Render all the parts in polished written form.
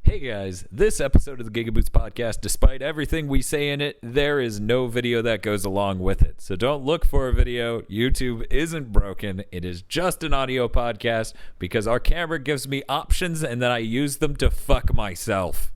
Hey guys, this episode of the GigaBoots podcast, despite everything we say in it, there is no video that goes along with it. So don't look for a video. YouTube isn't broken. It is just an audio podcast because our camera gives me options and then I use them to fuck myself.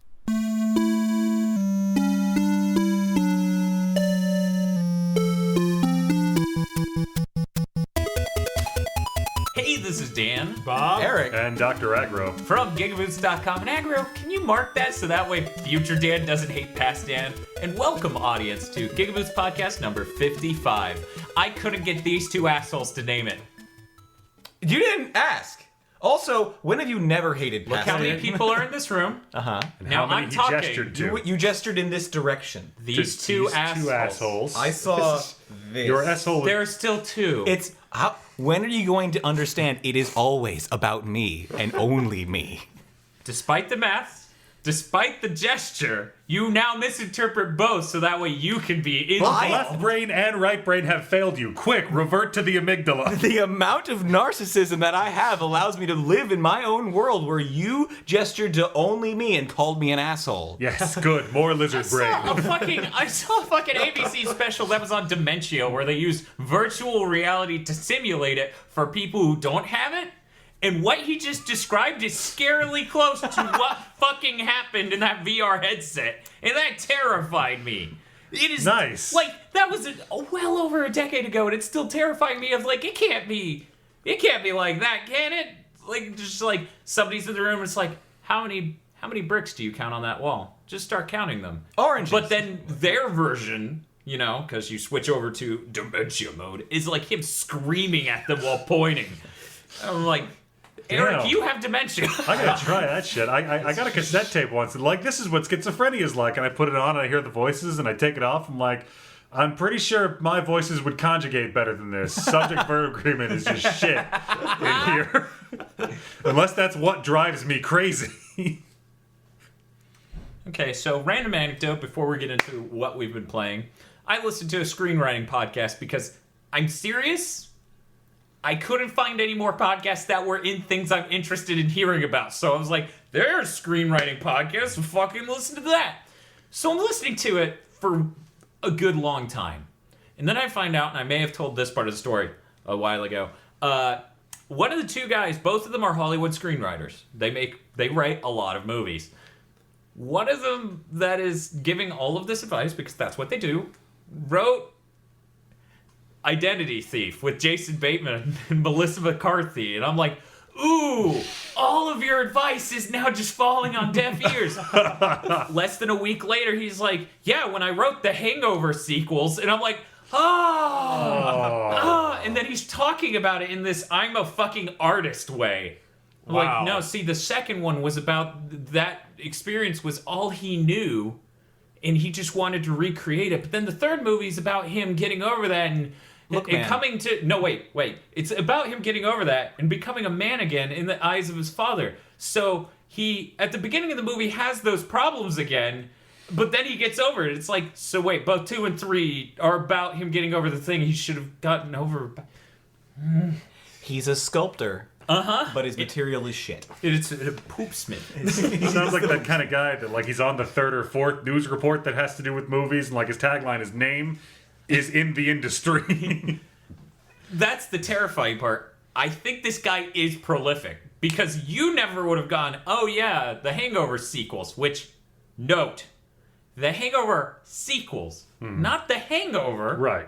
Hey, this is Dan, Bob, Eric, and Dr. Agro from GigaBoots.com. And Agro, can you mark that so that way future Dan doesn't hate past Dan? And welcome, audience, to GigaBoots podcast number 55. I couldn't get these two assholes to name it. You didn't ask. Also, when have you never hated Look past how many Dan? people are in this room. Uh-huh. Now how many I'm he talking. gestured to. You gestured in this direction. These two assholes. I saw this. Your asshole. There are still two. It's how. When are you going to understand it is always about me and only me? Despite the math, despite the gesture, you now misinterpret both so that way you can be Both involved. left brain and right brain have failed you. Quick, revert to the amygdala. The amount of narcissism that I have allows me to live in my own world where you gestured to only me and called me an asshole. Yes, good. More lizard brain. I saw a fucking ABC special that was on Dementia where they use virtual reality to simulate it for people who don't have it. And what he just described is scarily close to what fucking happened in that VR headset. And that terrified me. It is Nice. like that was well over a decade ago, and it's still terrifying me. Of like, it can't be like that, can it? Like, just like somebody's in the room, and it's like, how many bricks do you count on that wall? Just start counting them. Oranges. But then their version, you know, because you switch over to Dementia mode, is like him screaming at them while pointing. I'm like, Eric, Damn. you have dementia. I gotta try that shit. I got a cassette tape once, and like, this is what schizophrenia is like. And I put it on, and I hear the voices, and I take it off. I'm like, I'm pretty sure my voices would conjugate better than this. Subject-verb agreement is just shit in here. Unless that's what drives me crazy. Okay, so random anecdote before we get into what we've been playing. I listened to a screenwriting podcast because I'm serious. I couldn't find any more podcasts that were in things I'm interested in hearing about. So I was like, there's screenwriting podcasts, fucking listen to that. So I'm listening to it for a good long time. And then I find out, and I may have told this part of the story a while ago, one of the two guys, both of them are Hollywood screenwriters. They write a lot of movies. One of them that is giving all of this advice, because that's what they do, wrote Identity Thief with Jason Bateman and Melissa McCarthy. And I'm like, ooh, all of your advice is now just falling on deaf ears. Less than a week later, he's like, yeah, when I wrote the Hangover sequels. And I'm like, and then he's talking about it in this I'm a fucking artist way. I'm Wow. like, no, see, the second one was about that experience was all he knew, and he just wanted to recreate it. But then the third movie is about him getting over that and man. coming to... No, wait. It's about him getting over that and becoming a man again in the eyes of his father. So he, at the beginning of the movie, has those problems again, but then he gets over it. It's like, so wait, both 2 and 3 are about him getting over the thing he should have gotten over. He's a sculptor. Uh-huh. But his material is shit. It's a poopsmith. He sounds like that kind of guy that, like, he's on the third or fourth news report that has to do with movies, and like his tagline, his name is in the industry. That's the terrifying part. I think this guy is prolific because you never would have gone, oh yeah, the Hangover sequels, which, note, the Hangover sequels, not the Hangover. Right.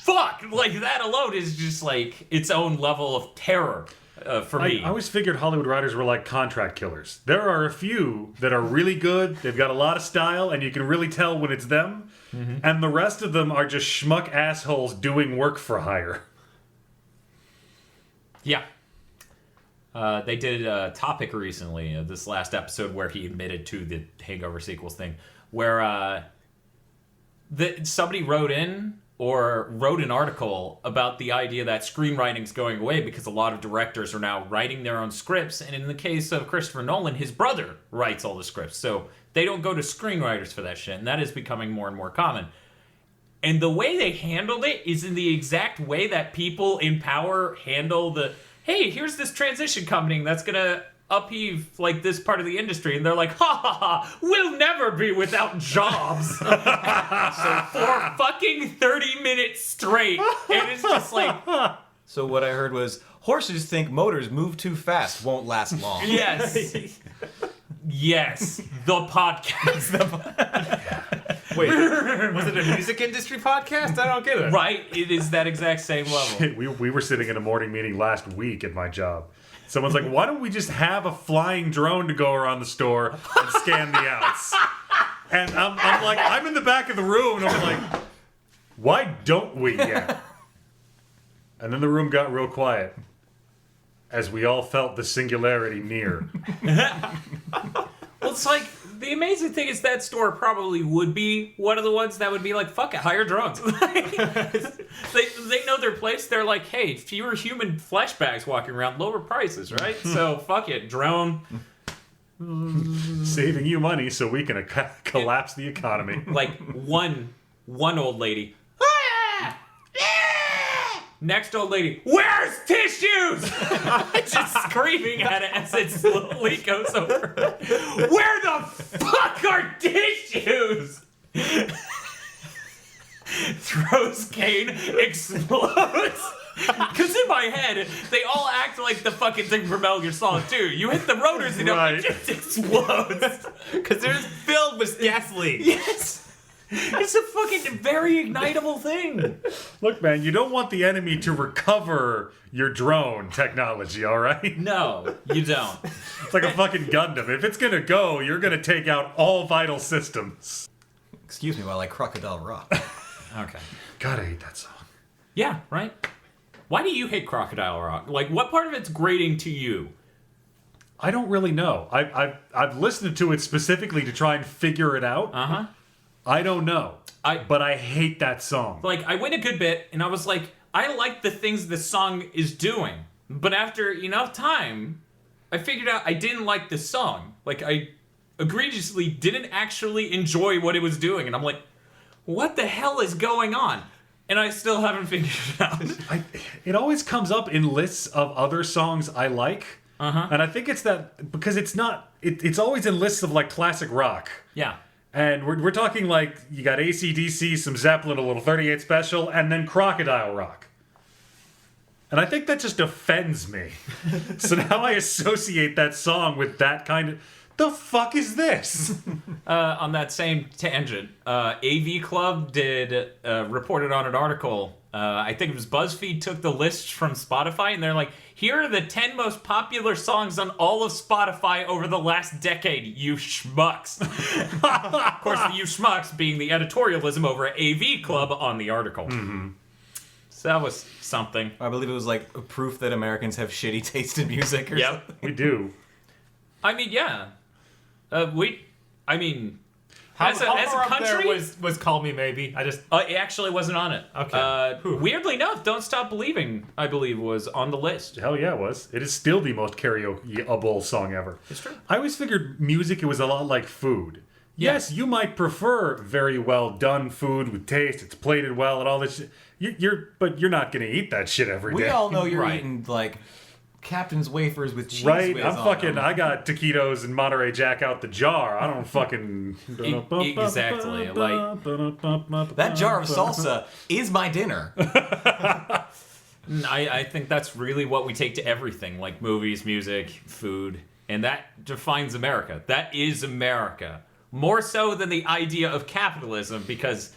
Fuck! Like, that alone is just, like, its own level of terror for me. I always figured Hollywood writers were like contract killers. There are a few that are really good, they've got a lot of style, and you can really tell when it's them, and the rest of them are just schmuck assholes doing work for hire. Yeah. They did a topic recently, this last episode, where he admitted to the Hangover sequels thing, where somebody wrote in or wrote an article about the idea that screenwriting's going away because a lot of directors are now writing their own scripts, and in the case of Christopher Nolan, his brother writes all the scripts, so they don't go to screenwriters for that shit, and that is becoming more and more common. And the way they handled it is in the exact way that people in power handle the, hey, here's this transition coming that's gonna upheave like this part of the industry, and they're like, ha ha ha, we'll never be without jobs. So for fucking 30 minutes straight, and it's just like, So what I heard was horses think motors move too fast, won't last long. yes. Yes, the podcast. Wait, was it a music industry podcast? I don't get it. Right, it is that exact same level. Shit, we were sitting in a morning meeting last week at my job. Someone's like, why don't we just have a flying drone to go around the store and scan the outs? And I'm like, I'm in the back of the room, and I'm like, why don't we yet? And then the room got real quiet as we all felt the singularity near. Well, it's like, the amazing thing is that store probably would be one of the ones that would be like, fuck it, hire drones. They know their place. They're like, hey, fewer human flashbacks walking around, lower prices, right? So fuck it, drone. Saving you money so we can collapse the economy. Like one old lady. "Ah! Ah!" Next old lady, where's tissues? Just screaming at it as it slowly goes over. Where the fuck are tissues? Throws cane, explodes. Because in my head, they all act like the fucking thing from Metal Gear Solid 2. You hit the rotors and Right. it just explodes. Because they're filled with gasoline. Yes. It's a fucking very ignitable thing. Look, man, you don't want the enemy to recover your drone technology, all right? No, you don't. It's like a fucking Gundam. If it's gonna go, you're gonna take out all vital systems. Excuse me while I crocodile rock. Okay. God, I hate that song. Yeah, right? Why do you hate Crocodile Rock? Like, what part of it's grating to you? I don't really know. I've listened to it specifically to try and figure it out. Uh-huh. I don't know. But But I hate that song. like, I went a good bit, and I was like, I like the things the song is doing. But after enough time, I figured out I didn't like the song. Like, I egregiously didn't actually enjoy what it was doing. And I'm like, what the hell is going on? And I still haven't figured it out. It always comes up in lists of other songs I like. Uh-huh. And I think it's that because it's not. It's always in lists of like classic rock. Yeah. And we're talking like you got AC/DC, some Zeppelin, a little 38 Special, and then Crocodile Rock. And I think that just offends me. So now I associate that song with that kind of. The fuck is this? On that same tangent, AV Club reported on an article. I think it was BuzzFeed took the list from Spotify, and they're like, here are the 10 most popular songs on all of Spotify over the last decade, you schmucks. Of course, the you schmucks being the editorialism over at AV Club on the article. Mm-hmm. So that was something. I believe it was like a proof that Americans have shitty taste in music or Yep. something. We do. I mean, yeah. As How a far up there country... was Call Me Maybe? it actually wasn't on it. Okay. Weirdly enough, Don't Stop Believing, I believe, was on the list. Hell yeah, it was. It is still the most karaokeable song ever. It's true. I always figured music, it was a lot like food. Yeah. Yes, you might prefer very well done food with taste, it's plated well and all this shit. But you're not going to eat that shit every day. We all know you're Right. eating like Captain's wafers with cheese Right? whiz I'm on fucking, them. I got taquitos and Monterey Jack out the jar. I don't fucking... Exactly, like- That jar of salsa is my dinner. I think that's really what we take to everything, like movies, music, food, and that defines America. That is America. More so than the idea of capitalism, because...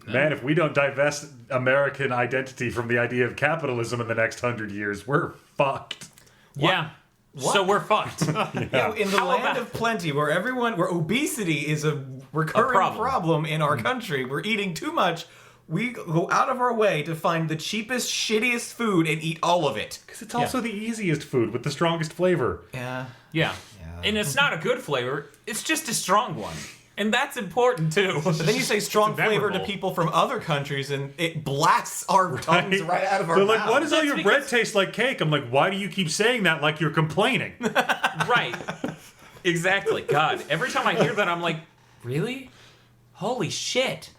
Man, if we don't divest American identity from the idea of capitalism in the next 100 years, we're fucked. Yeah. So we're fucked. Yeah, in the How land about- of plenty, where obesity is a recurring problem in our country, we're eating too much. We go out of our way to find the cheapest, shittiest food and eat all of it. Because it's also the easiest food with the strongest flavor. Yeah. Yeah. And it's not a good flavor, it's just a strong one. And that's important, too. But then you say strong It's flavor to memorable. people from other countries, and it blasts our tongues right out of our They're mouths. like, why does all That's your because- bread taste like cake? I'm like, why do you keep saying that like you're complaining? Right. Exactly. God, every time I hear that, I'm like, really? Holy shit.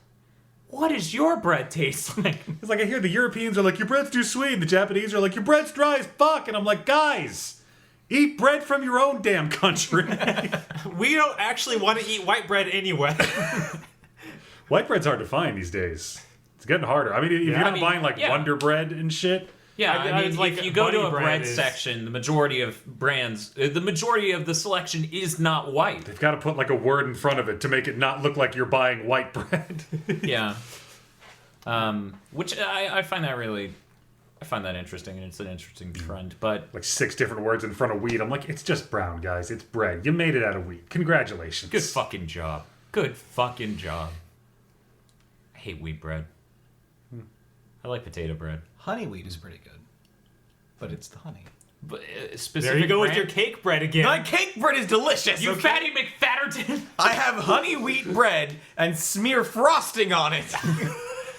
What does your bread taste like? It's like I hear the Europeans are like, your bread's too sweet. And the Japanese are like, your bread's dry as fuck. And I'm like, guys, Eat bread from your own damn country. We don't actually want to eat white bread anyway. White bread's hard to find these days. It's getting harder. I mean, if you're not buying like Wonder Bread and shit. Yeah, I mean, like if you go to a Bunny bread section, the majority of brands, the majority of the selection is not white. They've got to put like a word in front of it to make it not look like you're buying white bread. Yeah. Which I find that interesting, and it's an interesting trend. But Like 6 different words in front of wheat. I'm like, it's just brown, guys. It's bread. You made it out of wheat. Congratulations. good fucking job. Good fucking job. I hate wheat bread. I like potato bread. Honey wheat is pretty good, but it's the honey. But specific There you go with brand? your cake bread again. My cake bread is delicious. You okay? fatty McFatterton. I have honey wheat bread and smear frosting on it.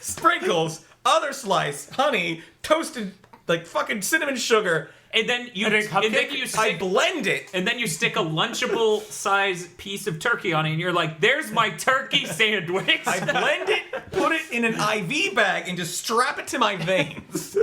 Sprinkles, other slice, honey, toasted like fucking cinnamon sugar. And then you I stick, blend it. and then you stick a lunchable size piece of turkey on it, and you're like, "There's my turkey sandwich." I blend it, put it in an IV bag, and just strap it to my veins.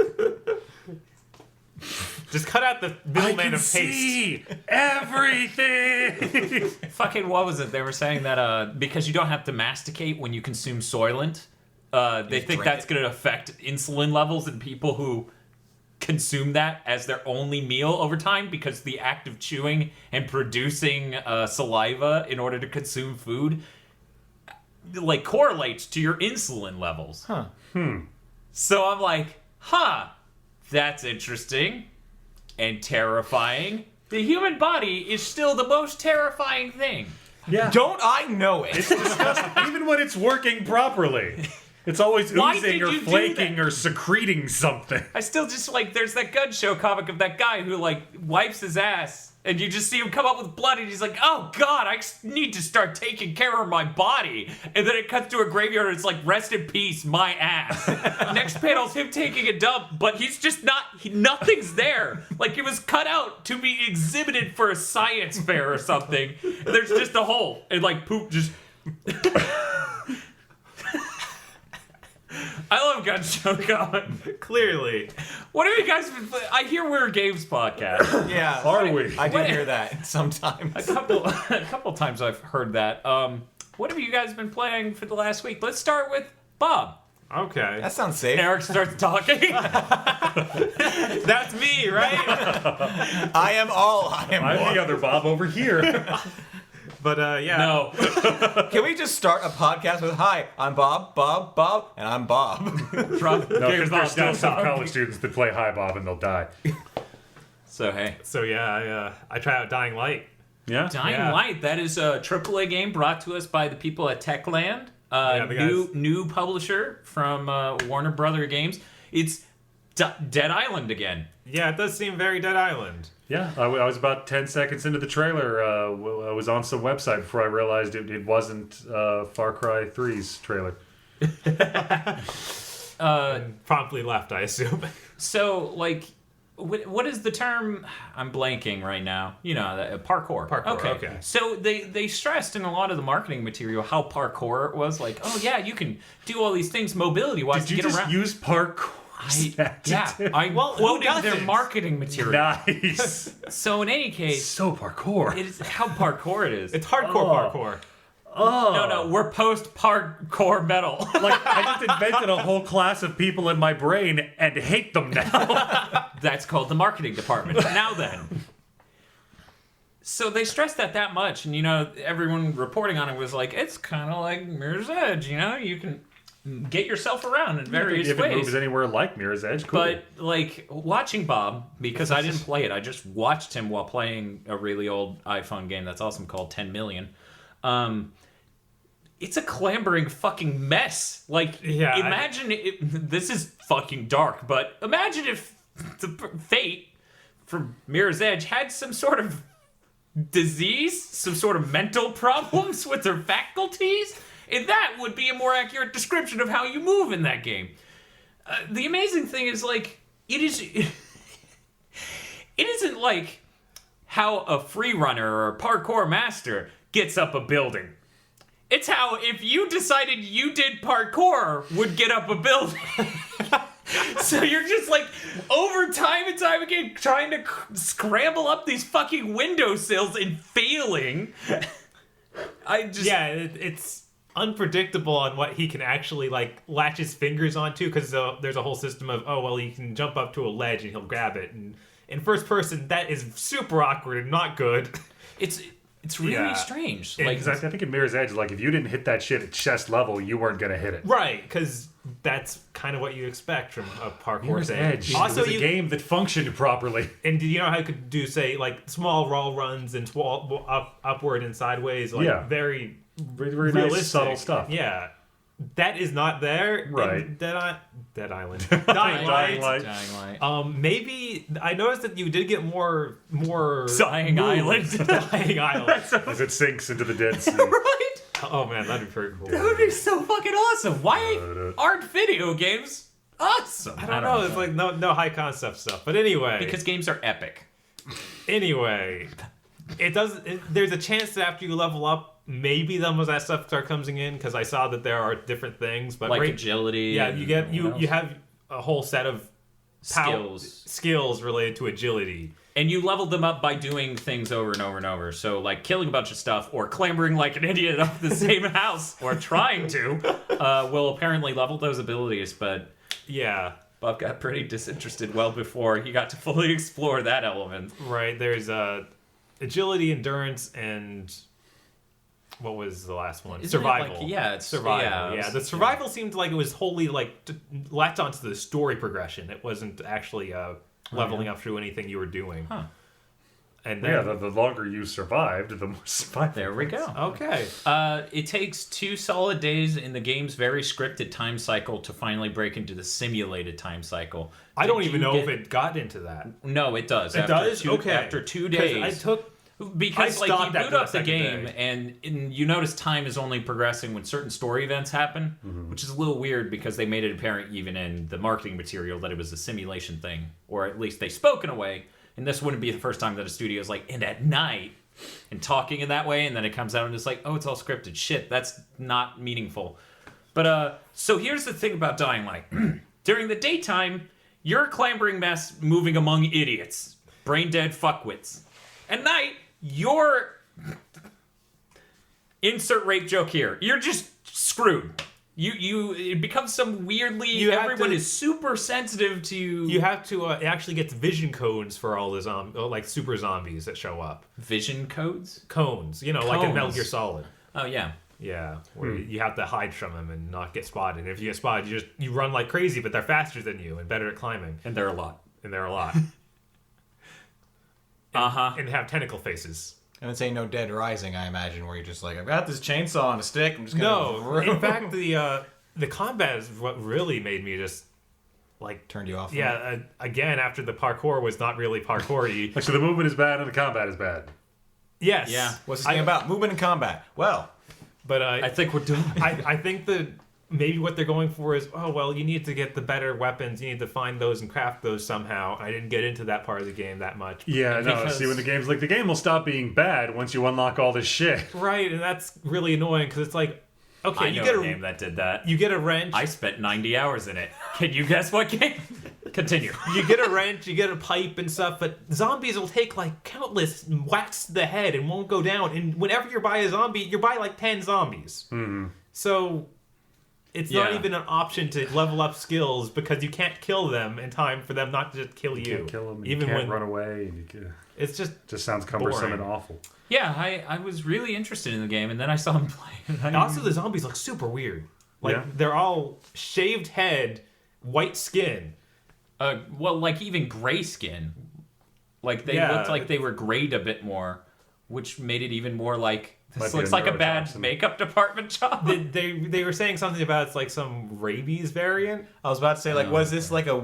Just cut out the middleman of taste. See everything. Fucking what was it? They were saying that because you don't have to masticate when you consume Soylent, they think drink that's it. going to affect insulin levels in people who consume that as their only meal over time, because the act of chewing and producing saliva in order to consume food like correlates to your insulin levels. Huh. So I'm like, that's interesting and terrifying. The human body is still the most terrifying thing. Yeah. Don't I know it? It's disgusting. Even when it's working properly. It's always Why oozing did or you do flaking that? or secreting something. I still just there's that Gun Show comic of that guy who wipes his ass and you just see him come up with blood and he's like, oh god, I need to start taking care of my body. And then it cuts to a graveyard and it's like, rest in peace, my ass. Next panel's him taking a dump, but he's just nothing's there. Like it was cut out to be exhibited for a science fair or something. And there's just a hole and poop just... I love Gun Show comic. Clearly. What have you guys been playing? I hear we're a games podcast. Yeah. Are we? I did hear that sometimes. a couple times I've heard that. What have you guys been playing for the last week? Let's start with Bob. Okay. That sounds safe. Eric starts talking. That's me, right? I am all I am. I'm the other Bob over here. But yeah. No. Can we just start a podcast with, hi, I'm Bob, and I'm Bob. Trump. No, because Bob, there's still don't some talk. college students that play Hi Bob and they'll die. So hey. So yeah, I tried out Dying Light. Yeah? Dying Yeah. Light, that is a AAA game brought to us by the people at Techland. Yeah, the guys. New publisher from Warner Brother Games. It's Dead Island again. Yeah, it does seem very Dead Island. Yeah, I was about 10 seconds into the trailer. I was on some website before I realized it wasn't Far Cry 3's trailer. Promptly left, I assume. So, what is the term? I'm blanking right now. You know, parkour. Parkour, okay. So they stressed in a lot of the marketing material how parkour it was. Like, oh yeah, you can do all these things mobility-wise Did to you get just around. use parkour? I'm Well, who quoting their doesn't? marketing material. Nice. So in any case, So parkour. it is how parkour it is. It's hardcore parkour. No, we're post-parkour metal. Like, I just invented a whole class of people in my brain and hate them now. That's called the marketing department. Now then. So they stressed that much, and everyone reporting on it was like, it's kind of like Mirror's Edge, you can get yourself around in various if it ways. moves anywhere like Mirror's Edge, cool. But watching Bob, because I didn't play it, I just watched him while playing a really old iPhone game that's awesome called 10 Million. It's a clambering fucking mess. Yeah, imagine this is fucking dark, but imagine if the Fate from Mirror's Edge had some sort of disease, some sort of mental problems with their faculties, and that would be a more accurate description of how you move in that game. The amazing thing is, it isn't like how a free runner or a parkour master gets up a building. It's how, if you decided you did parkour, would get up a building. So you're just like over time and time again trying to scramble up these fucking windowsills and failing. It's unpredictable on what he can actually like latch his fingers onto, because there's a whole system of he can jump up to a ledge and he'll grab it, and in first person that is super awkward and not good. It's really strange. Like, I think in Mirror's Edge, like if you didn't hit that shit at chest level, you weren't gonna hit it. Right, because that's kind of what you expect from a parkour Mirror's game. Edge. Also, it was a game that functioned properly. And do you know how you could do, say, like small wall runs and upward and sideways, like very realistic, nice, subtle stuff. Yeah, that is not there. Right. In Dead Island. Dying Light. Dying Light. Maybe I noticed that you did get more Dying Island. Dying Island. As it sinks into the Dead Sea. Right? Oh man, that'd be pretty cool. That would be so fucking awesome. Why aren't video games awesome? I don't know. It's like no high concept stuff. But anyway, because games are epic. Anyway, there's a chance that after you level up, maybe some of that stuff start coming in, because I saw that there are different things, but like agility. Yeah, you have a whole set of skills related to agility. And you leveled them up by doing things over and over and over. So, like, killing a bunch of stuff or clambering like an idiot up the same house or trying to will apparently level those abilities. But, yeah. Bob got pretty disinterested well before he got to fully explore that element. Right. There's agility, endurance, and... what was the last one? Survival. It's survival. Yeah, the survival seemed like it was wholly latched onto the story progression. It wasn't actually leveling up through anything you were doing. Huh. And then, the longer you survived, the more survival. There we go. Okay. It takes 2 solid days in the game's very scripted time cycle to finally break into the simulated time cycle. I don't even know if it got into that. No, it does. It does? Okay. After 2 days. Because like you boot up the game and you notice time is only progressing when certain story events happen, which is a little weird because they made it apparent even in the marketing material that it was a simulation thing, or at least they spoke in a way. And this wouldn't be the first time that a studio is like, and at night, and talking in that way, and then it comes out and it's like, oh, it's all scripted. Shit, that's not meaningful. But so here's the thing about Dying Light. During the daytime, you're a clambering mess moving among idiots, brain dead fuckwits. At night, you're insert rape joke here. You're just screwed. It becomes some weirdly everyone is super sensitive to you have to it actually gets vision codes for all the super zombies that show up. Vision codes? Cones, like in Metal Gear Solid. Oh yeah. Yeah, where you have to hide from them and not get spotted. And if you get spotted, you run like crazy, but they're faster than you and better at climbing. And they're a lot. And have tentacle faces. And it's ain't no Dead Rising, I imagine, where you're just like, I've got this chainsaw on a stick. I'm just gonna. No, in fact, the combat is what really made me just like turned you off. Yeah, again, after the parkour was not really parkour-y. So the movement is bad and the combat is bad. Yes. Yeah. What's this thing about? Movement and combat. Well, but I think we're done. I think that maybe what they're going for is, you need to get the better weapons. You need to find those and craft those somehow. I didn't get into that part of the game that much. Yeah, see, when the game will stop being bad once you unlock all this shit. Right, and that's really annoying because it's like, okay, you get a game that did that. You get a wrench. I spent 90 hours in it. Can you guess what game? Continue. You get a wrench, you get a pipe and stuff, but zombies will take like countless whacks to the head and won't go down. And whenever you're by a zombie, you're by like 10 zombies. Mm-hmm. So it's not even an option to level up skills because you can't kill them in time for them not to just kill you. You can't kill them, and even you can't when run away. And it's just sounds cumbersome boring. and awful. Yeah, I was really interested in the game, and then I saw him play. And also, the zombies look super weird. Like, they're all shaved head, white skin. Well, like even gray skin. Like they looked like they were grayed a bit more, which made it even more like this looks like a bad makeup department job. They were saying something about it's like some rabies variant. I was about to say, was this like a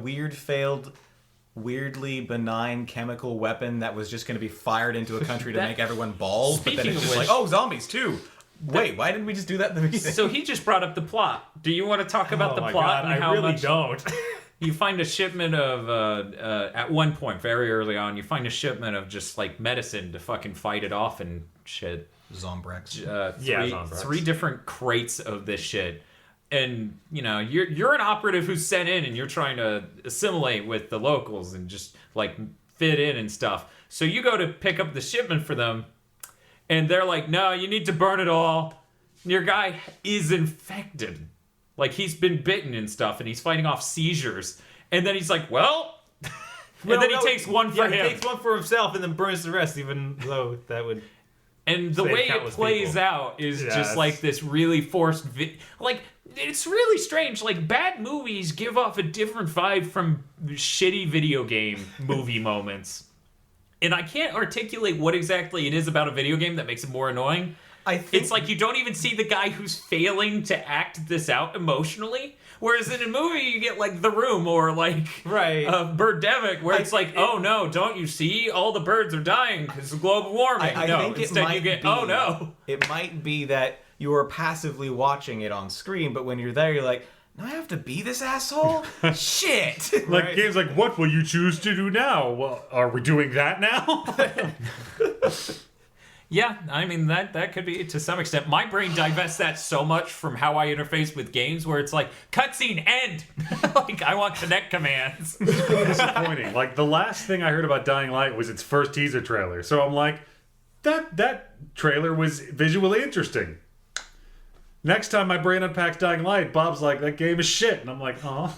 weirdly benign chemical weapon that was just going to be fired into a country to make everyone bald? But then it's just like, zombies too. Wait, why didn't we just do that in the beginning? So he just brought up the plot. Do you want to talk about the plot? God, and how I really much don't. You find a shipment of, at one point, very early on, you find a shipment of just, like, medicine to fucking fight it off and shit. Zombrex. Three different crates of this shit. and you're an operative who's sent in, and you're trying to assimilate with the locals and just like fit in and stuff. So you go to pick up the shipment for them, and they're like, "No, you need to burn it all." And your guy is infected, like he's been bitten and stuff, and he's fighting off seizures. And then he's like, "Well," and then he takes one for him. He takes one for himself and then burns the rest, even though that would. And the way it plays out is just like this really forced, like it's really strange. Like bad movies give off a different vibe from shitty video game movie moments, and I can't articulate what exactly it is about a video game that makes it more annoying. I think It's like you don't even see the guy who's failing to act this out emotionally. Whereas in a movie, you get like The Room or like Birdemic, where it's like, oh no, don't you see? All the birds are dying because of global warming. I think instead you get, oh no. It might be that you are passively watching it on screen, but when you're there, you're like, "No, I have to be this asshole? Shit!" Like games like, what will you choose to do now? Well, are we doing that now? Yeah, I mean, that could be to some extent. My brain divests that so much from how I interface with games where it's like, cutscene, end! Like, I want connect commands. Disappointing. Like, the last thing I heard about Dying Light was its first teaser trailer. So I'm like, that trailer was visually interesting. Next time my brain unpacks Dying Light, Bob's like, that game is shit. And I'm like, oh.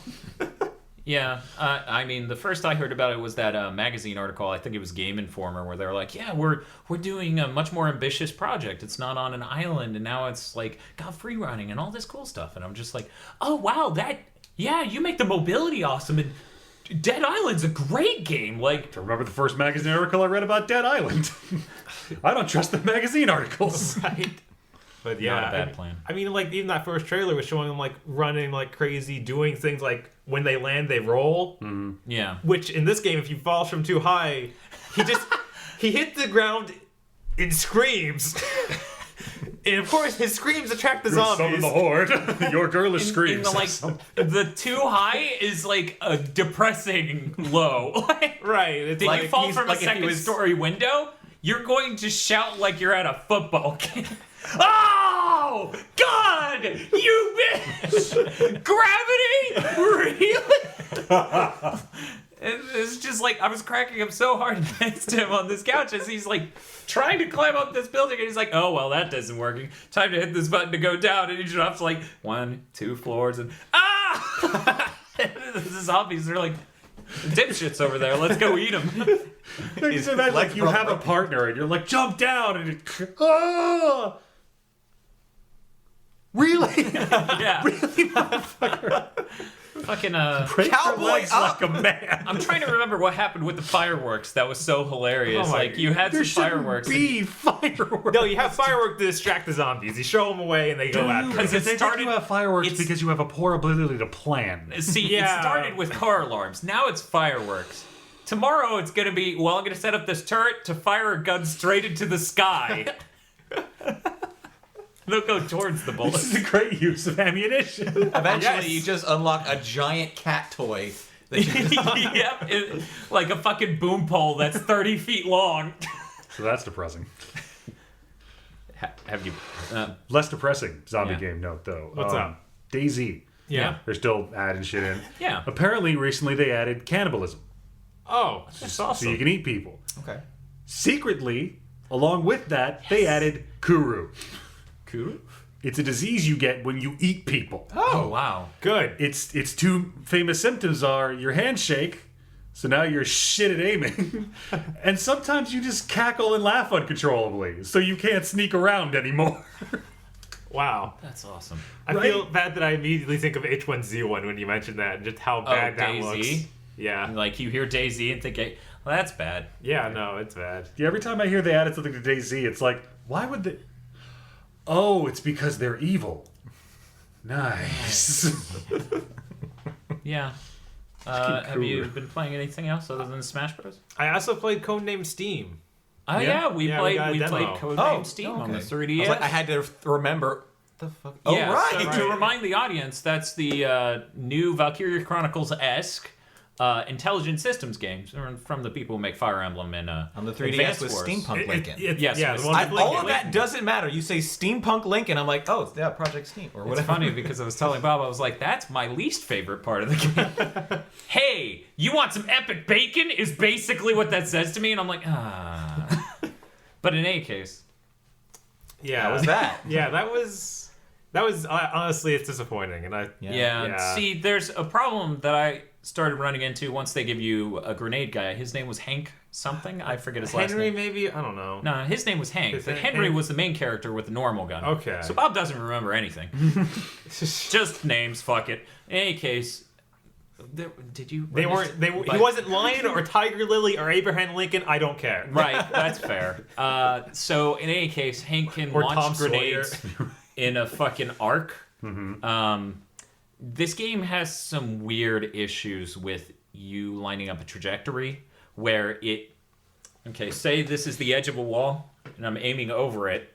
Yeah, I mean, the first I heard about it was that magazine article. I think it was Game Informer, where they were like, "Yeah, we're doing a much more ambitious project. It's not on an island, and now it's like got free running and all this cool stuff." And I'm just like, "Oh wow, you make the mobility awesome, and Dead Island's a great game." Like, I remember the first magazine article I read about Dead Island. I don't trust the magazine articles. Right. But yeah, not a bad plan. I mean, like even that first trailer was showing them like running like crazy, doing things like when they land, they roll. Mm-hmm. Yeah. Which in this game, if you fall from too high, he hit the ground and screams. And of course, his screams attract the zombies. Summon the horde. Your girl is screams. The too high is like a depressing low. Right. It's Did like you fall from a like if he was- second-story window? You're going to shout like you're at a football game. Oh! God! You missed! Gravity? Really? And it's just like, I was cracking up so hard next to him on this couch as he's like trying to climb up this building, and he's like, "Oh, well, that isn't working. Time to hit this button to go down." And he drops like 1, 2 floors, and the zombies are like, "Dipshits over there, let's go eat them." It's like you have a partner and you're like, jump down, and oh! Really? Yeah. Really, motherfucker? Fucking Break your Cowboy legs up. like a man. I'm trying to remember what happened with the fireworks. That was so hilarious. Oh my- Like, you had There some shouldn't fireworks. be fireworks. No, you have fireworks to distract the zombies. You show them away and they go after them. Because it They started think you have fireworks it's- because you have a poor ability to plan. See, Yeah. it started with car alarms. Now it's fireworks. Tomorrow it's going to be, well, I'm going to set up this turret to fire a gun straight into the sky. They'll go towards the This bullets. is a great use of ammunition. Eventually, Yes. you just unlock a giant cat toy. That you just Yep, like a fucking boom pole that's 30 feet long. So that's depressing. Have you... Less depressing zombie Yeah. game note, though. What's up? DayZ. Yeah. They're still adding shit in. Yeah. Apparently, recently they added cannibalism. Oh, that's So awesome. you can eat people. okay. Secretly, along with that, they added Kuru. Cool. It's a disease you get when you eat people. Oh, wow. Good. Its two famous symptoms are your handshake, so now you're shit at aiming, and sometimes you just cackle and laugh uncontrollably, so you can't sneak around anymore. Wow. That's awesome. I Right? feel bad that I immediately think of H1Z1 when you mentioned that and just how bad that DayZ? looks. Yeah. Like, you hear DayZ and think, well, that's bad. Yeah, no, it's bad. Yeah, every time I hear they added something to DayZ, it's like, why would they? Oh, it's because they're evil. Nice. Yeah. Have you been playing anything else other than Smash Bros? I also played Codename Steam. Oh yeah, we Yeah, we played got a demo. Codename Steam on the 3DS. I was like, I had to remember. The fuck? Oh, Yeah, right. so to remind the audience, that's the new Valkyria Chronicles-esque intelligent systems games from the people who make Fire Emblem and On the 3DS Advance with Wars. Steampunk Lincoln. Yes, yeah, with the one with All of Lincoln. that doesn't matter. You say Steampunk Lincoln, I'm like, oh, yeah, Project Steam or whatever. It's funny because I was telling Bob, I was like, that's my least favorite part of the game. Hey, you want some epic bacon is basically what that says to me, and I'm like, ah. But in any case. Yeah, How was that? Yeah, that was honestly, it's disappointing, and Yeah. See, there's a problem that I started running into once they give you a grenade guy. His name was Hank something. I forget his last Henry, name. maybe, I don't know. No, his name was Hank. Is But it Henry Hank? was the main character with the normal gun. Okay. So Bob doesn't remember anything. Just names, fuck it. In any case, did you? They weren't. He wasn't Lion or Tiger Lily or Abraham Lincoln. I don't care. Right, that's fair. So in any case, Hank can Or Tom launch Sawyer. grenades in a fucking arc. This game has some weird issues with you lining up a trajectory where okay, say this is the edge of a wall and I'm aiming over it,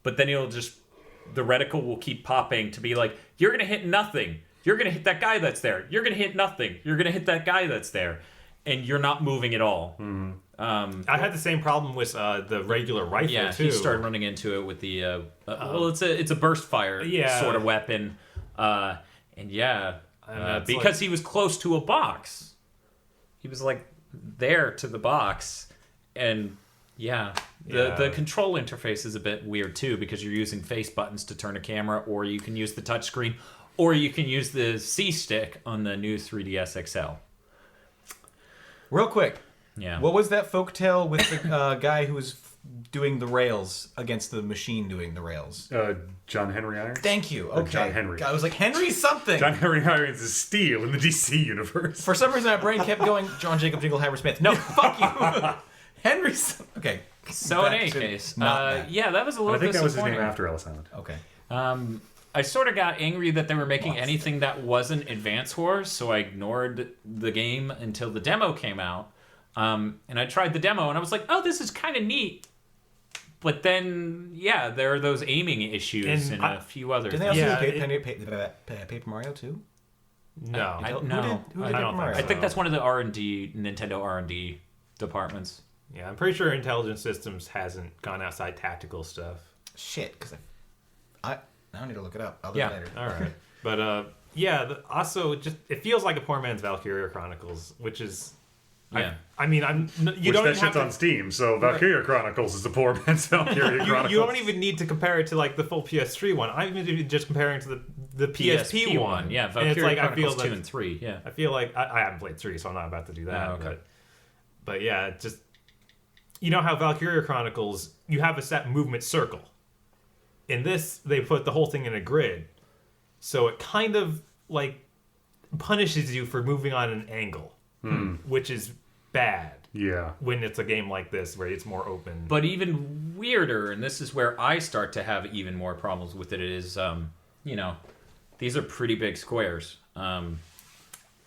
but then the reticle will keep popping to be like, you're gonna hit nothing. You're gonna hit that guy that's there. You're gonna hit nothing. You're gonna hit that guy that's there. And you're not moving at all. I had the same problem with the regular rifle too. He started running into it with the well, it's a burst fire sort of weapon, because he was close to a box. He was like there to the box, and the control interface is a bit weird too because you're using face buttons to turn a camera, or you can use the touchscreen, or you can use the C stick on the new 3DS XL. Real quick. Yeah. What was that folktale with the guy who was doing the rails against the machine doing the rails? John Henry Irons? Thank you. Okay. John Henry. I was like, Henry something. John Henry Irons is Steel in the DC universe. For some reason, my brain kept going, John Jacob Jingleheimer Smith. No, fuck you. Henry. Okay. So in Back any to case, not that. that was a little I think that was his disappointing. name after Ellis Island. Okay. I sort of got angry that they were making anything that wasn't Advance Wars, so I ignored the game until the demo came out. And I tried the demo, and I was like, oh, this is kind of neat. But then, there are those aiming issues and a few others. Didn't they also Yeah, do Paper Mario too? No. Who No. did I Paper don't Mario? I think that's one of the Nintendo R&D departments. Yeah, I'm pretty sure Intelligent Systems hasn't gone outside tactical stuff. Shit, because I need to look it up. I'll do Yeah. it later. All right. But also just it feels like a poor man's Valkyria Chronicles, which is Yeah. I mean, you Which don't that even have shit's to, on Steam, so Valkyria Chronicles is the poor man's Valkyria Chronicles. you don't even need to compare it to like the full PS3 one. I'm even just comparing to the PSP one. Yeah, and Valkyria it's like Chronicles I feel 2 and 3, yeah. I feel like I haven't played 3, so I'm not about to do that. Oh, okay. But yeah, it just you know how Valkyria Chronicles you have a set movement circle. In this, they put the whole thing in a grid, so it kind of like punishes you for moving on an angle, which is bad. Yeah. When it's a game like this where it's more open. But even weirder, and this is where I start to have even more problems with it, is, these are pretty big squares.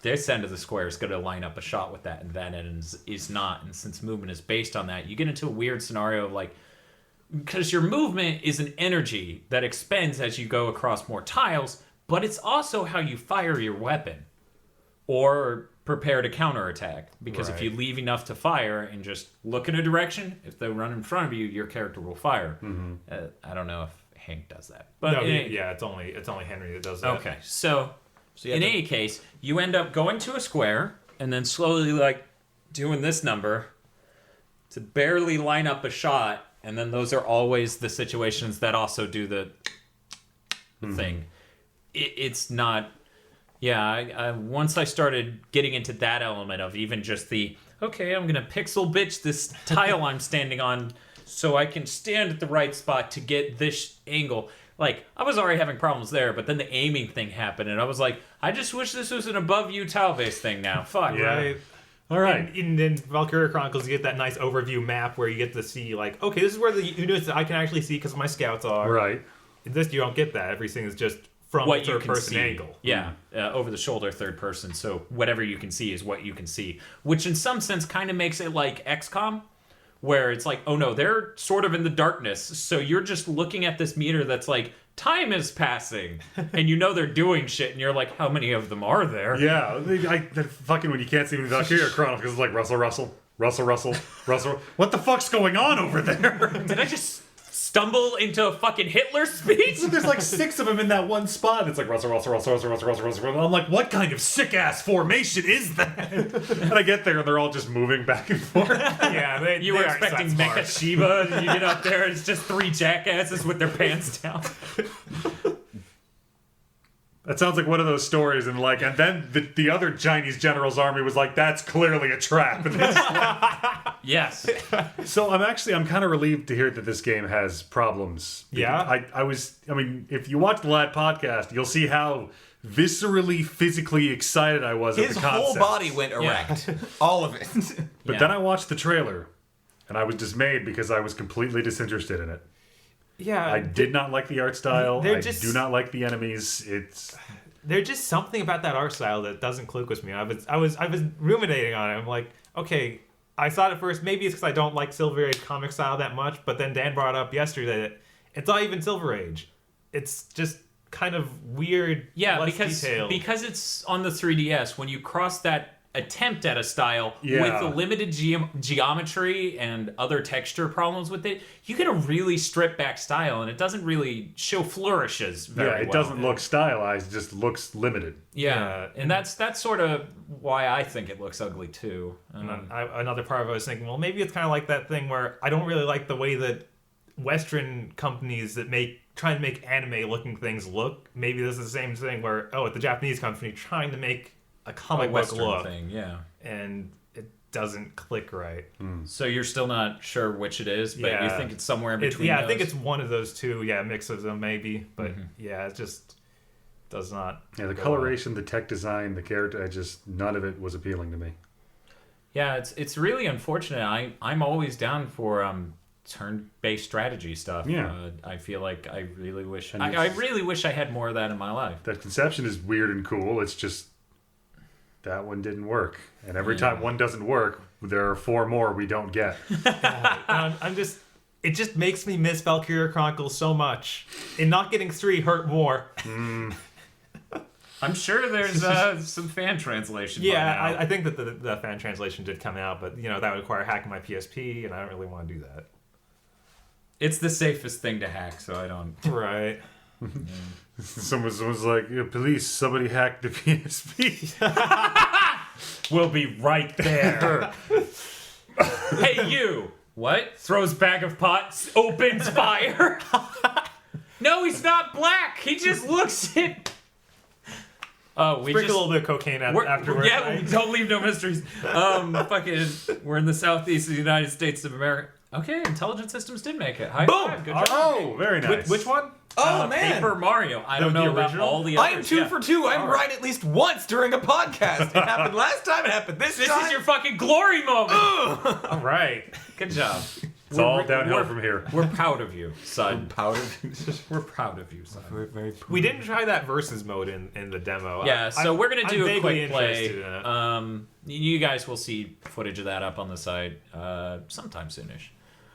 This end of the square is going to line up a shot with that, and that end is not. And since movement is based on that, you get into a weird scenario of like, because your movement is an energy that expends as you go across more tiles, but it's also how you fire your weapon or prepare to counterattack. Because if Right. you leave enough to fire and just look in a direction, if they run in front of you, your character will fire. I don't know if Hank does that, but no, it's only Henry that does that. okay. So So you in have to- any case, you end up going to a square and then slowly like doing this number to barely line up a shot, and then those are always the situations that also do the thing. It's not. Yeah, I once I started getting into that element of even just okay, I'm gonna pixel bitch this tile I'm standing on so I can stand at the right spot to get this angle. Like, I was already having problems there, but then the aiming thing happened, and I was like, I just wish this was an above-you tile-based thing now. Fuck. Yeah. Right. All right. And in Valkyria Chronicles, you get that nice overview map where you get to see, like, okay, this is where the units that I can actually see because my scouts are. Right. In this, you don't get that. Everything is just from What a you can third-person see. angle. Yeah, over the shoulder, third person. So whatever you can see is what you can see, which in some sense kind of makes it like XCOM, where it's like, oh no, they're sort of in the darkness, so you're just looking at this meter that's like, time is passing, and you know they're doing shit, and you're like, how many of them are there? Yeah, fucking when you can't see the Valkyria Chronicles, because it's like Russell. What the fuck's going on over there? Did I just stumble into a fucking Hitler speech? There's like 6 of them in that one spot. It's like Russell. And I'm like, what kind of sick ass formation is that? And I get there and they're all just moving back and forth. Yeah, You were expecting Mecha Shiva, and you get up there, and it's just 3 jackasses with their pants down. That sounds like one of those stories, and then the other Chinese general's army was like, that's clearly a trap. And Yes. so I'm kind of relieved to hear that this game has problems. Yeah? I mean, if you watch the Lad podcast, you'll see how viscerally, physically excited I was at His the concept. whole body went erect. All of it. But then I watched the trailer, and I was dismayed because I was completely disinterested in it. Yeah, I did not like the art style. They're I just- do not like the enemies. there's just something about that art style that doesn't click with me. I was ruminating on it. I'm like, okay, I thought at first maybe it's because I don't like Silver Age comic style that much, but then Dan brought up yesterday that it's not even Silver Age. It's just kind of weird. Yeah, less because detailed. it's on the 3DS, when you cross that attempt at a style Yeah. with the limited geometry and other texture problems with it, you get a really stripped back style, and it doesn't really show flourishes very well. It doesn't look stylized. It just looks limited. Yeah, and that's sort of why I think it looks ugly too. Another part of it, I was thinking, well, maybe it's kind of like that thing where I don't really like the way that Western companies that trying to make anime looking things look. Maybe this is the same thing where, it's the Japanese company trying to make a comic book Western look, thing, yeah. and it doesn't click right. So you're still not sure which it is, but you think it's somewhere in between. I think it's one of those two. Yeah, a mix of them maybe, but yeah, it just does not. Yeah, the go coloration, the tech design, the character, none of it was appealing to me. Yeah, it's really unfortunate. I'm always down for turn-based strategy stuff. Yeah. I feel like I really wish And I really wish I had more of that in my life. That conception is weird and cool. It's just that one didn't work. And every time one doesn't work, there are 4 more we don't get. It just makes me miss Valkyria Chronicles so much. And not getting 3 hurt more. I'm sure there's some fan translation. Yeah, by now. I think that the fan translation did come out, but that would require hacking my PSP, and I don't really want to do that. It's the safest thing to hack, so I don't. Right. Someone's like, police, somebody hacked the PSP. We'll be right there. Hey, you! What? Throws bag of pots, opens fire. No, he's not black. He just looks it. Oh, we Sprinkle just a little bit of cocaine afterwards. Yeah, right? don't leave no mysteries. We're in the southeast of the United States of America. Okay, intelligent systems did make it. High Boom! five. Good job. Oh, very nice. Which one? Oh, man. Paper Mario. I don't The know about original? all the others. I'm 2 for 2. I'm right at least once during a podcast. It happened last time. It happened this This time. is your fucking glory moment. All right. Good job. It's all downhill from here. We're proud of you, son. Proud of you. We're proud of you, son. We're very proud. We didn't try that versus mode in the demo. Yeah, so we're gonna do I'm a vaguely quick play. interested in it. You guys will see footage of that up on the site sometime soonish.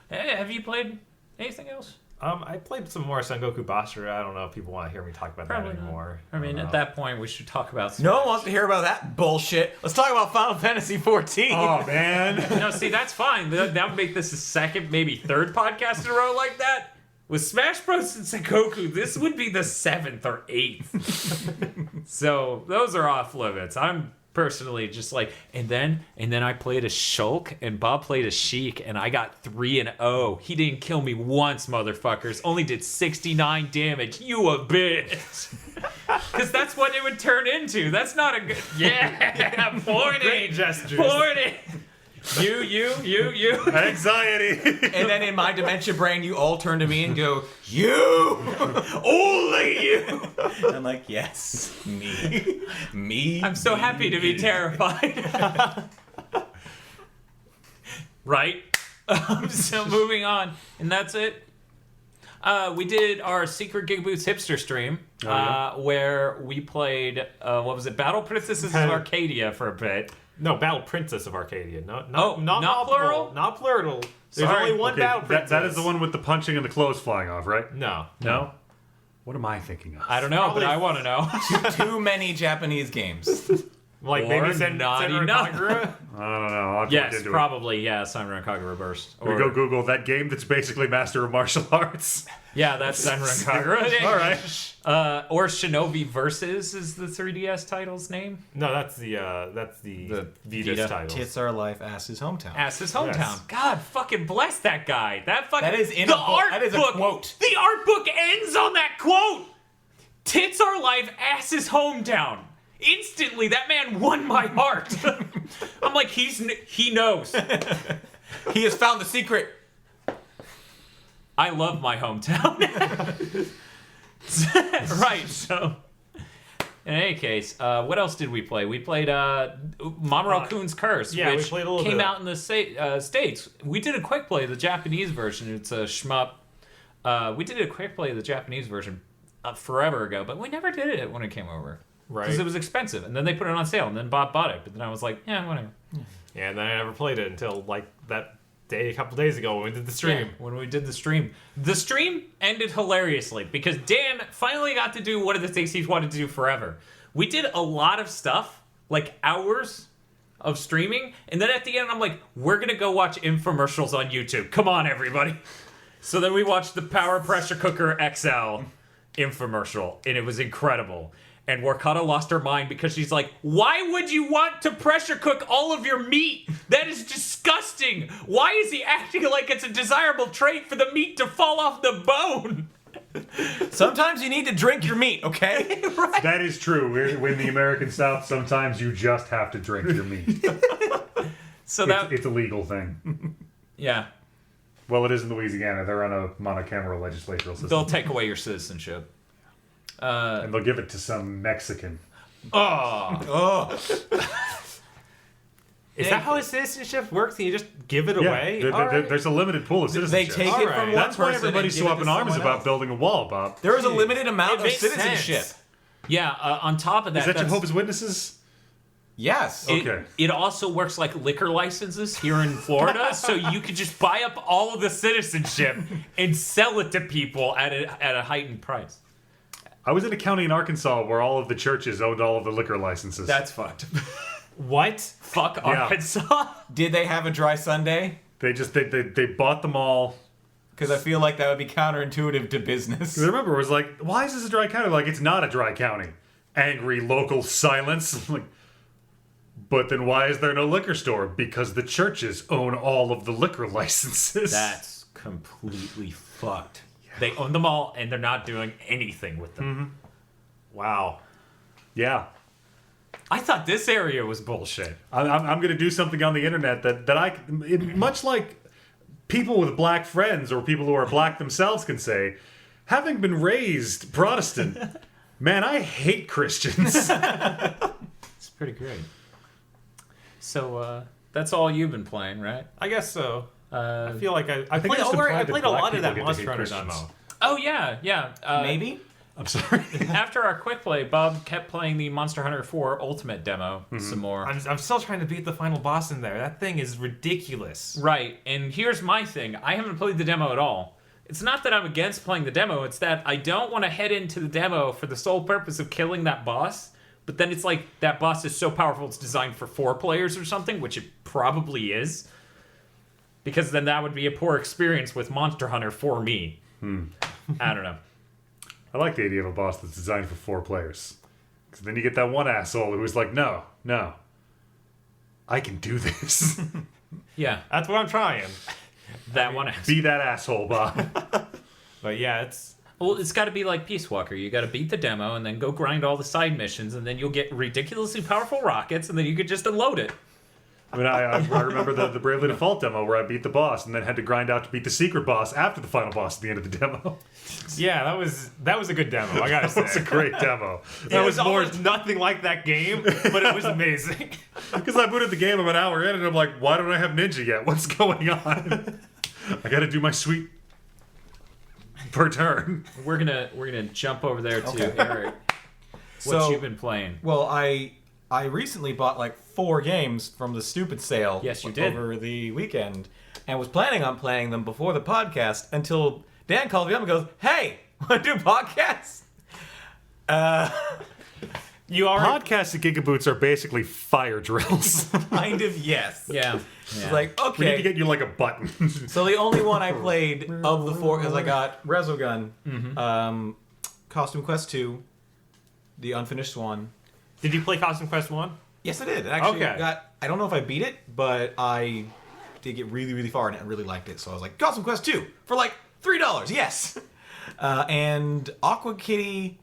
Hey, have you played anything else? I played some more Sengoku Basara. I don't know if people want to hear me talk about Probably that not. anymore. I mean, at that point, we should talk about. No one wants to hear about that bullshit. Let's talk about Final Fantasy 14. Oh, man. No, see, that's fine. That would make this a second, maybe third podcast in a row like that. With Smash Bros. And Sengoku, this would be the 7th or 8th. So those are off limits. I'm personally just like, and then I played a Shulk, and Bob played a Sheik, and I got 3-0. He didn't kill me once, motherfuckers. Only did 69 damage. You a bitch. Because that's what it would turn into. That's not a good. Yeah, pointing. Great gestures. Pointing. You. Anxiety. And then in my dementia brain, you all turn to me and go, you! Only you! And I'm like, yes, me. I'm so happy to be terrified. Right? So moving on. And that's it. We did our secret GigaBoots hipster stream, where we played, what was it, Battle Princesses of Arcadia for a bit. No, Battle Princess of Arcadia. No, Oh, not multiple, plural? Not plural. There's Sorry. only one Okay, Battle Princess. that is the one with the punching and the clothes flying off, right? No. No? What am I thinking of? I don't know, but Probably- I want to know. Too many Japanese games. Like Or maybe not Senran enough. Kagura? I don't know. I'll have to Yes, look into probably. Yeah, Senran Kagura Burst. it. We go Google that game that's basically Master of Martial Arts. Yeah, that's Senran Kagura. All right. Or Shinobi Versus is the 3DS title's name. No, that's the The Vita's Vita. title. Tits are life, ass is hometown. Ass his hometown. Yes. God fucking bless that guy. That fucking That is in the a book. art That is a book. quote. The art book ends on that quote. Tits are life, ass is hometown. Instantly, that man won my heart. I'm like, he knows. He has found the secret. I love my hometown. Right, so in any case, what else did we play? We played Mamoru Kun's Curse, yeah, we which played a little came bit. out in the States. We did a quick play of the Japanese version. It's a shmup. We did a quick play of the Japanese version forever ago, but we never did it when it came over. Right. Because it was expensive, and then they put it on sale, and then Bob bought it. But then I was like, yeah, whatever. Yeah, and then I never played it until like that day a couple days ago when we did the stream. Yeah, when we did the stream. The stream ended hilariously because Dan finally got to do one of the things he's wanted to do forever. We did a lot of stuff, like hours of streaming, and then at the end I'm like, we're gonna go watch infomercials on YouTube. Come on, everybody. So then we watched the Power Pressure Cooker XL infomercial, and it was incredible. And Wakata lost her mind because she's like, why would you want to pressure cook all of your meat? That is disgusting. Why is he acting like it's a desirable trait for the meat to fall off the bone? Sometimes you need to drink your meat, okay? Right. That is true. We're in the American South, sometimes you just have to drink your meat. So that, It's a legal thing. yeah, Well, it is in Louisiana. They're on a monocameral legislative system. they'll take away your citizenship. And they'll give it to some Mexican. Oh, Oh. Is that how his citizenship works? Can you just give it away? Yeah, All right. there's a limited pool of They citizenship. take All it right. from one That's why person everybody's and so give up it in to arms someone about else. building a wall, Bob. There is a limited amount It of makes citizenship. sense. yeah. On top of that, Is that that's- Jehovah's Witnesses? Yes. Okay. It also works like liquor licenses here in Florida, so you could just buy up all of the citizenship and sell it to people at a heightened price. I was in a county in Arkansas where all of the churches owned all of the liquor licenses. That's fucked. What? Fuck Yeah. Arkansas. Did they have a dry Sunday? they bought them all. Because I feel like that would be counterintuitive to business. 'Cause I remember it was like, why is this a dry county? Like, it's not a dry county. Angry local silence. Like, but then why is there no liquor store? Because the churches own all of the liquor licenses. That's completely fucked. They own them all, and they're not doing anything with them. Wow. Yeah. I thought this area was bullshit. I'm going to do something on the internet much like people with black friends or people who are black themselves can say, having been raised Protestant, man, I hate Christians. It's pretty great. So, that's all you've been playing, right? I guess so. I feel like I think played it's over. I implied that played a black lot of people that get to Monster hate Hunter Christians. demo. Oh, yeah. Maybe? I'm sorry. After our quick play, Bob kept playing the Monster Hunter 4 Ultimate demo some more. I'm still trying to beat the final boss in there. That thing is ridiculous. Right, and here's my thing. I haven't played the demo at all. It's not that I'm against playing the demo, it's that I don't want to head into the demo for the sole purpose of killing that boss. But then it's like, that boss is so powerful it's designed for 4 players or something, which it probably is. Because then that would be a poor experience with Monster Hunter for me. I don't know. I like the idea of a boss that's designed for 4 players. Because then you get that one asshole who's like, no, I can do this. Yeah, That's what I'm trying. that one. Be that asshole, Bob. But yeah, it's Well, it's got to be like Peace Walker. You got to beat the demo and then go grind all the side missions, and then you'll get ridiculously powerful rockets, and then you could just unload it. I mean, I remember the Bravely Default demo where I beat the boss and then had to grind out to beat the secret boss after the final boss at the end of the demo. yeah. That was a good demo. I gotta say. It's a great demo. That was almost nothing like that game, but it was amazing. Because I booted the game, I'm an hour in, and I'm like, why don't I have Ninja yet? What's going on? I gotta do my sweet per turn. We're gonna jump over there to Okay. Eric. What So- you been playing? Well, I I recently bought like 4 games from the stupid sale. Yes, you did. Over the weekend, and was planning on playing them before the podcast until Dan called me up and goes, "Hey, want to do podcasts?" You are Podcasts at GigaBoots are basically fire drills. Kind of, yes. Yeah. It's like, We need to okay. get you like a button. So the only one I played of the 4, because I got Resogun, Costume Quest 2, The Unfinished Swan. Did you play Costume Quest 1? Yes, I did. Actually, Okay. I don't know if I beat it, but I did get really, really far in it and really liked it. So I was like, Costume Quest 2 for like $3. Yes. And Aqua Kitty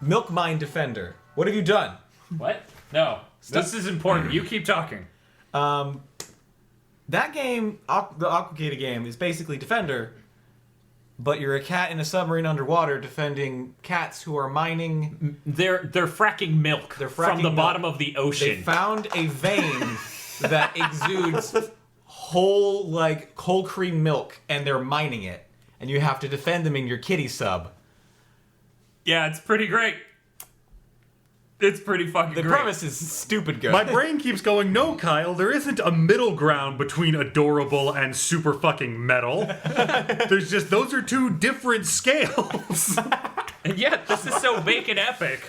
Milk Mine Defender. What have you done? What? No. This is important. You keep talking. That game, the Aqua Kitty game, is basically Defender, but you're a cat in a submarine underwater defending cats who are mining. They're fracking milk They're from fracking the milk. bottom of the They ocean. found a vein that exudes whole cream milk, and they're mining it, and you have to defend them in your kitty sub. Yeah, it's pretty great. It's pretty fucking The great. premise is stupid good. My brain keeps going, no, Kyle, there isn't a middle ground between adorable and super fucking metal. There's just, those are 2 different scales. And yeah, this is so bacon epic.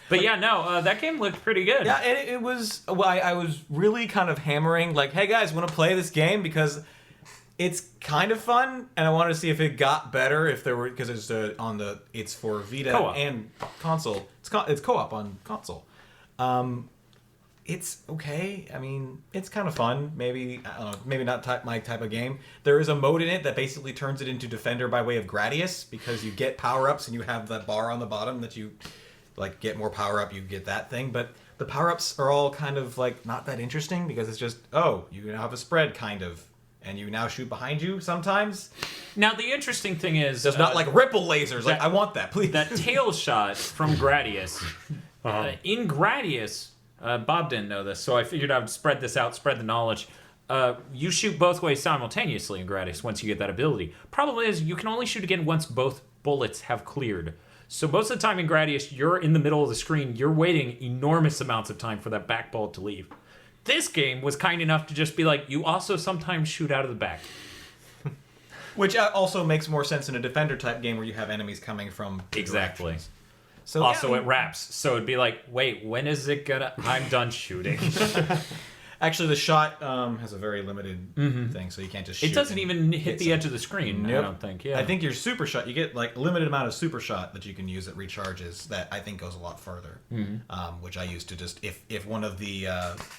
But yeah, no, that game looked pretty good. Yeah, and it was. Well, I was really kind of hammering, like, "Hey guys, want to play this game?" Because it's kind of fun, and I wanted to see if it got better. If there were, because it's it's for Vita Co-op. and console. It's co-op on console. It's okay. I mean, it's kind of fun. Maybe I don't know. Maybe not my type of game. There is a mode in it that basically turns it into Defender by way of Gradius, because you get power-ups and you have that bar on the bottom that you like get more power up. You get that thing, but the power-ups are all kind of like not that interesting, because it's just, oh, you now have a spread kind of, and you now shoot behind you sometimes. Now the interesting thing is, There's not like ripple lasers. Like, I want that, please. that tail shot from Gradius. In Gradius, Bob didn't know this, so I figured I would spread this out, spread the knowledge. You shoot both ways simultaneously in Gradius once you get that ability. Problem is, you can only shoot again once both bullets have cleared. So most of the time in Gradius, you're in the middle of the screen, you're waiting enormous amounts of time for that back bullet to leave. This game was kind enough to just be like, you also sometimes shoot out of the back. Which also makes more sense in a Defender type game where you have enemies coming from Exactly. directions. So Also, yeah, it wraps, so it'd be like, wait, when is it gonna... I'm done shooting. actually, the shot has a very limited thing, so you can't just shoot. It doesn't and even hit the something. edge of the screen, I Nope. don't think. Yeah. I think your super shot, you get like a limited amount of super shot that you can use that recharges, that I think goes a lot further. Which I used to just, if one of the,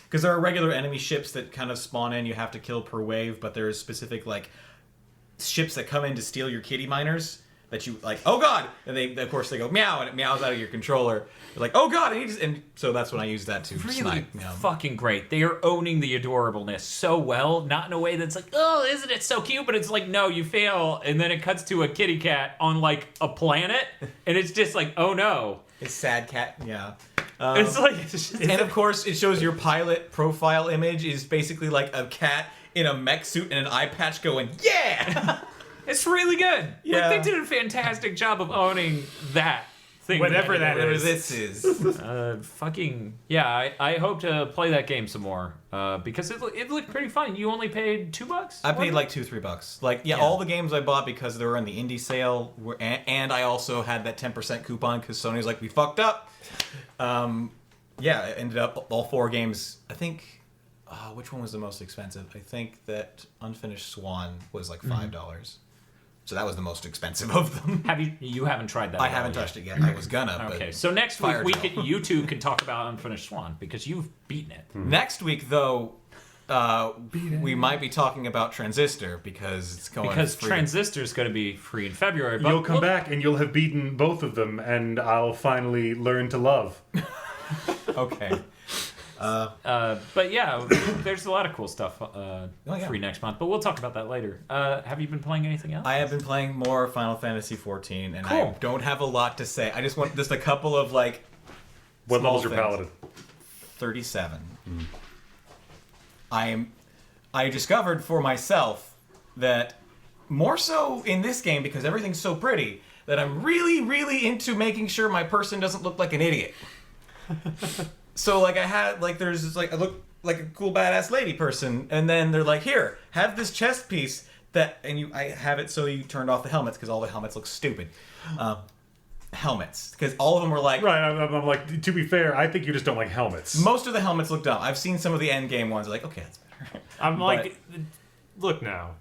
because there are regular enemy ships that kind of spawn in, you have to kill per wave, but there's specific like ships that come in to steal your kitty miners that you like, oh god, and they of course they go meow, and it meows out of your controller. You're like, oh god, and so that's when I use that to really snipe. Yeah. fucking great. They are owning the adorableness so well, not in a way that's like, oh, isn't it so cute? But it's like, no, you fail, and then it cuts to a kitty cat on like a planet, and it's just like, oh no. It's sad cat, yeah. It's like, And of course, it shows your pilot profile image is basically like a cat in a mech suit and an eye patch going, yeah! it's really good. Yeah. Like, they did a fantastic job of owning that thing. Whatever that Whatever is. this is. Fucking yeah! I hope to play that game some more because it looked pretty fun. You only paid $2. I paid like $2-3. Like, yeah, all the games I bought because they were in the indie sale, were, and I also had that 10% coupon because Sony's like, we fucked up. Yeah, it ended up all 4 games. I think, which one was the most expensive? I think that Unfinished Swan was like $5. So that was the most expensive of them. You haven't tried that? I at all haven't yet. touched it yet. I was gonna. Okay, But so next Fire week drill. you two can talk about Unfinished Swan because you've beaten it. Next week, though, we might be talking about Transistor because it's going Because free. Transistor's going to be free in February. But You'll come back and you'll have beaten both of them, and I'll finally learn to love. Okay. But yeah, there's a lot of cool stuff yeah. free next month. But we'll talk about that later. Have you been playing anything else? I have been playing more Final Fantasy XIV, and I Cool. don't have a lot to say. I just want just a couple of like What small level's your things. paladin? 37. I discovered for myself that more so in this game because everything's so pretty that I'm really, really into making sure my person doesn't look like an idiot. So like I had like there's this, like I look like a cool badass lady person, and then they're like, here, have this chest piece that, and I have it so you turned off the helmets because all the helmets look stupid. Helmets, because all of them were like Right, I'm like, to be fair, I think you just don't like helmets. most of the helmets look dumb. I've seen some of the end game ones. Like, okay, that's better. I'm like, look now.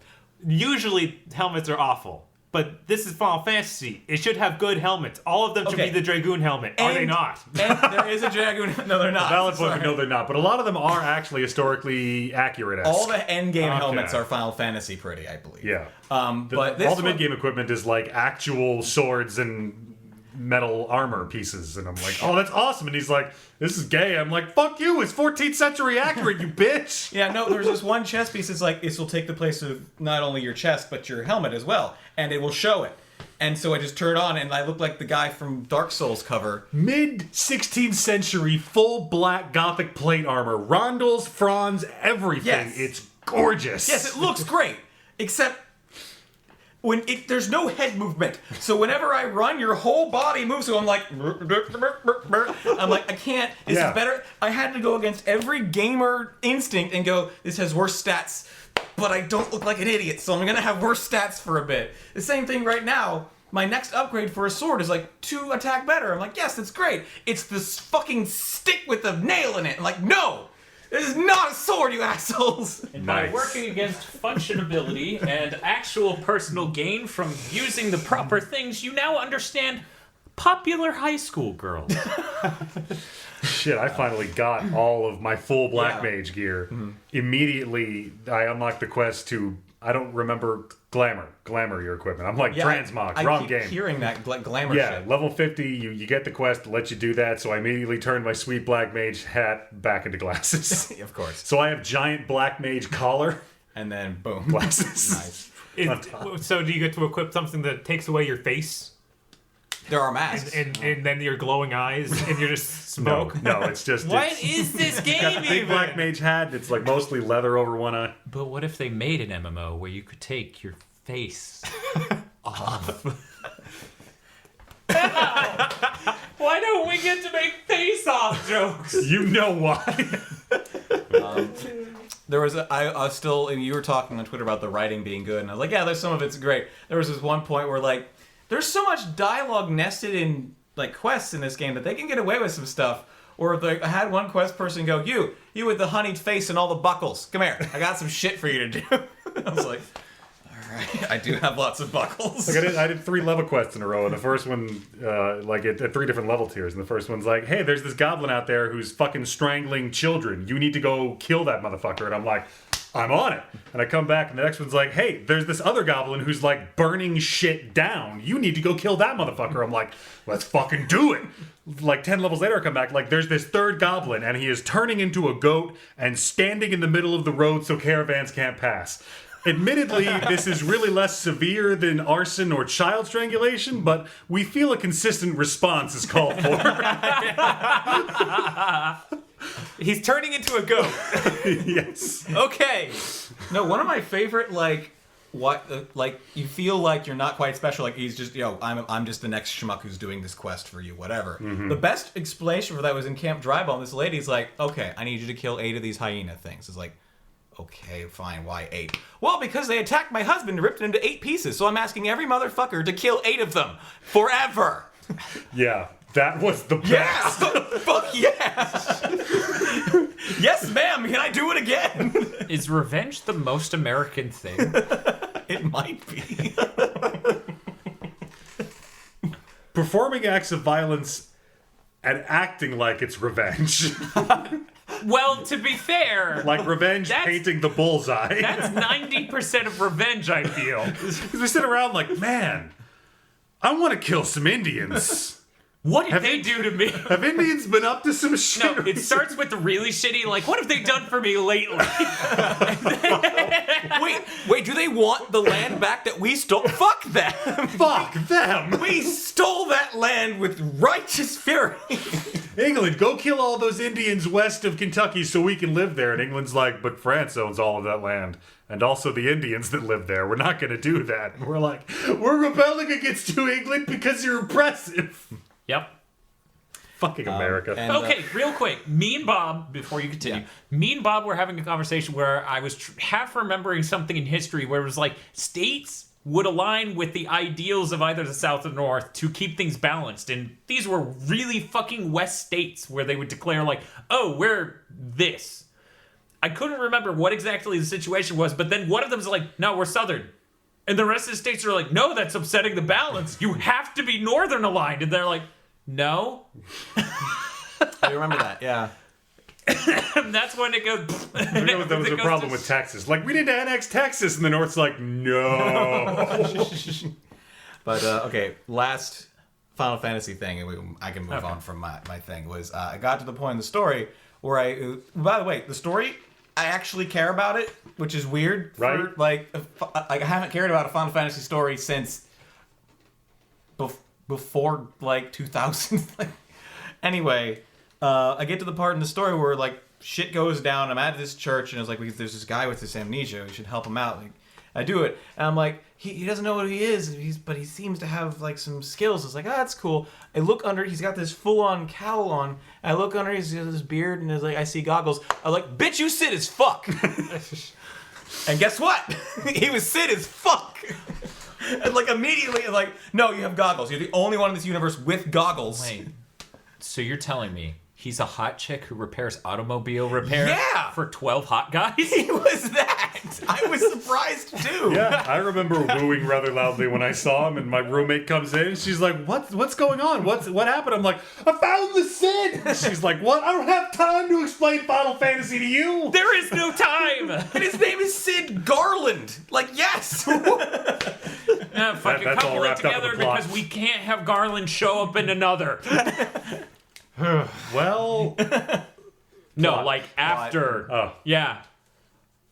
Usually helmets are awful, but this is Final Fantasy. It should have good helmets. All of them should Okay. be the Dragoon helmet. Are they And- not? And there is a dragoon. No, they're not. Valid point, Sorry. but no, they're not. But a lot of them are actually historically accurate. All the end game Okay. helmets are Final Fantasy pretty, I believe. Yeah. But this all the one- mid-game equipment is like actual swords and metal armor pieces, and I'm like, oh, that's awesome. And he's like, this is gay. I'm like, fuck you. It's 14th century accurate, you bitch. Yeah, no, there's this one chest piece. It's like this will take the place of not only your chest but your helmet as well, and it will show it. And so I just turn it on, and I look like the guy from Dark Souls cover. Mid 16th century, full black gothic plate armor, rondels, fronds, everything. Yes. It's gorgeous. Yes, it looks great, except there's no head movement. So whenever I run, your whole body moves. So I'm like, I can't. This Yeah. is better. I had to go against every gamer instinct and go, this has worse stats, but I don't look like an idiot, so I'm gonna have worse stats for a bit. The same thing right now. My next upgrade for a sword is like 2 attack better. I'm like, yes, that's great. It's this fucking stick with a nail in it. I'm like, no, this is not a sword, you assholes. And by Nice. working against functionability and actual personal gain from using the proper things, you now understand popular high school girls. Shit, I finally got all of my full black Yeah. mage gear. Immediately, I unlocked the quest to, I don't remember, glamour your equipment. I'm like, transmog, wrong keep game. hearing that glamour Yeah, shit. level 50, you get the quest to let you do that, so I immediately turned my sweet black mage hat back into glasses. Of course. So I have giant black mage collar And then boom. glasses. Nice. So do you get to equip something that takes away your face, There are masks. and then your glowing eyes, and you're just No, smoke? no, it's just What it's, is this game got the big even? black mage hat. It's like mostly leather over one eye. But what if they made an MMO where you could take your face off? Why don't we get to make face-off jokes? You know why? There was I was still, and you were talking on Twitter about the writing being good, and I was like, yeah, there's some of it's great. There was this one point where like, there's so much dialogue nested in like quests in this game that they can get away with some stuff. Or like, I had one quest person go, you with the honeyed face and all the buckles, come here, I got some shit for you to do. I was like, all right, I do have lots of buckles. Like I did 3 level quests in a row, and the first one, like at 3 different level tiers, and the first one's like, hey, there's this goblin out there who's fucking strangling children. You need to go kill that motherfucker. And I'm like, I'm on it. And I come back, and the next one's like, hey, there's this other goblin who's like burning shit down. You need to go kill that motherfucker. I'm like, let's fucking do it. Like 10 levels later, I come back, like there's this third goblin, and he is turning into a goat and standing in the middle of the road so caravans can't pass. Admittedly, this is really less severe than arson or child strangulation, but we feel a consistent response is called for. He's turning into a goat. Yes. Okay. No, one of my favorite like you feel like you're not quite special. Like he's just I'm just the next schmuck who's doing this quest for you, whatever. The best explanation for that was in Camp Dryball. This lady's like, okay, I need you to kill 8 of these hyena things. It's like, okay, fine. Why 8? Well, because they attacked my husband and ripped it into 8 pieces. So I'm asking every motherfucker to kill 8 of them forever. Yeah, that was the best. Yeah, fuck yes. Yes, ma'am. Can I do it again? Is revenge the most American thing? It might be. Performing acts of violence and acting like it's revenge. Well, to be fair, Like revenge That's- painting the bullseye. that's 90% of revenge, I feel. Because we sit around like, man, I want to kill some Indians. What did they do to me? Have Indians been up to some shit? No, it starts with the really shitty, like, what have they done for me lately? Wait, do they want the land back that we stole? Fuck them! Fuck them! We stole that land with righteous fury. England, go kill all those Indians west of Kentucky so we can live there. And England's like, but France owns all of that land. And also the Indians that live there. We're not going to do that. And we're like, we're rebelling against you, England, because you're oppressive. Yep. Fucking America. and, Okay, real quick. Me and Bob, before you continue, me and Bob were having a conversation where I was half remembering something in history where it was like states would align with the ideals of either the South or North to keep things balanced. And these were really fucking West states where they would declare like, oh, we're this. I couldn't remember what exactly the situation was, but then one of them is like, no, we're Southern. And the rest of the states are like, no, that's upsetting the balance. You have to be Northern aligned. And they're like, no. I remember that. Yeah. And that's when it goes. There was a problem with Texas. Like, we didn't annex Texas. And the North's like, no. But okay, last Final Fantasy thing, and I can move on from my thing. Was I got to the point in the story where by the way, the story, I actually care about it, which is weird. Right. Like I haven't cared about a Final Fantasy story since before like 2000. Anyway, I get to the part in the story where like shit goes down. I'm at this church and it's like, there's this guy with this amnesia. We should help him out. Like, I do it, and I'm like, he doesn't know what he is, but he seems to have like some skills. It's like, that's cool. I look under, he's got this full-on cowl on. I look under, he's got this beard, and like I see goggles. I'm like, bitch, you Sid as fuck. And guess what? He was Sid as fuck. And like immediately, like, no, you have goggles. You're the only one in this universe with goggles. Wait. So you're telling me he's a hot chick who repairs automobile repair Yeah! for 12 hot guys? He was that. I was surprised too. Yeah, I remember wooing rather loudly when I saw him, and my roommate comes in, and she's like, what's going on? What happened? I'm like, I found the Sid! She's like, what? I don't have time to explain Final Fantasy to you! There is no time! And his name is Sid Garland. Like, yes. Fucking That's all couple it wrapped up in together the plot. because we can't have Garland show up in another. Well, No, Plot. like after. Oh. Yeah.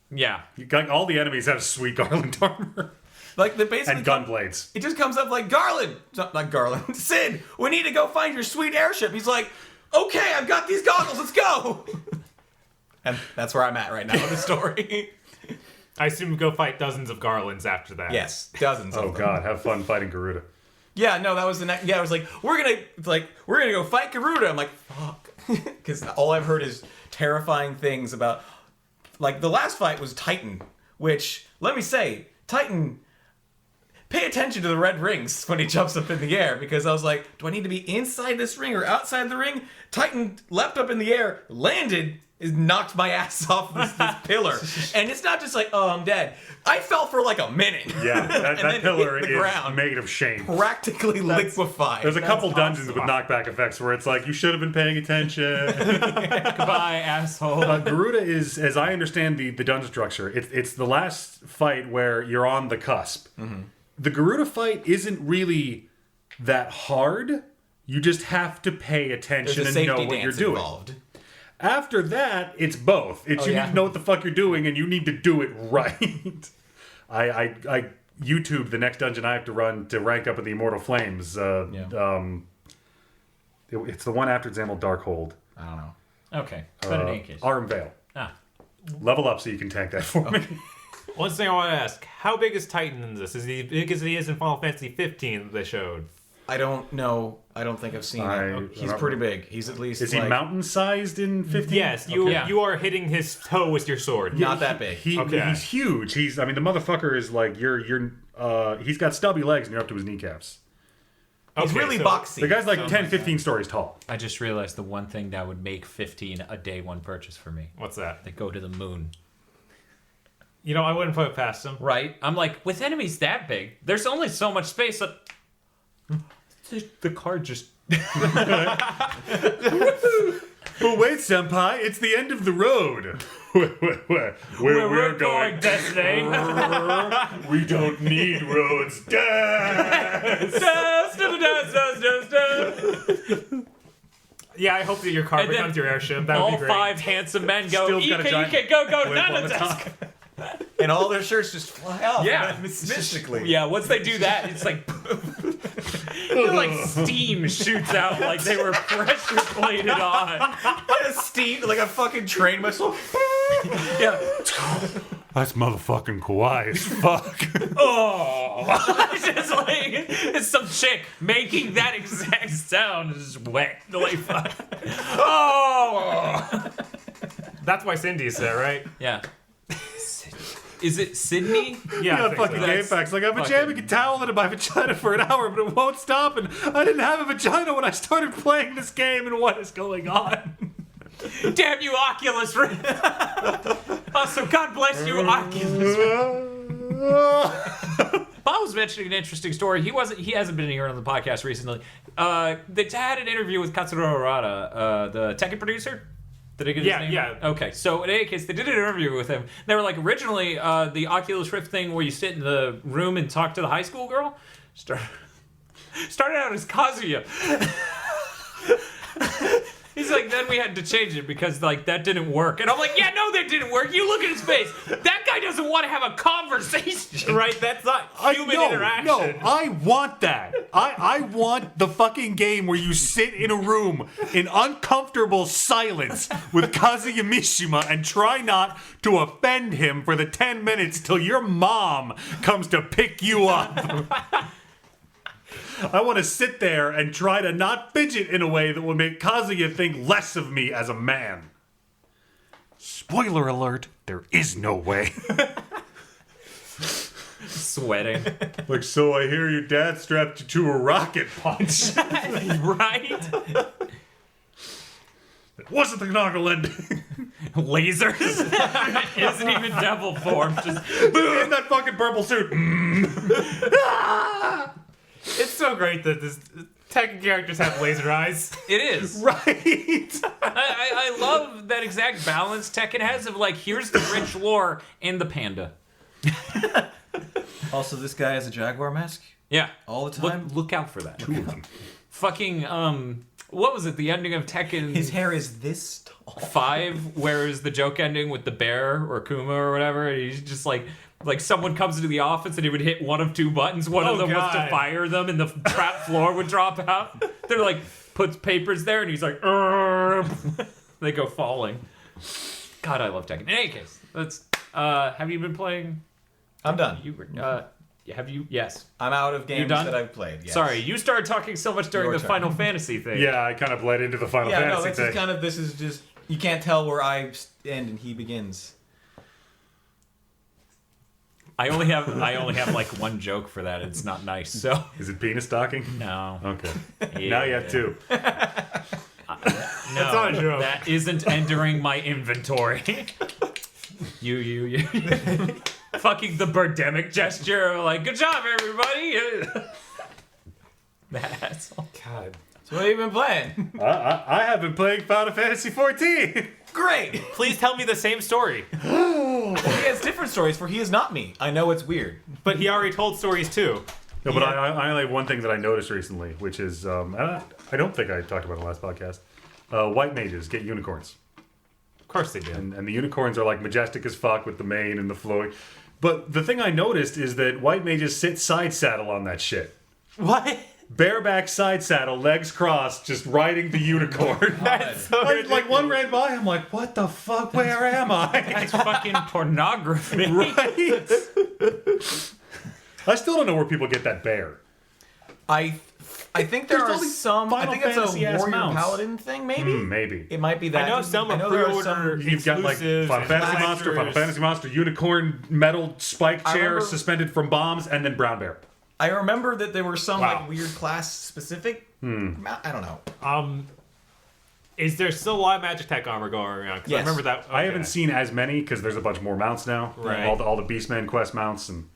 Yeah. you got, all the enemies have sweet Garland armor. Like, they basically And gunblades. It just comes up like, Garland, not Garland, Sid, we need to go find your sweet airship. He's like, okay, I've got these goggles, let's go. And that's where I'm at right now in the story. I assume we go fight dozens of Garlands after that. Yes, dozens of Oh them. god, have fun fighting Garuda. Yeah, no, that was the next. Yeah, I was like, we're gonna go fight Garuda. I'm like, fuck, because all I've heard is terrifying things about. Like the last fight was Titan, which let me say, Titan. Pay attention to the red rings when he jumps up in the air, because I was like, do I need to be inside this ring or outside the ring? Titan leapt up in the air, landed, knocked my ass off this pillar. And it's not just like, oh, I'm dead. I fell for like a minute. Yeah, that then pillar hit the is ground. made of shame. Practically liquefied. There's a couple dungeons awesome. with knockback effects where it's like, you should have been paying attention. Goodbye, asshole. Garuda is, as I understand the dungeon structure, it's the last fight where you're on the cusp. Mm-hmm. The Garuda fight isn't really that hard. You just have to pay attention There's a and know safety what you're dance doing. involved. After that, it's both. It's you yeah. need to know what the fuck you're doing, and you need to do it right. I YouTubed the next dungeon I have to run to rank up in the Immortal Flames. It's the one after Example Darkhold. I don't know. Okay. But in any case. Arm Veil. Ah. Level up so you can tank that for me. One thing I want to ask: how big is Titan in this? Is he big as he is in Final Fantasy 15 that they showed? I don't know. I don't think I've seen it. He's pretty big. He's at least Is he like, mountain-sized in 15? Yes, you Yeah. you are hitting his toe with your sword. not that big. Okay. He's huge. He's the motherfucker is like he's got stubby legs and you're up to his kneecaps. He's Okay, really so- boxy. The guy's like 10, 15 stories tall. I just realized the one thing that would make 15 a day one purchase for me. What's that? They go to the moon. You know, I wouldn't put it past him. Right? I'm like, with enemies that big, there's only so much space. The card just... But wait, senpai, it's the end of the road. Where we're going. Destiny. We don't need roads. Yeah, I hope that your car And then becomes your airship. That would All be great. 5 handsome men go, Still's got a giant EK, go, blimp on none the of top. and all their shirts just fly off. Yeah. mystically. Yeah, once they do that, it's like... like steam shoots out like they were pressure plated on. A steam, like a fucking train whistle. Yeah. That's motherfucking kawaii as fuck. Oh. It's just like, it's some chick making that exact sound is wet. Like, oh! That's why Cindy's there, right? Yeah. Is it Sydney? Yeah, I got think fucking so. game facts. Like, I've been jamming a towel into my vagina for an hour, but it won't stop, and I didn't have a vagina when I started playing this game, and what is going on? Damn you, Oculus Rift! Also, God bless you, Oculus Rift. Bob was mentioning an interesting story. He hasn't been here on the podcast recently. They had an interview with Katsuro Harada, the Tekken producer. Did I get his name? Yeah. Okay, so in any case, they did an interview with him. They were like, originally, the Oculus Rift thing where you sit in the room and talk to the high school girl started out as Kazuya. He's like, then we had to change it because, like, that didn't work. And I'm like, yeah, no, that didn't work. You look at his face. That guy doesn't want to have a conversation. Right? That's not human interaction. No, I want that. I want the fucking game where you sit in a room in uncomfortable silence with Kazuya Mishima and try not to offend him for the 10 minutes till your mom comes to pick you up. I want to sit there and try to not fidget in a way that will make Kazuya think less of me as a man. Spoiler alert, there is no way. Sweating. Like, so I hear your dad strapped you to a rocket punch. Right? It wasn't the inaugural ending. Lasers. It isn't even devil form. Just In that fucking purple suit. It's so great that this Tekken characters have laser eyes. it is. Right. I love that exact balance Tekken has of like, here's the rich lore and the panda. Also, this guy has a jaguar mask Yeah. all the time. Look out for that. Fucking, what was it? The ending of Tekken His hair is this tall. 5, where is the joke ending with the bear or Kuma or whatever? And he's just like someone comes into the office and he would hit one of 2 buttons. One of them was to God. fire them and the trap floor would drop out. They're like, puts papers there and he's like, they go falling. God, I love Tekken. In any case, let's, have you been playing? I'm done. You were, have you? Yes. I'm out of games done? that I've played. Yes. Sorry, you started talking so much during Your the turn. Final Fantasy thing. Yeah, I kind of bled into the Final Yeah, no, Fantasy that's thing. just kind of, this is just, you can't tell where I end and he begins. I only have like one joke for that. It's not nice. So Is it penis stocking? no. Okay. Now you have 2. No, not a joke. that isn't entering my inventory. You. Fucking the Birdemic gesture. Like, good job, everybody. That asshole. God. So what have you been playing? I have been playing Final Fantasy 14. Great! Please tell me the same story. He has different stories, for he is not me. I know it's weird. But he already told stories too. No, but I only have one thing that I noticed recently, which is, I don't think I talked about it in the last podcast. White mages get unicorns. Of course they did. And the unicorns are like majestic as fuck with the mane and the flowing. But the thing I noticed is that white mages sit side saddle on that shit. What? Bareback side saddle, legs crossed, just riding the unicorn. That's so Like one ran by, I'm like, what the fuck? Where am I? That's fucking pornography. Right? I still don't know where people get that bear. I think there There's are only some. I Final think it's a Fantasy-ass warrior mounts. paladin thing, maybe. Maybe. It might be that. I know some are there pre-order You've got like exclusives Final and Fantasy Monster, Final blasters. Fantasy Monster, unicorn, metal spike I chair remember- suspended from bombs, and then brown bear. I remember that there were some Wow. like weird class specific. I don't know. Is there still a lot of Magic Tech armor going around? 'Cause I Yes. remember that. I okay. haven't seen as many because there's a bunch more mounts now. Right. All the Beastman quest mounts and.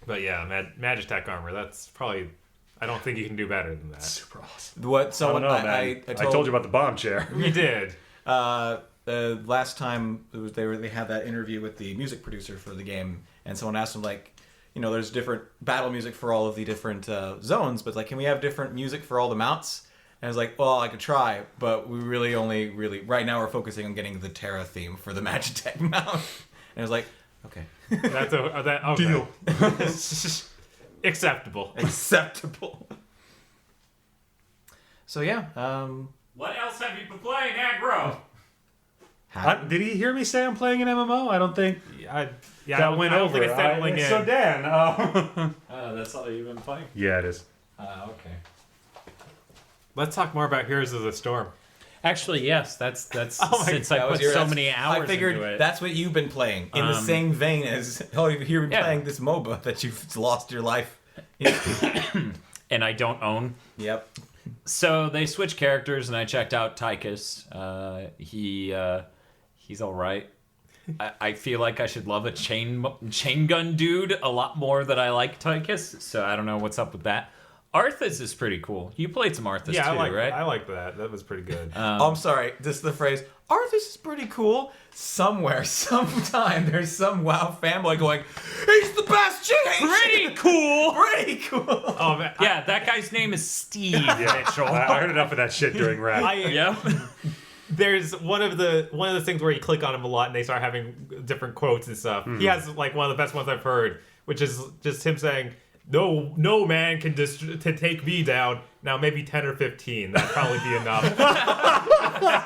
But yeah, Magic Tech armor. That's probably. I don't think you can do better than that. Super awesome. What? I So don't what? know, man. I told you about the bomb chair. You did. Last time it was, they had that interview with the music producer for the game, and someone asked him like, you know, there's different battle music for all of the different zones, but like, can we have different music for all the mounts? And I was like, well, I could try, but we really only right now we're focusing on getting the Terra theme for the Magitech mount. And I was like, okay, That's okay. Deal. Acceptable. acceptable. So yeah, What else have you been playing, Aggro? Did he hear me say I'm playing an MMO? I don't think I that went I don't over. think it's settling in. So Dan, That's all you've been playing? yeah, it is. Okay. Let's talk more about Heroes of the Storm. Actually, yes. That's Oh my- since I That was put so many hours I figured into it. that's what you've been playing in the same vein as you've been Yeah. playing this MOBA that you've lost your life. in. And I don't own. Yep. So they switched characters, and I checked out Tychus. He's all right. I feel like I should love a chain gun dude a lot more than I like Tychus. So I don't know what's up with that. Arthas is pretty cool. You played some Arthas Yeah, too, right? I like that. That was pretty good. Oh, I'm sorry. This is the phrase. Arthas is pretty cool. Somewhere, sometime, there's some WoW fanboy going, "He's the best GH!" Pretty cool. Pretty cool. Oh man, Yeah, that guy's name is Steve Yeah, Mitchell. I heard enough of that shit during rap. Yep. there's one of the things where you click on him a lot and they start having different quotes and stuff. He has like one of the best ones I've heard, which is just him saying, "No man can to take me down. Now maybe 10 or 15. That'd probably be enough."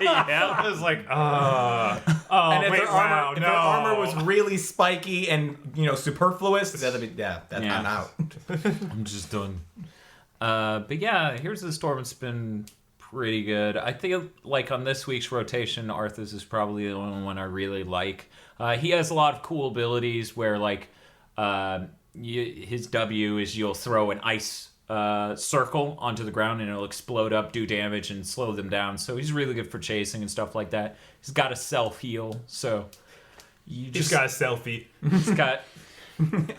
Yeah. I was like, And if wait, their wow, armor, no. if their armor was really spiky and superfluous, that'd be Yeah. I'm out. I'm just done. But yeah, Here's the Storm. It's been pretty good. I think like on this week's rotation, Arthas is probably the only one I really like. He has a lot of cool abilities where like his W is you'll throw an ice circle onto the ground and it'll explode up, do damage, and slow them down. So he's really good for chasing and stuff like that. He's got a self heal, so you He's just got a selfie. he's got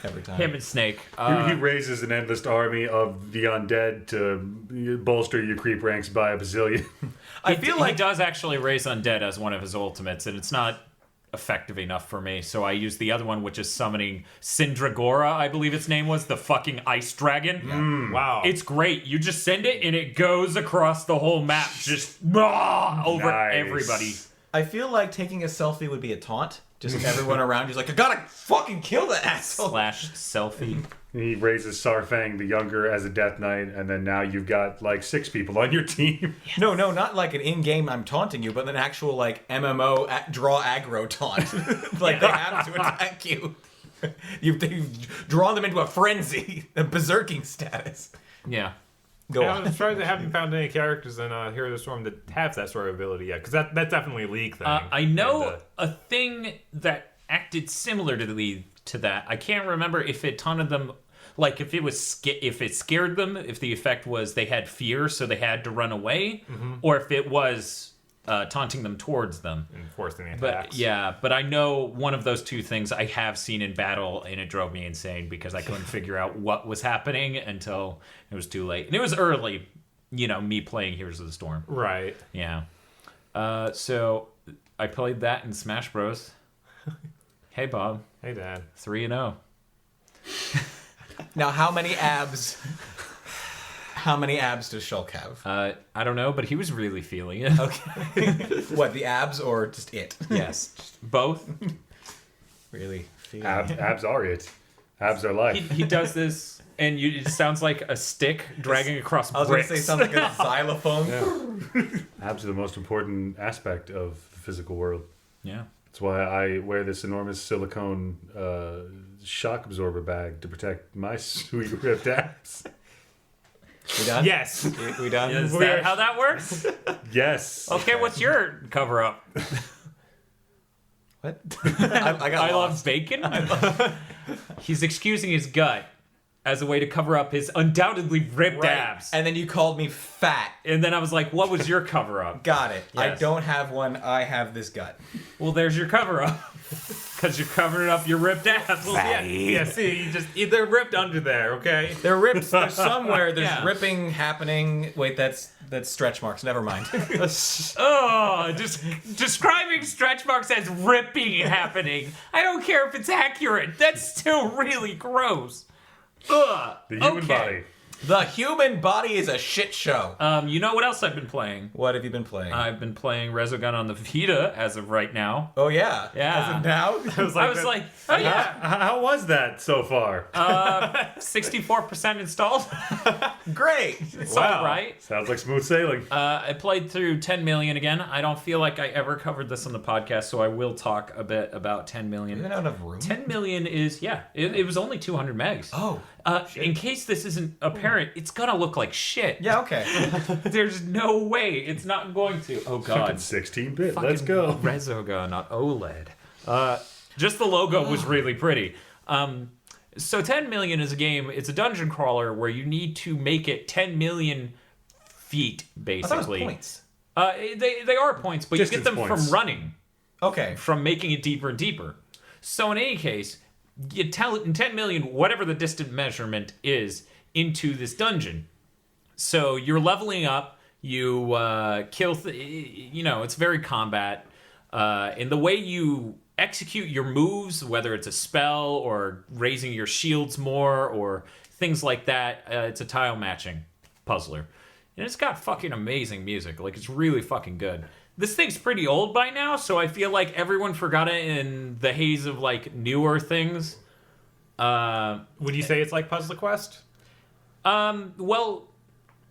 Every time. him and Snake. He raises an endless army of the undead to bolster your creep ranks by a bazillion. I feel like he does actually raise undead as one of his ultimates, and it's not effective enough for me. So I use the other one, which is summoning Sindragora, I believe its name was, the fucking ice dragon. Wow. It's great. You just send it, and it goes across the whole map, just over Nice. everybody. I feel like taking a selfie would be a taunt. Just everyone around you's like, I gotta fucking kill that asshole. Slash selfie. He raises Sarfang the Younger as a Death Knight, and then now you've got like 6 people on your team. No, not like an in-game I'm taunting you, but an actual like MMO draw aggro taunt. Like they have to attack you. You've drawn them into a frenzy, a berserking status. Yeah. Go I'm on. surprised they haven't found any characters in Heroes of the Storm that have that sort of ability yet, because that's definitely a League thing. I know And, a thing that acted similar to that. I can't remember if it taunted them, like if it scared them, if the effect was they had fear, so they had to run away, or if it was taunting them towards them. enforcing the But attacks. yeah, but I know one of those two things I have seen in battle, and it drove me insane because I couldn't figure out what was happening until it was too late, and it was early. Me playing Heroes of the Storm. Right. Yeah. So I played that in Smash Bros. Hey Bob, Hey, Dad. 3-0. Now, how many abs? How many abs does Shulk have? I don't know, but he was really feeling it. Okay. What, the abs or just it? Yes, both. Really? Abs are it. Abs are life. He does this, and it sounds like a stick dragging across I was going bricks. to say something like a xylophone. Abs are the most important aspect of the physical world. Yeah. That's why I wear this enormous silicone shock absorber bag to protect my sweet ripped abs. We done? Yes. We done? Is that how that works? Yes. Okay, what's your cover up? What? I got I love lost. bacon. He's excusing his gut as a way to cover up his undoubtedly ripped Right. abs. And then you called me fat. And then I was like, what was your cover up? Got it. I Yes. don't have one. I have this gut. Well, there's your cover up. Because you're covering up your ripped abs. Yeah, see, they're ripped under there, okay? They're ripped. There's somewhere. There's Yeah. ripping happening. Wait, that's stretch marks. Never mind. Oh, just describing stretch marks as ripping happening. I don't care if it's accurate. That's still really gross. Ugh. The human Okay. body. The human body is a shit show. You know what else I've been playing? What have you been playing? I've been playing Resogun on the Vita as of right now. Oh yeah. Yeah. As of now. I was like, oh yeah, How was that so far? 64% installed. Great. great. It's Wow. all right. Sounds like smooth sailing. I played through 10 million again. I don't feel like I ever covered this on the podcast, so I will talk a bit about 10 You million. don't have enough room. 10 million is, it was only 200 megs. Oh. In case this isn't apparent, it's gonna look like shit. Yeah. Okay. There's no way it's not going to. Oh Fucking god. 16-bit. Fucking Let's go. Resoga, not OLED. Just the logo was really pretty. So 10 million is a game. It's a dungeon crawler where you need to make it 10 million feet, I thought basically. it was points. They are points, but Distance you get them points. from running, Okay. from making it deeper and deeper. So in any case, you tell it in 10 million, whatever the distant measurement is, into this dungeon. So you're leveling up. You kill. It's very combat. And the way you execute your moves, whether it's a spell or raising your shields more or things like that, it's a tile matching puzzler. And it's got fucking amazing music. Like, it's really fucking good. This thing's pretty old by now, so I feel like everyone forgot it in the haze of, like, newer things. Would you say it's like Puzzle Quest? Well,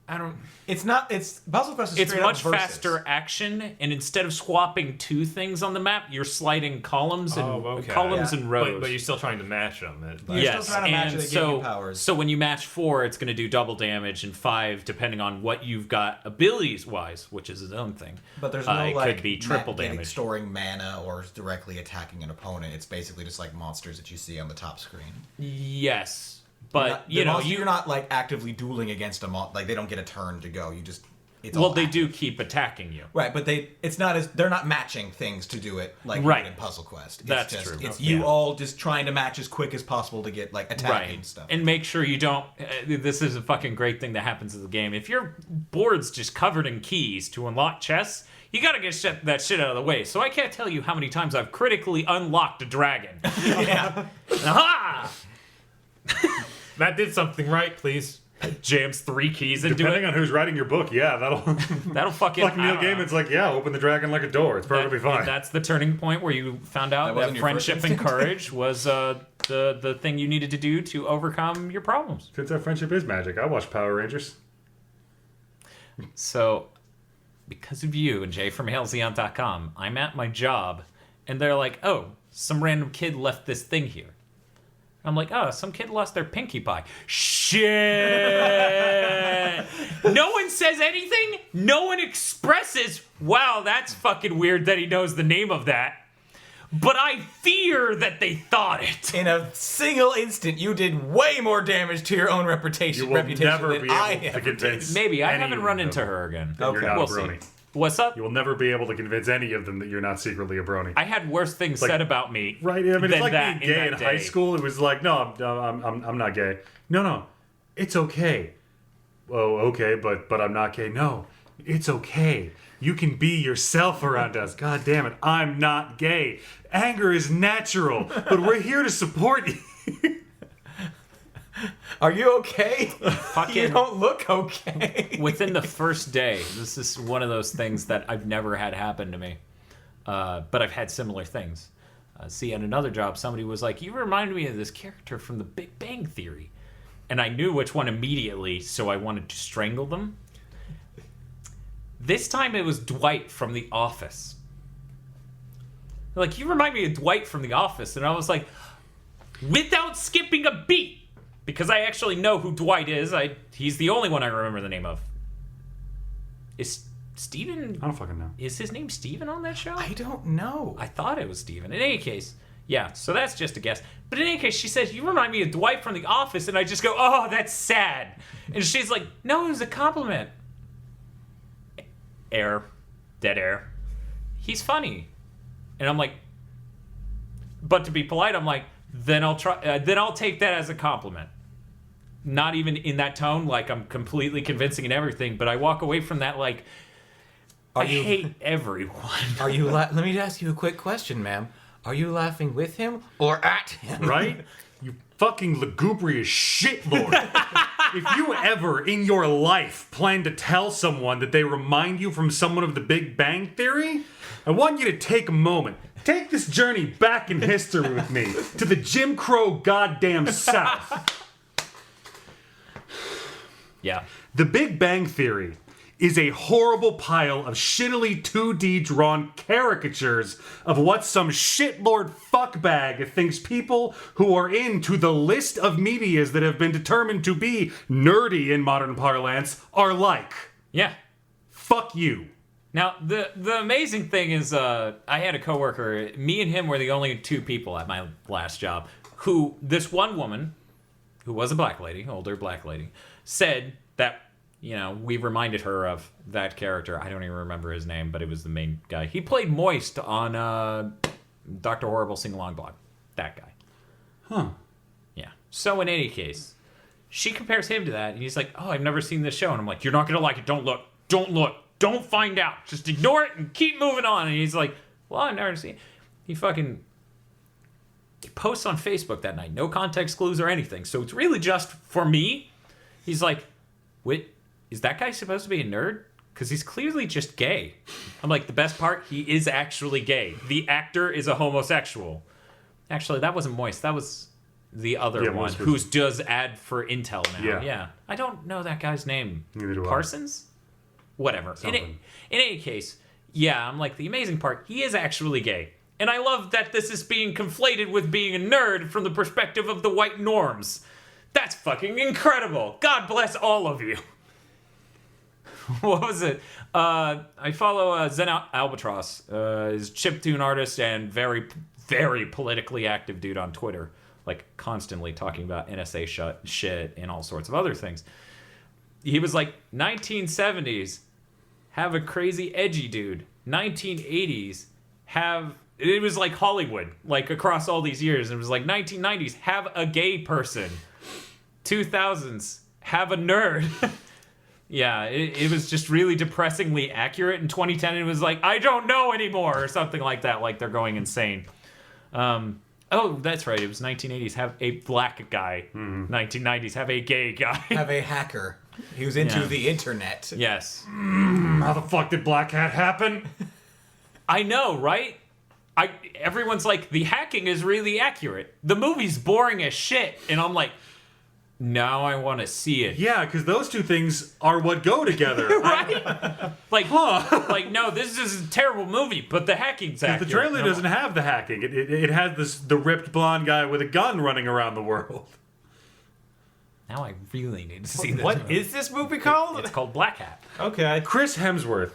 I don't... It's not. It's Puzzle Quest is It's straight up much versus. faster action, and instead of swapping two things on the map, you're sliding columns and Yeah. and rows. But you're still trying to match them. You're Yes, still trying to match and it to give you powers. so when you match 4, it's going to do double damage, and 5, depending on what you've got abilities-wise, which is its own thing. But there's no it like could be triple getting- damage. storing mana or directly attacking an opponent. It's basically just like monsters that you see on the top screen. Yes, but you're not like actively dueling against a like they don't get a turn to go. You just it's all they active. do keep attacking you. Right, but they're not matching things to do it like Right. in Puzzle Quest. It's That's just, true. It's Yeah. you all just trying to match as quick as possible to get like attacking Right, and stuff. and make sure you don't. This is a fucking great thing that happens in the game. If your board's just covered in keys to unlock chests, you gotta get that shit out of the way. So I can't tell you how many times I've critically unlocked a dragon. yeah. Aha! That did something right, please. Jams 3 keys into Depending it. on who's writing your book, yeah, that'll. That'll fucking. Like Neil I don't know. Gaiman's like, yeah, open the dragon like a door. It's perfectly fine. That's the turning point where you found out That that wasn't your first friendship and instinct? courage was the thing you needed to do to overcome your problems. Since our friendship is magic, I watch Power Rangers. So, because of you and jayfromhailzeon.com, I'm at my job, and they're like, "Oh, some random kid left this thing here." I'm like, "Oh, some kid lost their Pinkie Pie." Shit! No one says anything. No one expresses. Wow, that's fucking weird that he knows the name of that. But I fear that they thought it. In a single instant, you did way more damage to your own reputation. You will never than be I able to ever did. convince. Maybe I any haven't of run them into her again. that you're Okay. not We'll a see. brony. What's up? You will never be able to convince any of them that you're not secretly a brony. I had worse things Like- said about me. Right? I mean, than it's like that being gay in that high day. school. It was like, no, I'm not gay. No, it's okay. Oh, okay, but I'm not gay. No, it's okay. You can be yourself around us. God damn it, I'm not gay. Anger is natural, but we're here to support you. Are you okay? Fucking- You don't look okay. Within the first day, this is one of those things that I've never had happen to me. But I've had similar things. See, at another job, somebody was like, "You remind me of this character from The Big Bang Theory." And I knew which one immediately, so I wanted to strangle them. This time it was Dwight from The Office. They're like, "You remind me of Dwight from The Office." And I was like, without skipping a beat. Because I actually know who Dwight is. He's the only one I remember the name of. Is Steven... I don't fucking know. Is his name Steven on that show? I don't know. I thought it was Steven. In any case, yeah, so that's just a guess. But in any case, she says, "You remind me of Dwight from The Office," and I just go, "Oh, that's sad." And she's like, "No, it was a compliment." Air. Dead air. He's funny. And I'm like, but to be polite, I'm like, then I'll try. Then I'll take that as a compliment. Not even in that tone, like I'm completely convincing and everything, but I walk away from that like, I hate everyone. Are you? Let me ask you a quick question, ma'am. Are you laughing with him or at him? Right? You fucking lugubrious shitlord. If you ever in your life plan to tell someone that they remind you from someone of the Big Bang Theory, I want you to take a moment. Take this journey back in history with me to the Jim Crow goddamn South. Yeah. The Big Bang Theory is a horrible pile of shittily 2D drawn caricatures of what some shitlord fuckbag thinks people who are into the list of medias that have been determined to be nerdy in modern parlance are like. Yeah. Fuck you. Now, the amazing thing is, I had a coworker, me and him were the only two people at my last job, who, this one woman, who was a black lady, older black lady, said that, you know, we reminded her of that character. I don't even remember his name, but it was the main guy. He played Moist on Dr. Horrible Sing-Along Blog. That guy. Huh. Yeah. So in any case, she compares him to that, and he's like, oh, I've never seen this show. And I'm like, you're not going to like it. Don't look. Don't look. Don't find out. Just ignore it and keep moving on. And he's like, well, I've never seen it. He posts on Facebook that night. No context clues or anything. So it's really just for me. He's like, wait, is that guy supposed to be a nerd? Because he's clearly just gay. I'm like, the best part, he is actually gay. The actor is a homosexual. Actually, that wasn't Moist. That was the other one, who does ad for Intel now. Yeah. I don't know that guy's name. Neither do I. Parsons? Whatever. In any case, yeah, I'm like, the amazing part, he is actually gay. And I love that this is being conflated with being a nerd from the perspective of the white norms. That's fucking incredible. God bless all of you. What was it? I follow Zen Albatross. Is chiptune artist and very, very politically active dude on Twitter. Like, constantly talking about NSA shit and all sorts of other things. He was like, 1970s, have a crazy edgy dude. 1980s, have... It was like Hollywood, like across all these years. It was like 1990s, have a gay person. 2000s, have a nerd. Yeah, it was just really depressingly accurate. In 2010, it was like, I don't know anymore, or something like that, like they're going insane. Oh, that's right, it was 1980s, have a black guy. 1990s, have a gay guy. Have a hacker who's into the internet. Yes. How the fuck did Black Hat happen? I know, right? Everyone's like, the hacking is really accurate. The movie's boring as shit. And I'm like, now I want to see it. Yeah, because those two things are what go together. Right? Like, no, this is a terrible movie, but the hacking's accurate. The trailer doesn't have the hacking. It has the ripped blonde guy with a gun running around the world. Now I really need to see this. What is this movie called? It's called Black Hat. Okay. Chris Hemsworth,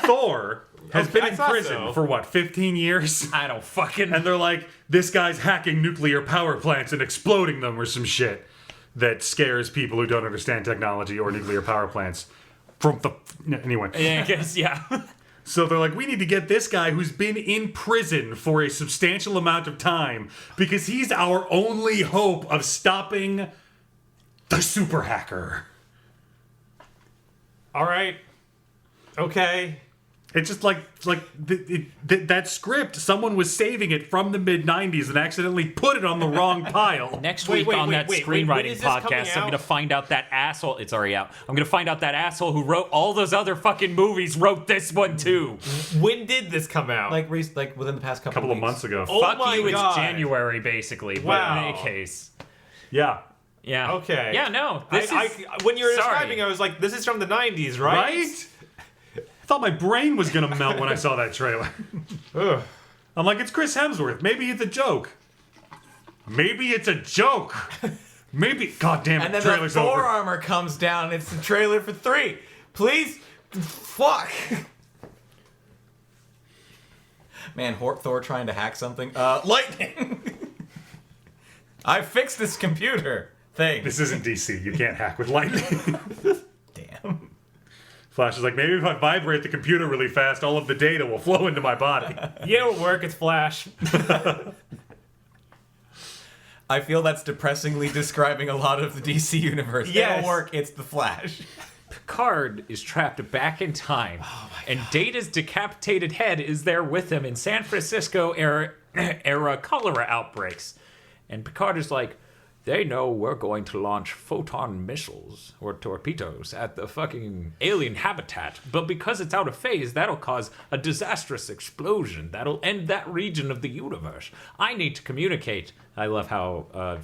Thor, has been in prison for what, 15 years? I don't fucking... And they're like, this guy's hacking nuclear power plants and exploding them or some shit that scares people who don't understand technology or nuclear power plants. Anyway. Yeah, I guess, yeah. So they're like, we need to get this guy who's been in prison for a substantial amount of time because he's our only hope of stopping the super hacker. All right. Okay. It's just like that script, someone was saving it from the mid-90s and accidentally put it on the wrong pile. Next week on that screenwriting is this coming podcast, I'm out? going to find out that asshole... It's already out. I'm going to find out that asshole who wrote all those other fucking movies wrote this one too. When did this come out? Like within the past couple of weeks. months ago. Oh Fuck my you, God. it's January, basically. Wow. But in any case... Yeah. Yeah. Okay. Yeah, no. When you were Sorry. describing, I was like, this is from the 90s, right? Right? I thought my brain was going to melt when I saw that trailer. Ugh. I'm like, it's Chris Hemsworth. Maybe it's a joke. Maybe it's a joke. Maybe. God damn it, And then trailer's the Thor over. armor comes down. It's the trailer for 3. Please, fuck. Man, Thor trying to hack something. Lightning. I fixed this computer thing. This isn't DC. You can't hack with lightning. Damn. Flash is like, maybe if I vibrate the computer really fast, all of the data will flow into my body. Yeah, it'll work. It's Flash. I feel that's depressingly describing a lot of the DC universe. Yes. It'll work. It's the Flash. Picard is trapped back in time, and Data's decapitated head is there with him in San Francisco era cholera outbreaks. And Picard is like, they know we're going to launch photon missiles or torpedoes at the fucking alien habitat, but because it's out of phase, that'll cause a disastrous explosion that'll end that region of the universe. I need to communicate. I love how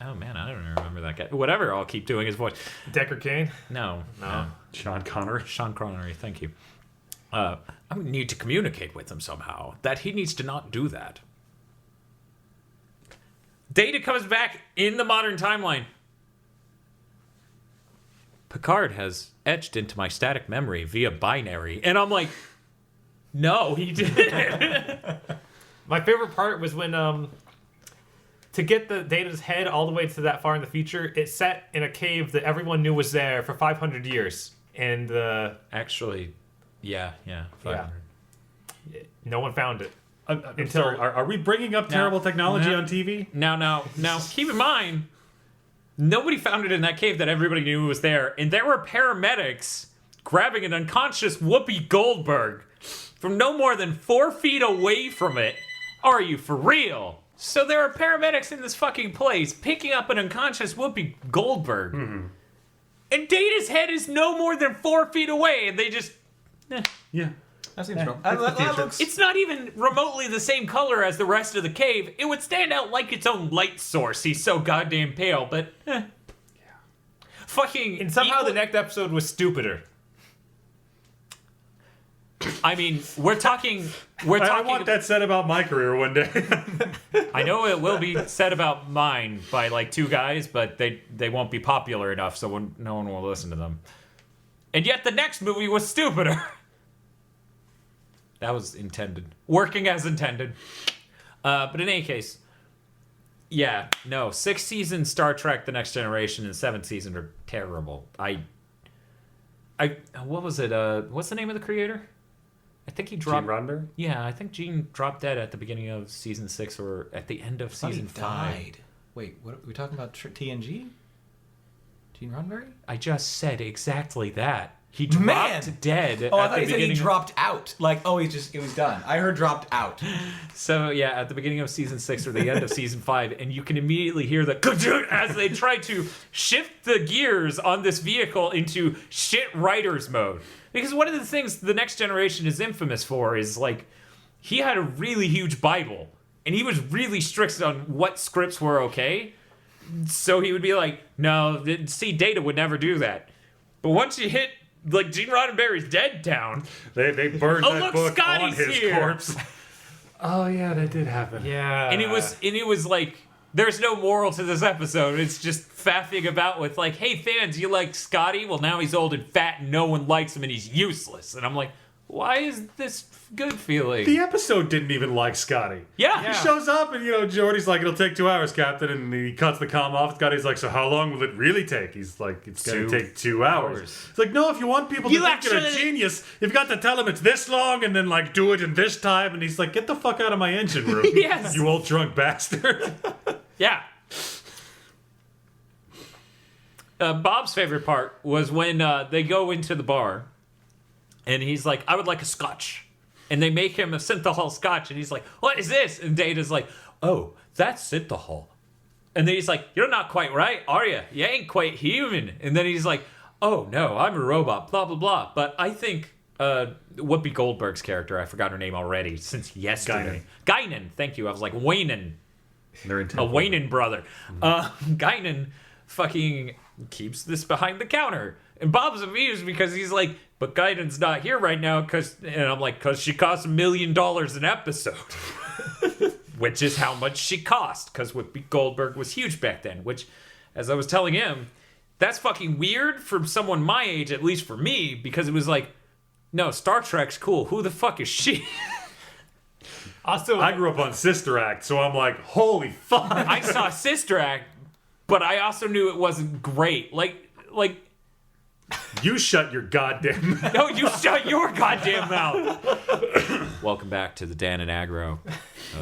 Oh man, I don't even remember that guy. Whatever, I'll keep doing his voice. Decker Kane? No. Sean Connery. Sean Connery, thank you. I need to communicate with him somehow. That he needs to not do that. Data comes back in the modern timeline. Picard has etched into my static memory via binary. And I'm like, no, he didn't. My favorite part was when, to get the Data's head all the way to that far in the future, it sat in a cave that everyone knew was there for 500 years. And Actually, yeah, 500. No one found it. I'm sorry, are we bringing up terrible technology on TV? Now, keep in mind, nobody found it in that cave that everybody knew was there. And there were paramedics grabbing an unconscious Whoopi Goldberg from no more than 4 feet away from it. Are you for real? So there are paramedics in this fucking place picking up an unconscious Whoopi Goldberg. Mm-hmm. And Data's head is no more than 4 feet away, and they just... Yeah. That seems wrong. That looks... It's not even remotely the same color as the rest of the cave. It would stand out like its own light source. He's so goddamn pale, but... Fucking... And somehow the next episode was stupider. I mean, we're talking... I want that said about my career one day. I know it will be said about mine by like 2 guys, but they won't be popular enough, so no one will listen to them. And yet the next movie was stupider. That was intended. Working as intended. But in any case, yeah, no. 6th season Star Trek The Next Generation and 7th season are terrible. What was it? What's the name of the creator? I think he dropped. Gene Roddenberry? Yeah, I think Gene dropped dead at the beginning of season 6 or at the end of season 5. Died. Wait, what are we talking about? TNG? Gene Roddenberry? I just said exactly that. He dropped dead. Oh, I thought you said he dropped out. Like, it was done. I heard dropped out. So yeah, at the beginning of season 6 or the end of season 5, and you can immediately hear the as they try to shift the gears on this vehicle into shit writer's mode. Because one of the things The Next Generation is infamous for is like he had a really huge Bible, and he was really strict on what scripts were okay. So he would be like, no, see, Data would never do that. But once you hit like Gene Roddenberry's Dead Town, they burned that look, book Scotty's on his here. corpse. Oh yeah, that did happen. Yeah. And it was like, there's no moral to this episode. It's just faffing about with like, hey fans, you like Scotty? Well, now he's old and fat and no one likes him and he's useless. And I'm like, why is this good feeling? The episode didn't even like Scotty. Yeah. He shows up and, Jordy's like, it'll take 2 hours, Captain. And he cuts the comm off. Scotty's like, so how long will it really take? He's like, it's going to take 2 hours. It's like, no, if you want people to think you're a genius, you've got to tell them it's this long and then like do it in this time. And he's like, get the fuck out of my engine room. Yes. You old drunk bastard. Yeah. Bob's favorite part was when they go into the bar and he's like, I would like a scotch. And they make him a synthahol scotch and he's like, what is this? And Data's like, oh, that's synthahol. And then he's like, you're not quite right, are you? You ain't quite human. And then he's like, oh no, I'm a robot, blah, blah, blah. But I think Whoopi Goldberg's character, I forgot her name already since yesterday. Guinan, thank you. I was like, Waynan. They're in A Waynan brother. Guinan fucking keeps this behind the counter. And Bob's amused because he's like, but Guinan's not here right now because she costs $1 million an episode. Which is how much she cost, because Whoopi Goldberg was huge back then, which, as I was telling him, that's fucking weird for someone my age, at least for me, because it was like, no, Star Trek's cool. Who the fuck is she? Also, I grew up on Sister Act, so I'm like, holy fuck. I saw Sister Act, but I also knew it wasn't great. Like, you shut your goddamn mouth. no, you shut your goddamn mouth. Welcome back to the Dan and Agro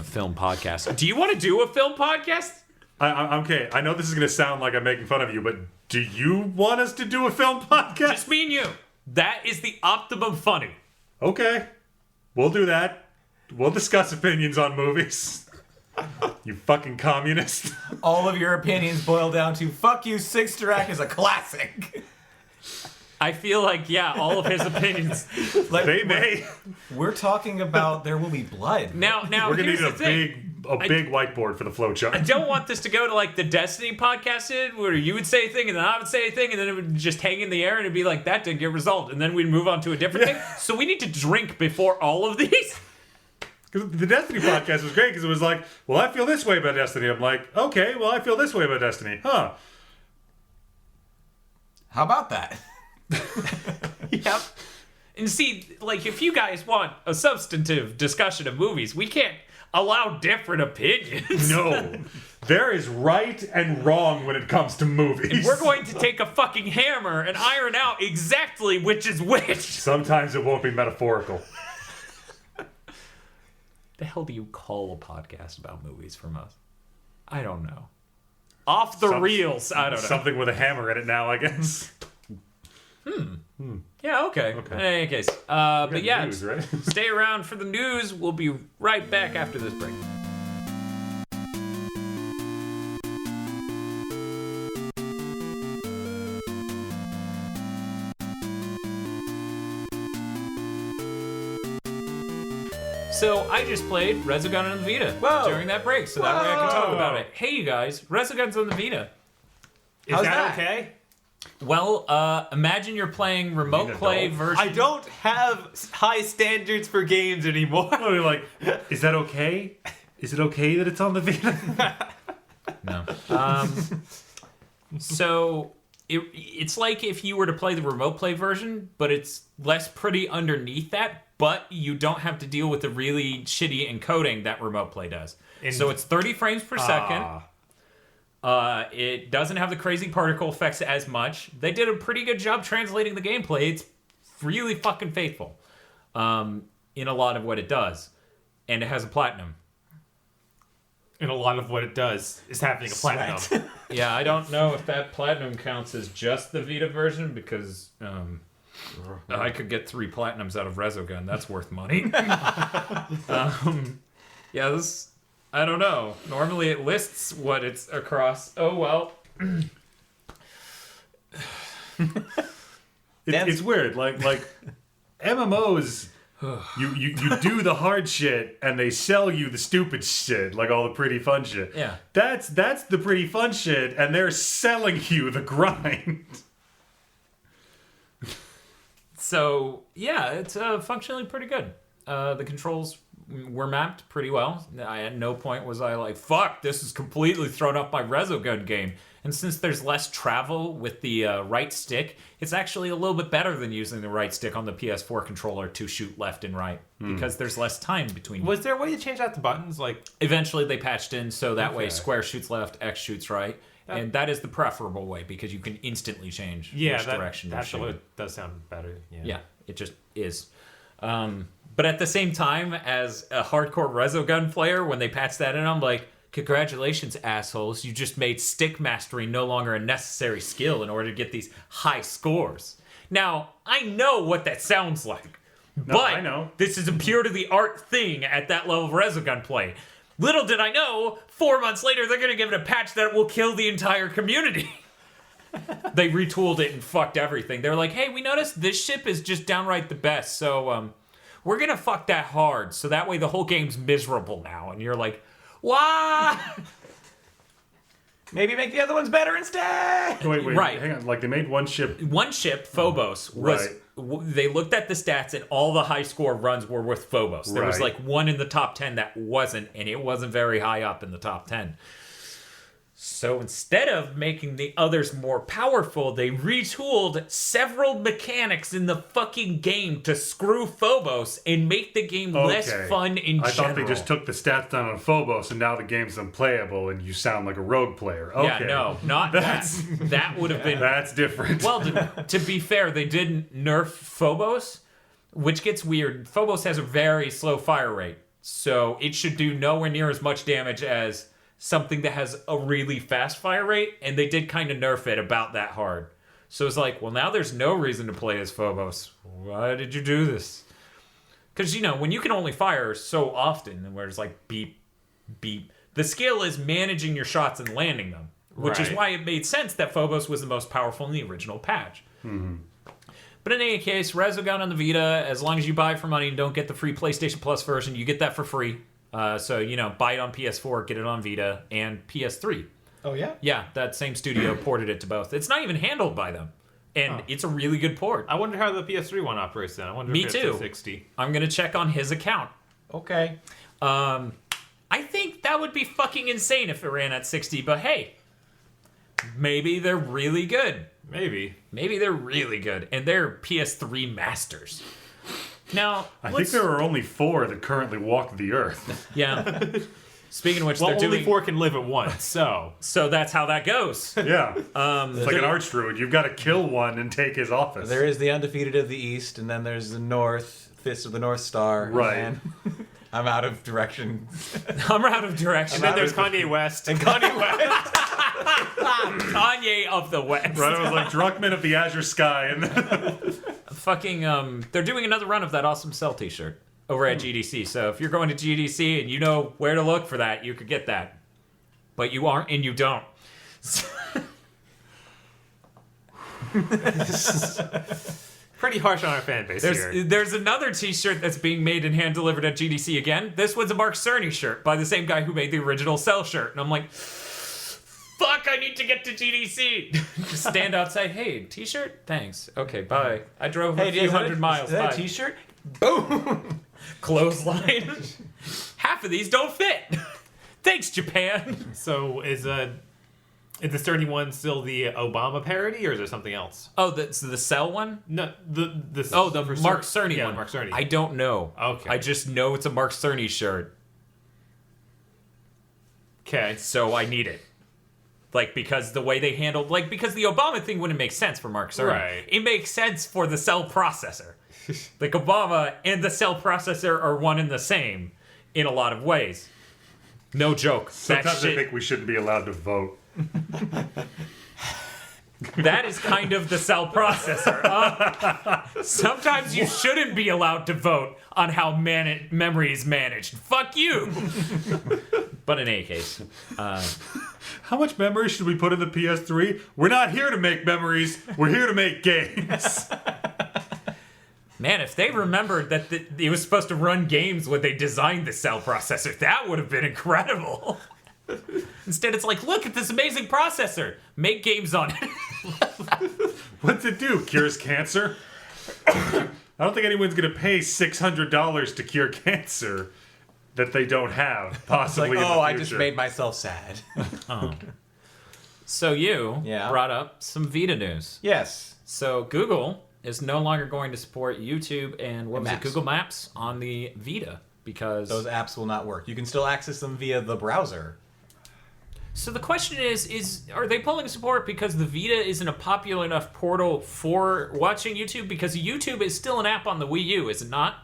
film podcast. Do you want to do a film podcast? I'm okay. I know this is going to sound like I'm making fun of you, but do you want us to do a film podcast? Just me and you. That is the optimum funny. Okay. We'll do that. We'll discuss opinions on movies. You fucking communist. All of your opinions boil down to, fuck you, Sister Act is a classic. I feel like, yeah, all of his opinions. Like, They may. We're talking about There Will Be Blood. Now We're going to here's need the a thing. a big whiteboard for the flowchart. I don't want this to go to like the Destiny podcast did, where you would say a thing and then I would say a thing and then it would just hang in the air and it'd be like, that didn't get resolved. And then we'd move on to a different thing. So we need to drink before all of these. Because the Destiny podcast was great because it was like, well, I feel this way about Destiny. I'm like, okay, well, I feel this way about Destiny. Huh. How about that? Yep. And see, like, if you guys want a substantive discussion of movies, we can't allow different opinions. No. There is right and wrong when it comes to movies. And we're going to take a fucking hammer and iron out exactly which is which. Sometimes it won't be metaphorical. The hell do you call a podcast about movies from us? I don't know. Off the reels. I don't know. Something with a hammer in it now, I guess. Yeah, okay. In any case. But yeah, news, right? stay around for the news. We'll be right back after this break. So I just played Resogun on the Vita during that break, so that way I can talk about it. Hey, you guys, Resogun's on the Vita. Is that okay? Well, imagine you're playing remote play version. I don't have high standards for games anymore. Oh, you're like, is that okay? Is it okay that it's on the Vita? No. So it's like if you were to play the remote play version, but it's less pretty underneath that, but you don't have to deal with the really shitty encoding that remote play does. So it's 30 frames per second. It doesn't have the crazy particle effects as much. They did a pretty good job translating the gameplay. It's really fucking faithful in a lot of what it does. And it has a platinum. And a lot of what it does is having a platinum. Yeah, I don't know if that platinum counts as just the Vita version because I could get 3 platinums out of Resogun. That's worth money. Yeah, this... I don't know. Normally it lists what it's across. Oh, well. It's weird. Like MMOs, you do the hard shit and they sell you the stupid shit, like all the pretty fun shit. Yeah. That's the pretty fun shit, and they're selling you the grind. So, yeah, it's functionally pretty good. The controls were mapped pretty well. At no point was I like, fuck, this is completely thrown off my Resogun game. And since there's less travel with the right stick, it's actually a little bit better than using the right stick on the PS4 controller to shoot left and right because there's less time between. Was there a way to change out the buttons? Like, eventually they patched in so that way square shoots left, X shoots right. And that is the preferable way because you can instantly change which direction you're shooting. That does sound better. Yeah, it just is. But at the same time, as a hardcore Resogun player, when they patched that in, I'm like, congratulations, assholes. You just made stick mastery no longer a necessary skill in order to get these high scores. Now, I know what that sounds like. But I know. This is a pure to the art thing at that level of Resogun play. Little did I know, 4 months later, they're going to give it a patch that will kill the entire community. They retooled it and fucked everything. They're like, hey, we noticed this ship is just downright the best, so we're going to fuck that hard, so that way the whole game's miserable now. And you're like, why? Maybe make the other ones better instead. Wait, Right. hang on. Like they made one ship. One ship, Phobos, was... They looked at the stats and all the high score runs were with Phobos. There was like one in the top 10 that wasn't, and it wasn't very high up in the top 10. So instead of making the others more powerful, they retooled several mechanics in the fucking game to screw Phobos and make the game less fun in general. I thought they just took the stats down on Phobos and now the game's unplayable and you sound like a rogue player. Okay. Yeah, no, not that. That would have been... That's different. Well, to be fair, they didn't nerf Phobos, which gets weird. Phobos has a very slow fire rate, so it should do nowhere near as much damage as something that has a really fast fire rate, and they did kind of nerf it about that hard. So it's like, well, now there's no reason to play as Phobos. Why did you do this? Because, you know, when you can only fire so often, and where it's like beep, beep, the skill is managing your shots and landing them, which is why it made sense that Phobos was the most powerful in the original patch. Mm-hmm. But in any case, Resogun on the Vita, as long as you buy it for money and don't get the free PlayStation Plus version, you get that for free. So, buy it on PS4, get it on Vita, and PS3. Oh yeah. Yeah, that same studio ported it to both. It's not even handled by them. And it's a really good port. I wonder how the PS3 one operates then. I wonder Me if too. it's a 60. I'm going to check on his account. Okay. I think that would be fucking insane if it ran at 60, but hey, maybe they're really good. Maybe. Maybe they're really good, and they're PS3 masters. Now, I think there are only 4 that currently walk the earth. Yeah. Speaking of which, Well, they're only doing... 4 can live at once, so... So that's how that goes. Yeah. It's like an arch druid. You've got to kill one and take his office. There is the undefeated of the East, and then there's the North, Fist of the North Star. Right. And I'm out of direction. I'm out of direction. And then there's Kanye West. And Kanye West. Kanye of the West. Right, it was like Druckmann of the Azure Sky. And Fucking, they're doing another run of that awesome Cell t-shirt over at GDC. So if you're going to GDC and you know where to look for that, you could get that. But you aren't and you don't. Pretty harsh on our fan base here. There's another t-shirt that's being made and hand-delivered at GDC again. This one's a Mark Cerny shirt by the same guy who made the original Cell shirt. And I'm like, fuck, I need to get to GDC. Just stand outside. Hey, t-shirt? Thanks. Okay, bye. I drove a few hundred miles. Is that Bye. a t-shirt? Boom! Clothesline. Half of these don't fit. Thanks, Japan. So is the Cerny one still the Obama parody, or is there something else? Oh, that's the Cell one? No, the Mark Cerny one. Mark Cerny. I don't know. Okay. I just know it's a Mark Cerny shirt, Okay. so I need it. Like, because the way they handled... Like, because the Obama thing wouldn't make sense for Mark Cerny. Right. It makes sense for the Cell processor. Like, Obama and the Cell processor are one and the same in a lot of ways. No joke. sometimes I think we shouldn't be allowed to vote. That is kind of the Cell processor. Sometimes you shouldn't be allowed to vote on how memory is managed. Fuck you. But in any case, How much memory should we put in the PS3? We're not here to make memories. We're here to make games. man, if they remembered that it was supposed to run games when they designed the Cell processor, that would have been incredible. Instead, it's like, look at this amazing processor. Make games on it. What's it do? Cures cancer? I don't think anyone's going to pay $600 to cure cancer that they don't have, It's like, possibly in the oh, I future. just made myself sad. So you Yeah. brought up some Vita news. Yes. So Google is no longer going to support YouTube and what was it, Maps. Google Maps on the Vita because... Those apps will not work. You can still access them via the browser. So the question is are they pulling support because the Vita isn't a popular enough portal for watching YouTube? Because YouTube is still an app on the Wii U, is it not?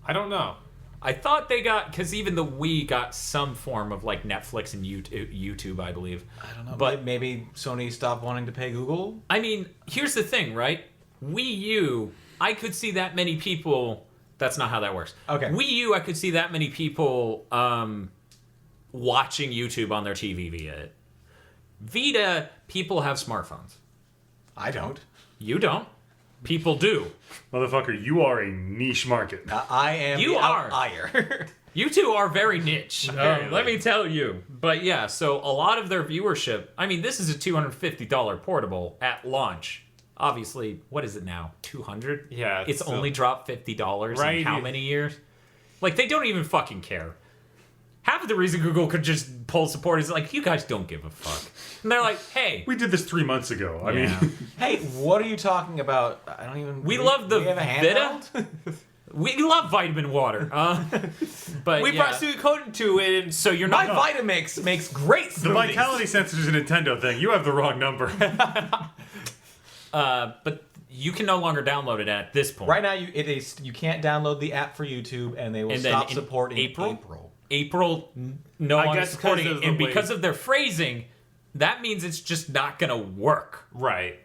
I don't know. I thought they got, because even the Wii got some form of like Netflix and YouTube, I believe. I don't know. But Maybe Sony stopped wanting to pay Google? I mean, here's the thing, right? Wii U, I could see that many people. That's not how that works. Okay. Wii U, I could see that many people watching YouTube on their TV via it. Vita, people have smartphones. I don't. You don't. People do. Motherfucker, you are a niche market. I am You the are. outlier. You two are very niche. Apparently. Let me tell you. But yeah, so a lot of their viewership, I mean, this is a $250 portable at launch. Obviously, what is it now? 200? Yeah, It's so- only dropped $50 Right. in how many years? Like, they don't even fucking care. Half of the reason Google could just pull support is like, you guys don't give a fuck. And they're like, hey, We did this 3 months ago. I Yeah. mean, Hey, what are you talking about? I don't even. we love the we have a Vita. handheld? We love vitamin water. But We yeah. brought Suikoden to it, and So you're My not... Vitamix makes great smoothies. the vitality sensor is a Nintendo thing. You have the wrong number. But you can no longer download it at this point. Right now, you can't download the app for YouTube, and they will And then stop in supporting April? April no I longer guess supporting 'cause it, of the and way- because of their phrasing, that means it's just not gonna work. right.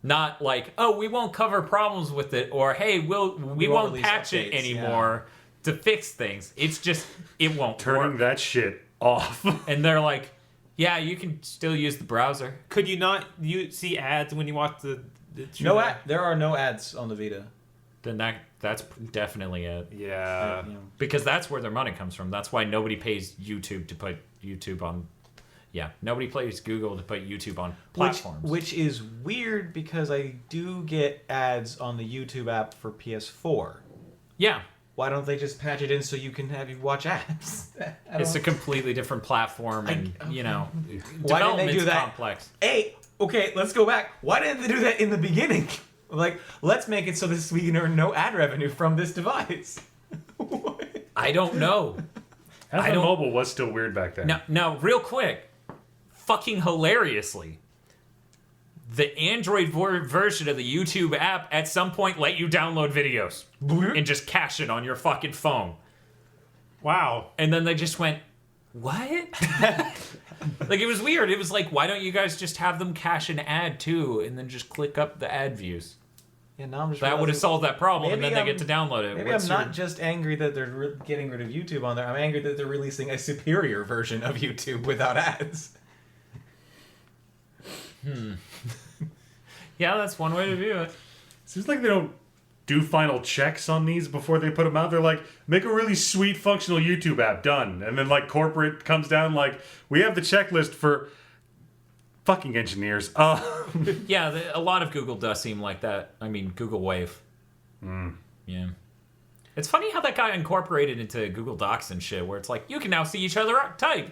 Not like, oh, we won't cover problems with it, or hey, we won't won't release patch it updates, anymore to fix things. It's just it won't Turning work. that shit off. And they're like, yeah, you can still use the browser. Could you not see ads when you watch the No ad. There are no ads on the Vita. then that's definitely it. Yeah. Because that's where their money comes from. That's why nobody pays YouTube to put YouTube on. Yeah, nobody pays Google to put YouTube on platforms. Which is weird because I do get ads on the YouTube app for PS4. Yeah, Why don't they just patch it in so you can have you watch ads? it's a completely different platform, and Why didn't development's they do that? complex. Hey, okay, let's go back. Why didn't they do that in the beginning? Like, let's make it so this we can earn no ad revenue from this device. I don't know. Half-Life Mobile was still weird back then. Now, real quick, fucking hilariously, the Android version of the YouTube app at some point let you download videos and just cache it on your fucking phone. Wow. And then they just went, what? Like, it was weird. It was like, why don't you guys just have them cache an ad too and then just click up the ad views? Yeah, now I'm just That would have realizing- solved that problem, and Maybe then they get to download it. Maybe I'm not just angry that they're getting rid of YouTube on there. I'm angry that they're releasing a superior version of YouTube without ads. Yeah, that's one way to view it. Seems like they don't do final checks on these before they put them out. They're like, make a really sweet functional YouTube app, done. And then like corporate comes down like, we have the checklist for fucking engineers. Yeah, a lot of Google does seem like that. I mean, Google Wave. Yeah. It's funny how that got incorporated into Google Docs and shit, where it's like, you can now see each other type.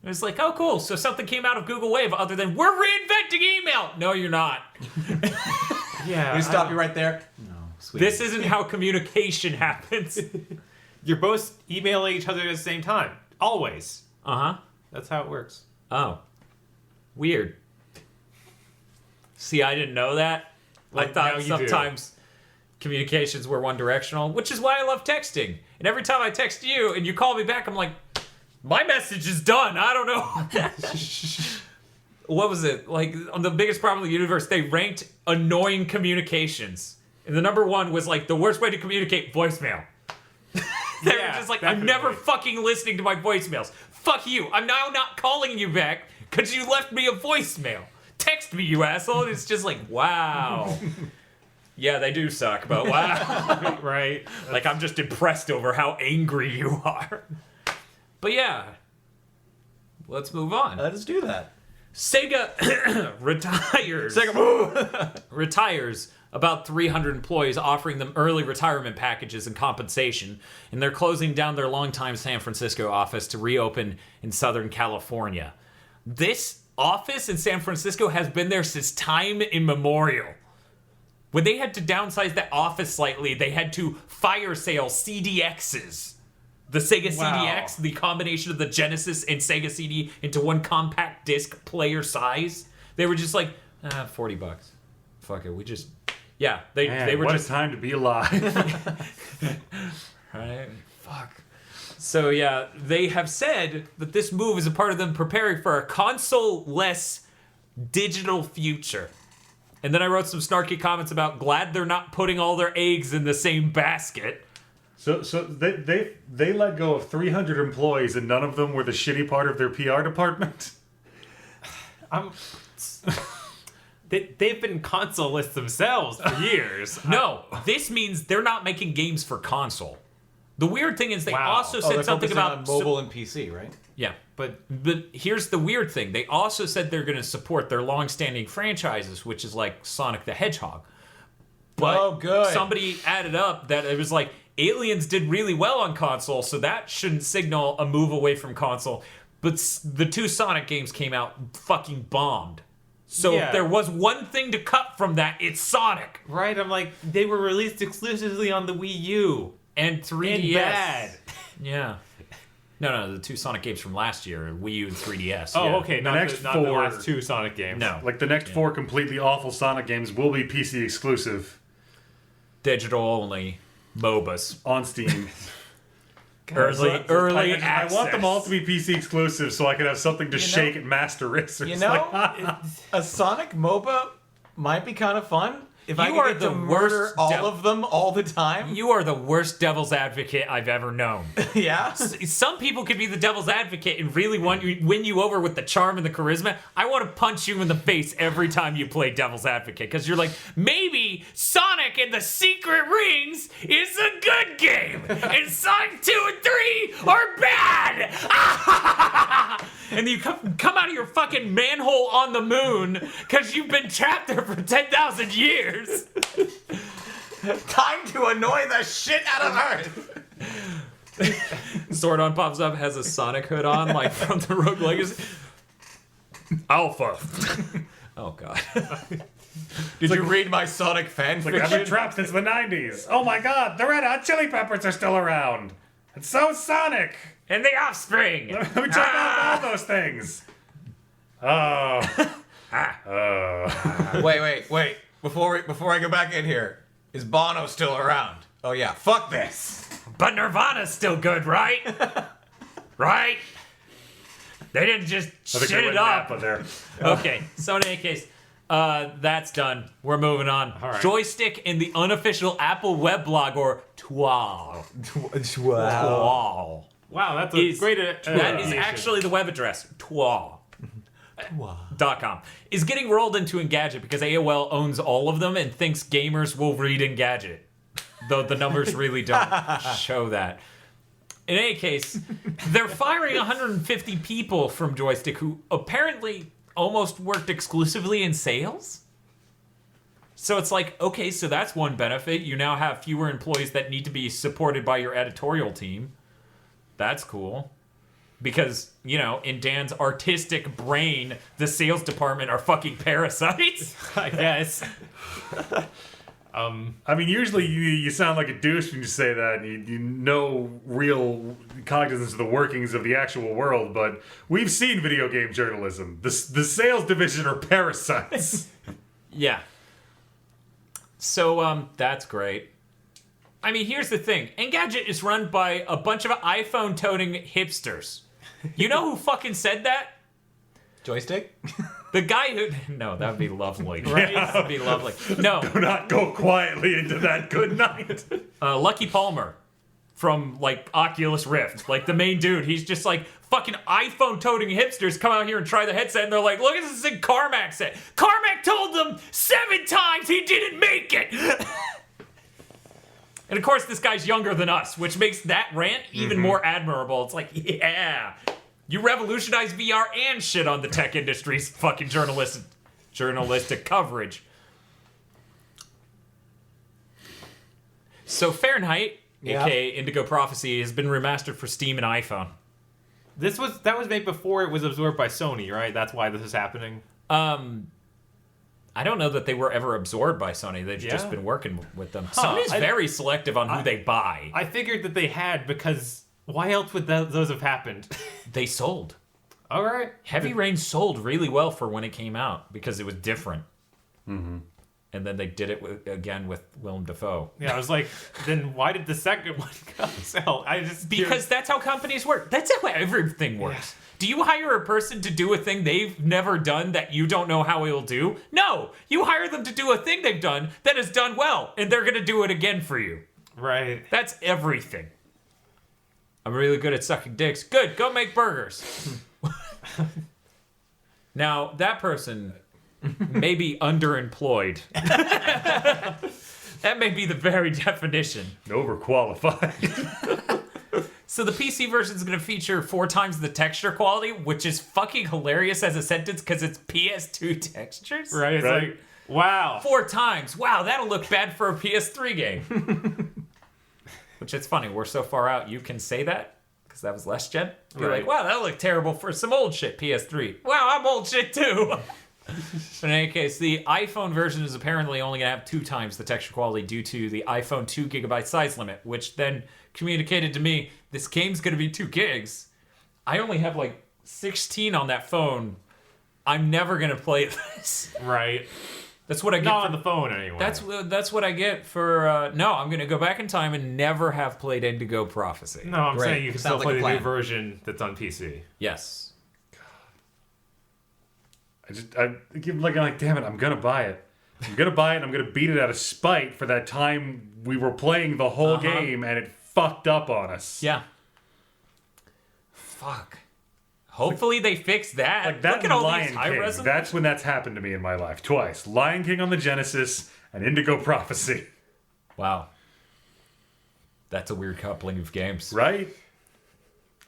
And it's like, oh, cool. So something came out of Google Wave other than, we're reinventing email. No, you're not. Yeah. You stop you right there. No, sweet. This isn't how communication happens. You're both emailing each other at the same time. Always. Uh-huh. That's how it works. Oh. Weird. See, I didn't know that. Well, I now thought you do. sometimes communications were one directional, which is why I love texting. And every time I text you and you call me back, I'm like, my message is done. I don't know. What was it? Like, on the biggest problem in the universe, they ranked annoying communications. And the number one was like, the worst way to communicate, voicemail. They were Yeah, just like, definitely. I'm never fucking listening to my voicemails. Fuck you. I'm now not calling you back because you left me a voicemail. Text me, you asshole. And it's just like, wow. Yeah, they do suck, but wow. Right. Like, I'm just impressed over how angry you are. But yeah, let's move on. Let's do that. Sega retires. Retires about 300 employees, offering them early retirement packages and compensation, and they're closing down their longtime San Francisco office to reopen in Southern California. This office in San Francisco has been there since time immemorial. When they had to downsize that office slightly, they had to fire sale CDXs. The Sega Wow. CDX, the combination of the Genesis and Sega CD into one compact disc player size. They were just like, $40. Fuck it, we just... Yeah, they were what just... a time to be alive. Right? Fuck. So yeah, they have said that this move is a part of them preparing for a console-less digital future. And then I wrote some snarky comments about glad they're not putting all their eggs in the same basket. So they let go of 300 employees and none of them were the shitty part of their PR department? They've been console-less themselves for years. No, this means they're not making games for console. The weird thing is they Wow. also They're said something focusing about on mobile and PC, right? yeah. But But here's the weird thing. They also said they're going to support their long-standing franchises, which is like Sonic the Hedgehog. But Oh, good. somebody added up that it was like Aliens did really well on console, so that shouldn't signal a move away from console. But the two Sonic games came out fucking bombed. So Yeah. if there was one thing to cut from that, it's Sonic right, I'm like, they were released exclusively on the Wii U. and 3DS. And bad. Yeah. No, the two Sonic games from last year, Wii U and 3DS. Oh, yeah. okay, not next the 4 last two Sonic games. No. Like the next 4 completely awful Sonic games will be PC exclusive Digital only. MOBAs. on Steam. Early I access. want them all to be PC exclusive so I can have something to shake at Master Racers. You know, Like, a Sonic MOBA might be kind of fun If I You could are get the to murder worst all of them all the time, You are the worst devil's advocate I've ever known. yeah. Some people could be the devil's advocate and really win you over with the charm and the charisma. I want to punch you in the face every time you play devil's advocate because you're like, maybe Sonic and the Secret Rings is a good game, and Sonic 2 and 3 are bad. And you come out of your fucking manhole on the moon because you've been trapped there for 10,000 years. Time to annoy the shit out of Earth. Zordon pops up, has a Sonic hood on, like from the Rogue Legacy. Alpha. Oh god. Did you read my Sonic fan Like, I've been trapped since the 90s. Oh my god, the Red Hot Chili Peppers are still around. And so is Sonic. And the Offspring. Let me check off all those things. Oh. Oh. Wait. Before I go back in here, is Bono still around? Oh yeah, fuck this. But Nirvana's still good, right? Right? They didn't just I think shit they it went up. Napa there. Okay, so in any case, that's done. We're moving on. All right. Joystick in the unofficial Apple weblog, or TWAL. TWAL. Wow, that's a Is- great. That is actually the web address, TWAL.com. Is getting rolled into Engadget because AOL owns all of them and thinks gamers will read Engadget. Though the numbers really don't show that. In any case, they're firing 150 people from Joystick who apparently almost worked exclusively in sales. So it's like, okay, so that's one benefit. You now have fewer employees that need to be supported by your editorial team. That's cool. Because, you know, in Dan's artistic brain, the sales department are fucking parasites, I guess. I mean, usually you sound like a douche when you say that, and you know real cognizance of the workings of the actual world, but we've seen video game journalism. The sales division are parasites. Yeah. So, that's great. I mean, here's the thing. Engadget is run by a bunch of iPhone-toting hipsters. You know who fucking said that? Joystick? The guy who... No, that would be lovely. Right? That would be lovely. No. Do not go quietly into that good night. Lucky Palmer from, like, Oculus Rift. Like, the main dude. He's just like, fucking iPhone-toting hipsters come out here and try the headset, and they're like, look at this thing Carmack said. Carmack told them 7 times he didn't make it! And of course, this guy's younger than us, which makes that rant even more admirable. It's like, yeah, you revolutionized VR and shit on the tech industry's fucking journalistic coverage. So Fahrenheit, aka Indigo Prophecy, has been remastered for Steam and iPhone. That was made before it was absorbed by Sony, right? That's why this is happening. I don't know that they were ever absorbed by Sony. They've just been working with them. Sony's very selective on who they buy. I figured that they had because why else would those have happened? They sold. All right. Heavy Rain sold really well for when it came out because it was different. Mm-hmm. And then they did it again with Willem Dafoe. Yeah, I was like, then why did the second one sell? Because that's how companies work. That's how everything works. Yeah. Do you hire a person to do a thing they've never done that you don't know how he'll do? No. You hire them to do a thing they've done that has done well, and they're going to do it again for you. Right. That's everything. I'm really good at sucking dicks. Good, go make burgers. Now, that person may be underemployed. That may be the very definition. Overqualified. So the PC version is going to feature 4 times the texture quality, which is fucking hilarious as a sentence because it's PS2 textures. Right. It's like, wow. 4 times. Wow, that'll look bad for a PS3 game. Which is funny. We're so far out, you can say that because that was last gen. You're like, wow, that'll look terrible for some old shit, PS3. Wow, I'm old shit too. In any case, the iPhone version is apparently only going to have 2 times the texture quality due to the iPhone 2 gigabyte size limit, which then communicated to me, this game's going to be 2 gigs. I only have like 16 on that phone. I'm never going to play this. Right. That's what I get. Not on the phone anyway. That's what I get for, no, I'm going to go back in time and never have played Indigo Prophecy. No, I'm saying you can still Sounds play like a the new plan. version that's on PC. Yes. I keep looking like, damn it, I'm gonna buy it. I'm gonna buy it and I'm gonna beat it out of spite for that time we were playing the whole game and it fucked up on us. Yeah. Fuck. Hopefully they fix that. Like that Look at and all Lion these high King. resolution. That's when that's happened to me in my life. Twice. Lion King on the Genesis and Indigo Prophecy. Wow. That's a weird coupling of games. Right?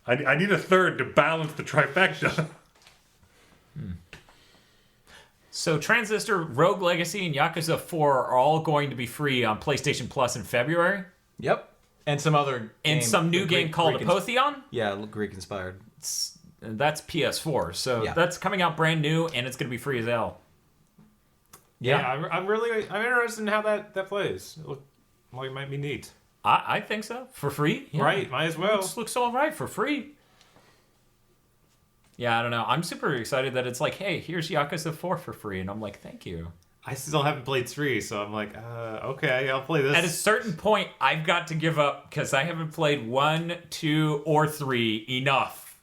I need a third to balance the trifecta. So Transistor, Rogue Legacy, and Yakuza 4 are all going to be free on PlayStation Plus in February. Yep. And some other And game, some new game called Apotheon. Yeah, Greek inspired. That's PS4. So Yeah. that's coming out brand new, and it's going to be free as hell. Yeah, I'm interested in how that plays. It like it might be neat. I think so. For free? Yeah. Right, might as well. It looks all right for free. Yeah, I don't know. I'm super excited that it's like, hey, here's Yakuza 4 for free. And I'm like, thank you. I still haven't played 3, so I'm like, okay, I'll play this. At a certain point, I've got to give up because I haven't played 1, 2, or 3 enough.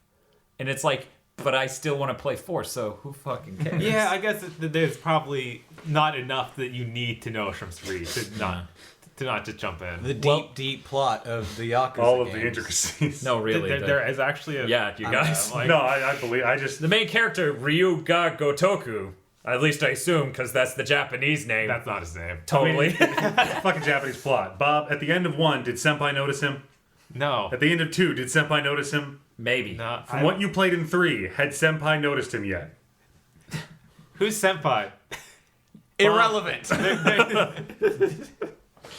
And it's like, but I still want to play 4, so who fucking cares? Yeah, I guess there's probably not enough that you need to know from 3 to not just jump in. The deep plot of the Yakuza All of the games. intricacies. No, really. There is actually a... Yeah, you guys. like- No, I believe. The main character, Ryuga Gotoku. At least I assume, because that's the Japanese name. That's not his name. Totally. Fucking Japanese plot. Bob, at the end of 1, did Senpai notice him? No. At the end of 2, did Senpai notice him? Maybe. No. From what you played in 3, had Senpai noticed him yet? Who's Senpai? Irrelevant.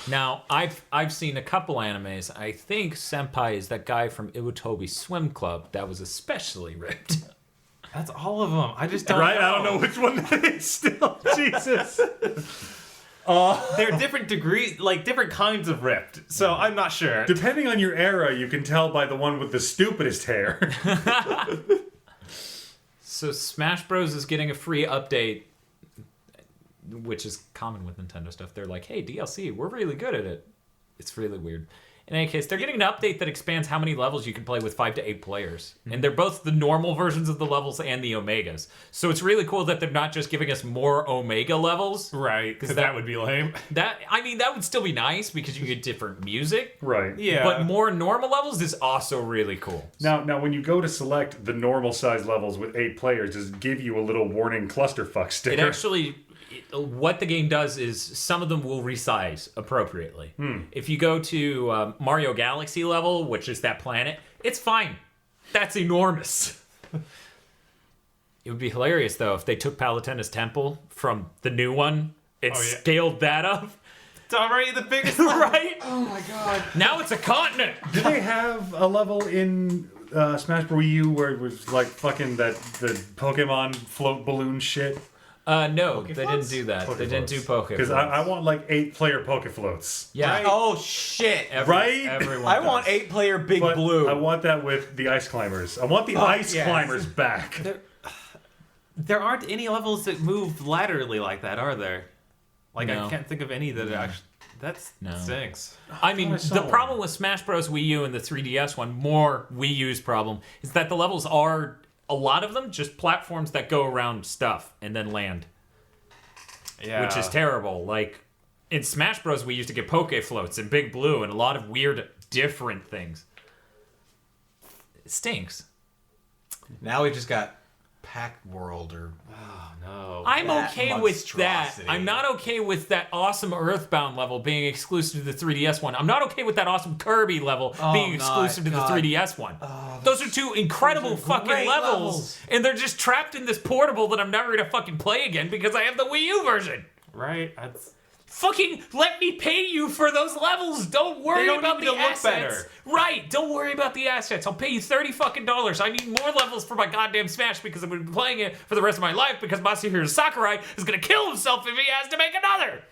Now, I've seen a couple animes. I think Senpai is that guy from Iwatobi Swim Club that was especially ripped. That's all of them. I just don't Right? know. I don't know which one that is still. Jesus. They're different degrees, like different kinds of ripped. So I'm not sure. Depending on your era, you can tell by the one with the stupidest hair. So Smash Bros. Is getting a free update, which is common with Nintendo stuff. They're like, hey, DLC, we're really good at it. It's really weird. In any case, they're getting an update that expands how many levels you can play with 5 to 8 players. And they're both the normal versions of the levels and the Omegas. So it's really cool that they're not just giving us more Omega levels. Right, because that would be lame. That would still be nice because you get different music. Right. Yeah. But more normal levels is also really cool. Now, when you go to select the normal size levels with 8 players, does it give you a little warning clusterfuck sticker? It actually, what the game does is some of them will resize appropriately. If you go to Mario Galaxy level, which is that planet, it's fine. That's enormous. It would be hilarious, though, if they took Palutena's Temple from the new one and scaled that up. It's already the biggest Right? Oh my god. Now it's a continent. Did they have a level in Smash Bros. Wii U where it was like fucking the Pokemon float balloon shit? No, they didn't do that. They didn't do Pokemon. Because I want like 8-player Pokefloats. Yeah. Right. Oh shit. Right? Everyone I does. want 8-player Big But Blue. I want that with the Ice Climbers. I want the Ice yes. Climbers back. There aren't any levels that move laterally like that, are there? Like, No. I can't think of any that actually... That's No. stinks. I mean, I saw the one. problem with Smash Bros. Wii U and the 3DS one, more Wii U's problem, is that the levels are, a lot of them, just platforms that go around stuff and then land, Yeah. which is terrible. Like, in Smash Bros. We used to get Poke Floats and Big Blue and a lot of weird, different things. It stinks. Now we just got Packed World or Oh, no. I'm That okay with that. monstrosity. I'm not okay with that awesome Earthbound level being exclusive to the 3DS one. I'm not okay with that awesome Kirby level being exclusive to the 3DS one. Those are two incredible fucking great levels, levels. and they're just trapped in this portable that I'm never gonna fucking play again because I have the Wii U version. Right? That's... Fucking let me pay you for those levels. Don't worry They don't about need the to look assets. better. Right? Don't worry about the assets. I'll pay you $30 fucking. I need more levels for my goddamn Smash because I'm gonna be playing it for the rest of my life because Masahiro Sakurai is gonna kill himself if he has to make another.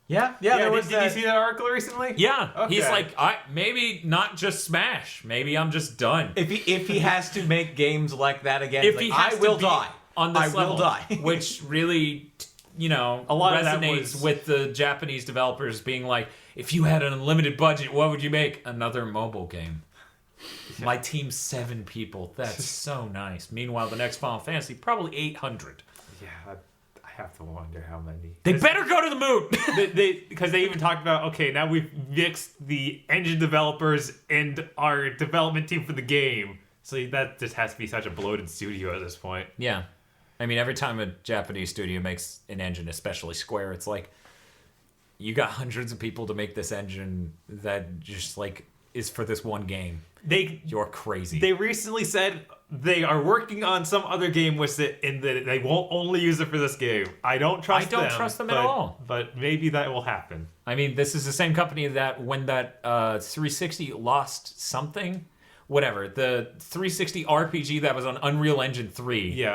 Yeah, Yeah, there was did you see that article recently? Yeah, Okay. he's like, maybe not just Smash. Maybe I'm just done. If he has to make games like that again, If like, he has I will to be die. on this I level, will die. which really, A lot of that resonates was- with the Japanese developers being like, if you had an unlimited budget, what would you make? Another mobile game. My team's 7 people. That's so nice. Meanwhile, the next Final Fantasy, probably 800. Yeah, I have to wonder how many. They better go to the moon. Because they even talked about, okay, now we've mixed the engine developers and our development team for the game. So that just has to be such a bloated studio at this point. Yeah. I mean, every time a Japanese studio makes an engine, especially Square, it's like, you got hundreds of people to make this engine that just, like, is for this one game. You're crazy. They recently said they are working on some other game with it, and that they won't only use it for this game. I don't trust them. At all. But maybe that will happen. I mean, this is the same company that when that 360 lost something, whatever, the 360 RPG that was on Unreal Engine 3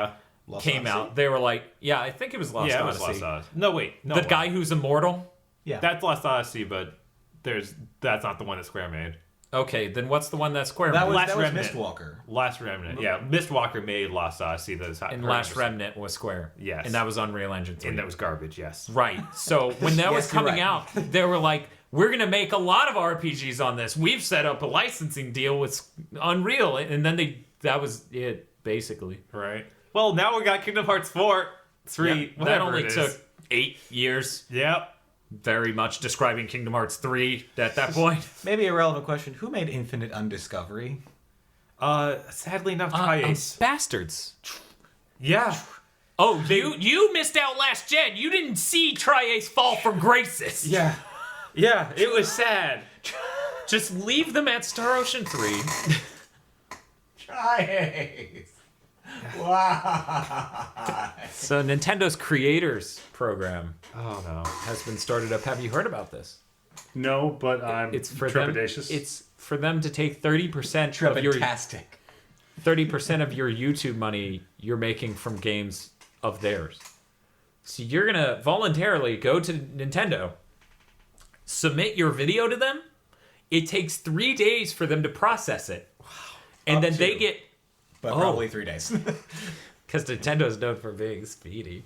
came out. They were like, yeah, I think it was Lost Odyssey. Yeah, it was Lost Odyssey. No, wait. No, the guy who's immortal? Yeah. That's Lost Odyssey, but that's not the one that Square made. Okay, then what's the one that Square made? That was Remnant. Mistwalker. Last Remnant, yeah. Mistwalker made Lost Odyssey. And Last Remnant was Square. Yes. And that was Unreal Engine 3. And that was garbage, yes. Right. So when that was Yes, you're coming right. out, they were like, we're going to make a lot of RPGs on this. We've set up a licensing deal with Unreal. And then that was it, basically. Right. Well, now we got Kingdom Hearts 4, 3, Yep, that whatever only it is. took 8 years. Yep. Very much describing Kingdom Hearts 3 at that point. Maybe a relevant question. Who made Infinite Undiscovery? Sadly enough, Tri-Ace. Bastards. Yeah. Oh, you missed out last gen. You didn't see Tri-Ace fall from graces. Yeah. Yeah, it was sad. Just leave them at Star Ocean 3. Tri-Ace. Wow. So Nintendo's Creators Program Oh, no. has been started up. Have you heard about this? No, but I'm It's for them. trepidatious. It's for them to take 30% of your Fantastic. 30% of your YouTube money you're making from games of theirs. So you're gonna voluntarily go to Nintendo, submit your video to them. It takes 3 days for them to process it, and then they get But probably 3 days. because Nintendo's known for being speedy.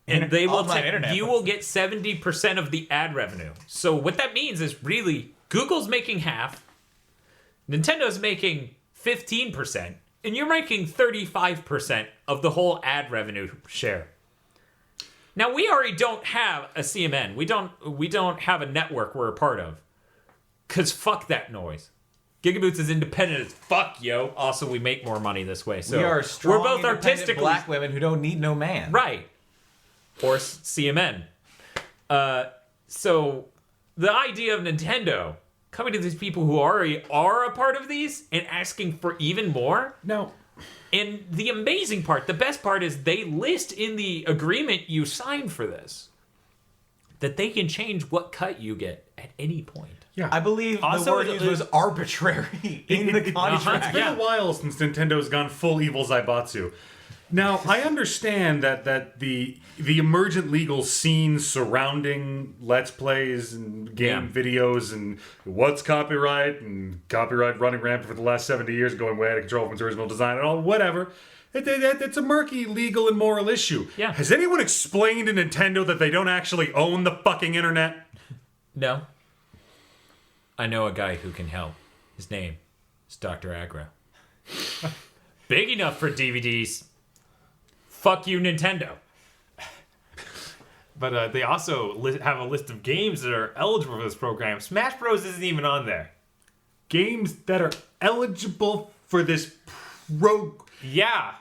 And they will Online internet. you will get 70% of the ad revenue. So what that means is really Google's making half, Nintendo's making 15%, and you're making 35% of the whole ad revenue share. Now we already don't have a CMN. We don't have a network we're a part of. Cause fuck that noise. GigaBoots is independent as fuck, yo. Also, we make more money this way. So we are strong, we're both independent artistically black women who don't need no man. right, or CMN. So the idea of Nintendo coming to these people who already are a part of these and asking for even more. no. And the amazing part, the best part is they list in the agreement you signed for this that they can change what cut you get at any point. Yeah. I believe Also, the word used was arbitrary in the contract. It's been a while since Nintendo's gone full evil Zaibatsu. Now, I understand that the emergent legal scene surrounding Let's Plays and game videos and what's copyright and copyright running rampant for the last 70 years, going way out of control from its original design and all, whatever. It's a murky legal and moral issue. Yeah. Has anyone explained to Nintendo that they don't actually own the fucking internet? No. I know a guy who can help. His name is Dr. Aggro. Big enough for DVDs. Fuck you, Nintendo. But they also have a list of games that are eligible for this program. Smash Bros. Isn't even on there. Games that are eligible for this program. Yeah.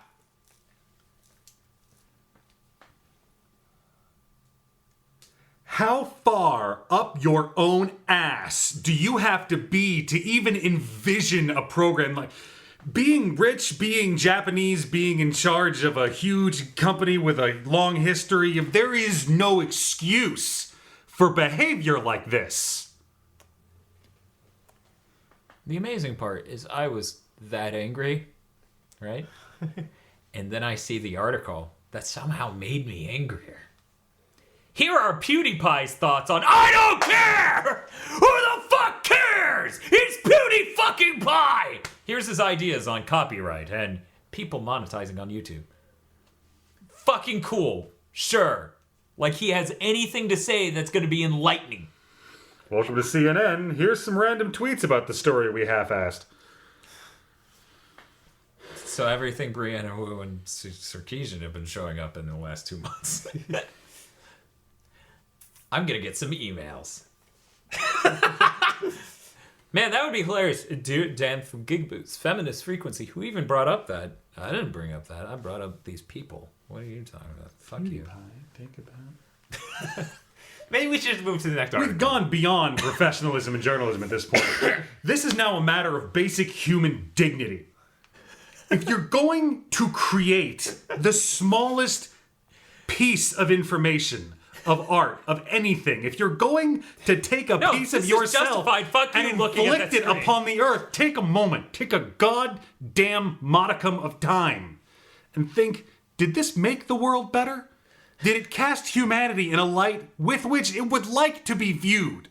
How far up your own ass do you have to be to even envision a program like being rich, being Japanese, being in charge of a huge company with a long history? There is no excuse for behavior like this. The amazing part is I was that angry, right? And then I see the article that somehow made me angrier. Here are PewDiePie's thoughts on I don't care! Who the fuck cares? It's Pewdie fucking Pie! Here's his ideas on copyright and people monetizing on YouTube. Fucking cool. Sure. Like he has anything to say that's gonna be enlightening. Welcome to CNN. Here's some random tweets about the story we half-assed. So everything Brianna Wu and Sarkeesian have been showing up in the last 2 months. I'm gonna get some emails. Man, that would be hilarious. Dude, Dan from GigaBoots, Feminist Frequency. Who even brought up that? I didn't bring up that. I brought up these people. What are you talking about? Fuck you. Think about. Maybe we should just move to the next article. We've gone beyond professionalism and journalism at this point. This is now a matter of basic human dignity. If you're going to create the smallest piece of information, of art, of anything, if you're going to take a piece of yourself and inflict it upon the earth, take a moment, take a goddamn modicum of time, and think, did this make the world better? Did it cast humanity in a light with which it would like to be viewed?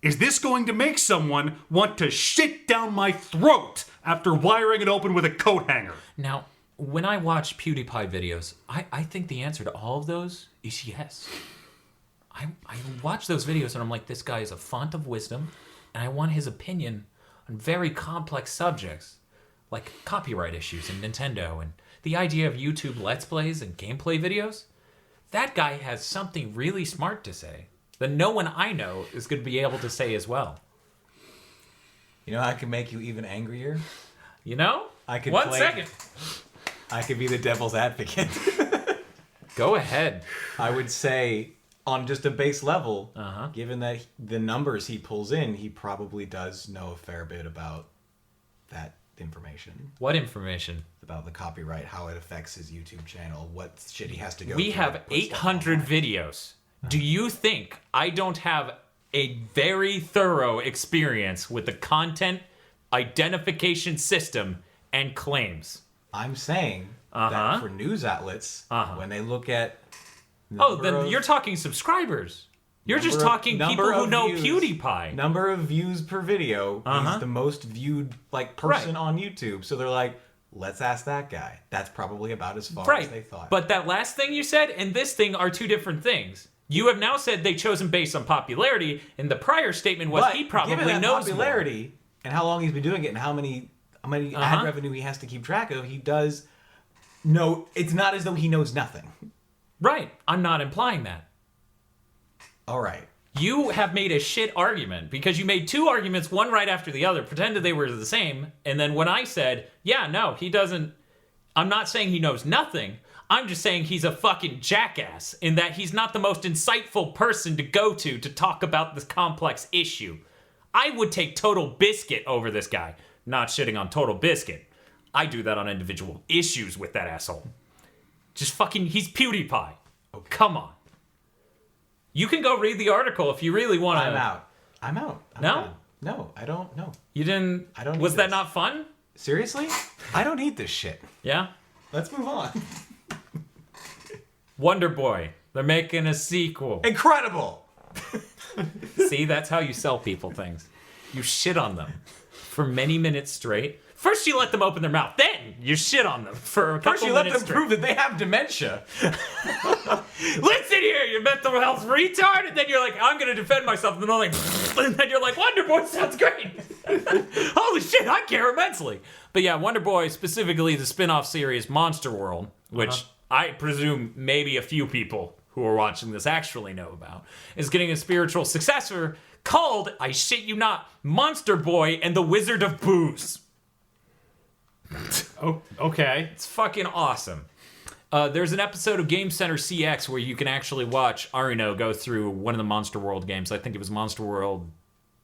Is this going to make someone want to shit down my throat after wiring it open with a coat hanger? Now, when I watch PewDiePie videos, I think the answer to all of those is yes. I watch those videos and I'm like, this guy is a font of wisdom, and I want his opinion on very complex subjects, like copyright issues and Nintendo, and the idea of YouTube Let's Plays and gameplay videos. That guy has something really smart to say that no one I know is going to be able to say as well. You know how I can make you even angrier? You know? I could One second. I could be the devil's advocate. Go ahead. I would say, on just a base level, Uh-huh. given that the numbers he pulls in, he probably does know a fair bit about that information. What information? About the copyright, how it affects his YouTube channel, what shit he has to go We through have to put stuff 800 online. videos. Do you think I don't have a very thorough experience with the content identification system and claims? I'm saying Uh-huh. that for news outlets, when they look at Oh, then you're talking subscribers. You're just talking people who know PewDiePie. Number of views per video. He's the most viewed person on YouTube. So they're like, let's ask that guy. That's probably about as far as they thought. But that last thing you said and this thing are two different things. You have now said they chose him based on popularity, and the prior statement was he probably given that knows popularity and how long he's been doing it and how many ad revenue he has to keep track of, he does know. It's not as though he knows nothing. more. Right. I'm not implying that. All right. You have made a shit argument because you made two arguments, one right after the other, pretended they were the same, and then when I said, yeah, no, he doesn't, I'm not saying he knows nothing, I'm just saying he's a fucking jackass in that he's not the most insightful person to go to talk about this complex issue. I would take Total Biscuit over this guy. Not shitting on Total Biscuit. I do that on individual issues with that asshole. Just fucking, he's PewDiePie. Oh, come on. You can go read the article if you really want to. I'm out. I'm No? done. No, I don't know. You didn't. I don't need Was that this. not fun? Seriously? I don't need this shit. Yeah. Let's move on. Wonder Boy. They're making a sequel. Incredible! See, that's how you sell people things. You shit on them for many minutes straight. First, you let them open their mouth. Then you shit on them for a couple First, you let minutes them straight. prove that they have dementia. Listen here, you mental health retard, and then you're like, I'm gonna defend myself, and then they're like, and then you're like, Wonder Boy sounds great. Holy shit, I care immensely. But yeah, Wonder Boy, specifically the spin-off series Monster World, which I presume maybe a few people who are watching this actually know about, is getting a spiritual successor called, I shit you not, Monster Boy and the Wizard of Booze. Oh, okay. It's fucking awesome. There's an episode of Game Center CX where you can actually watch Arino go through one of the Monster World games. I think it was Monster World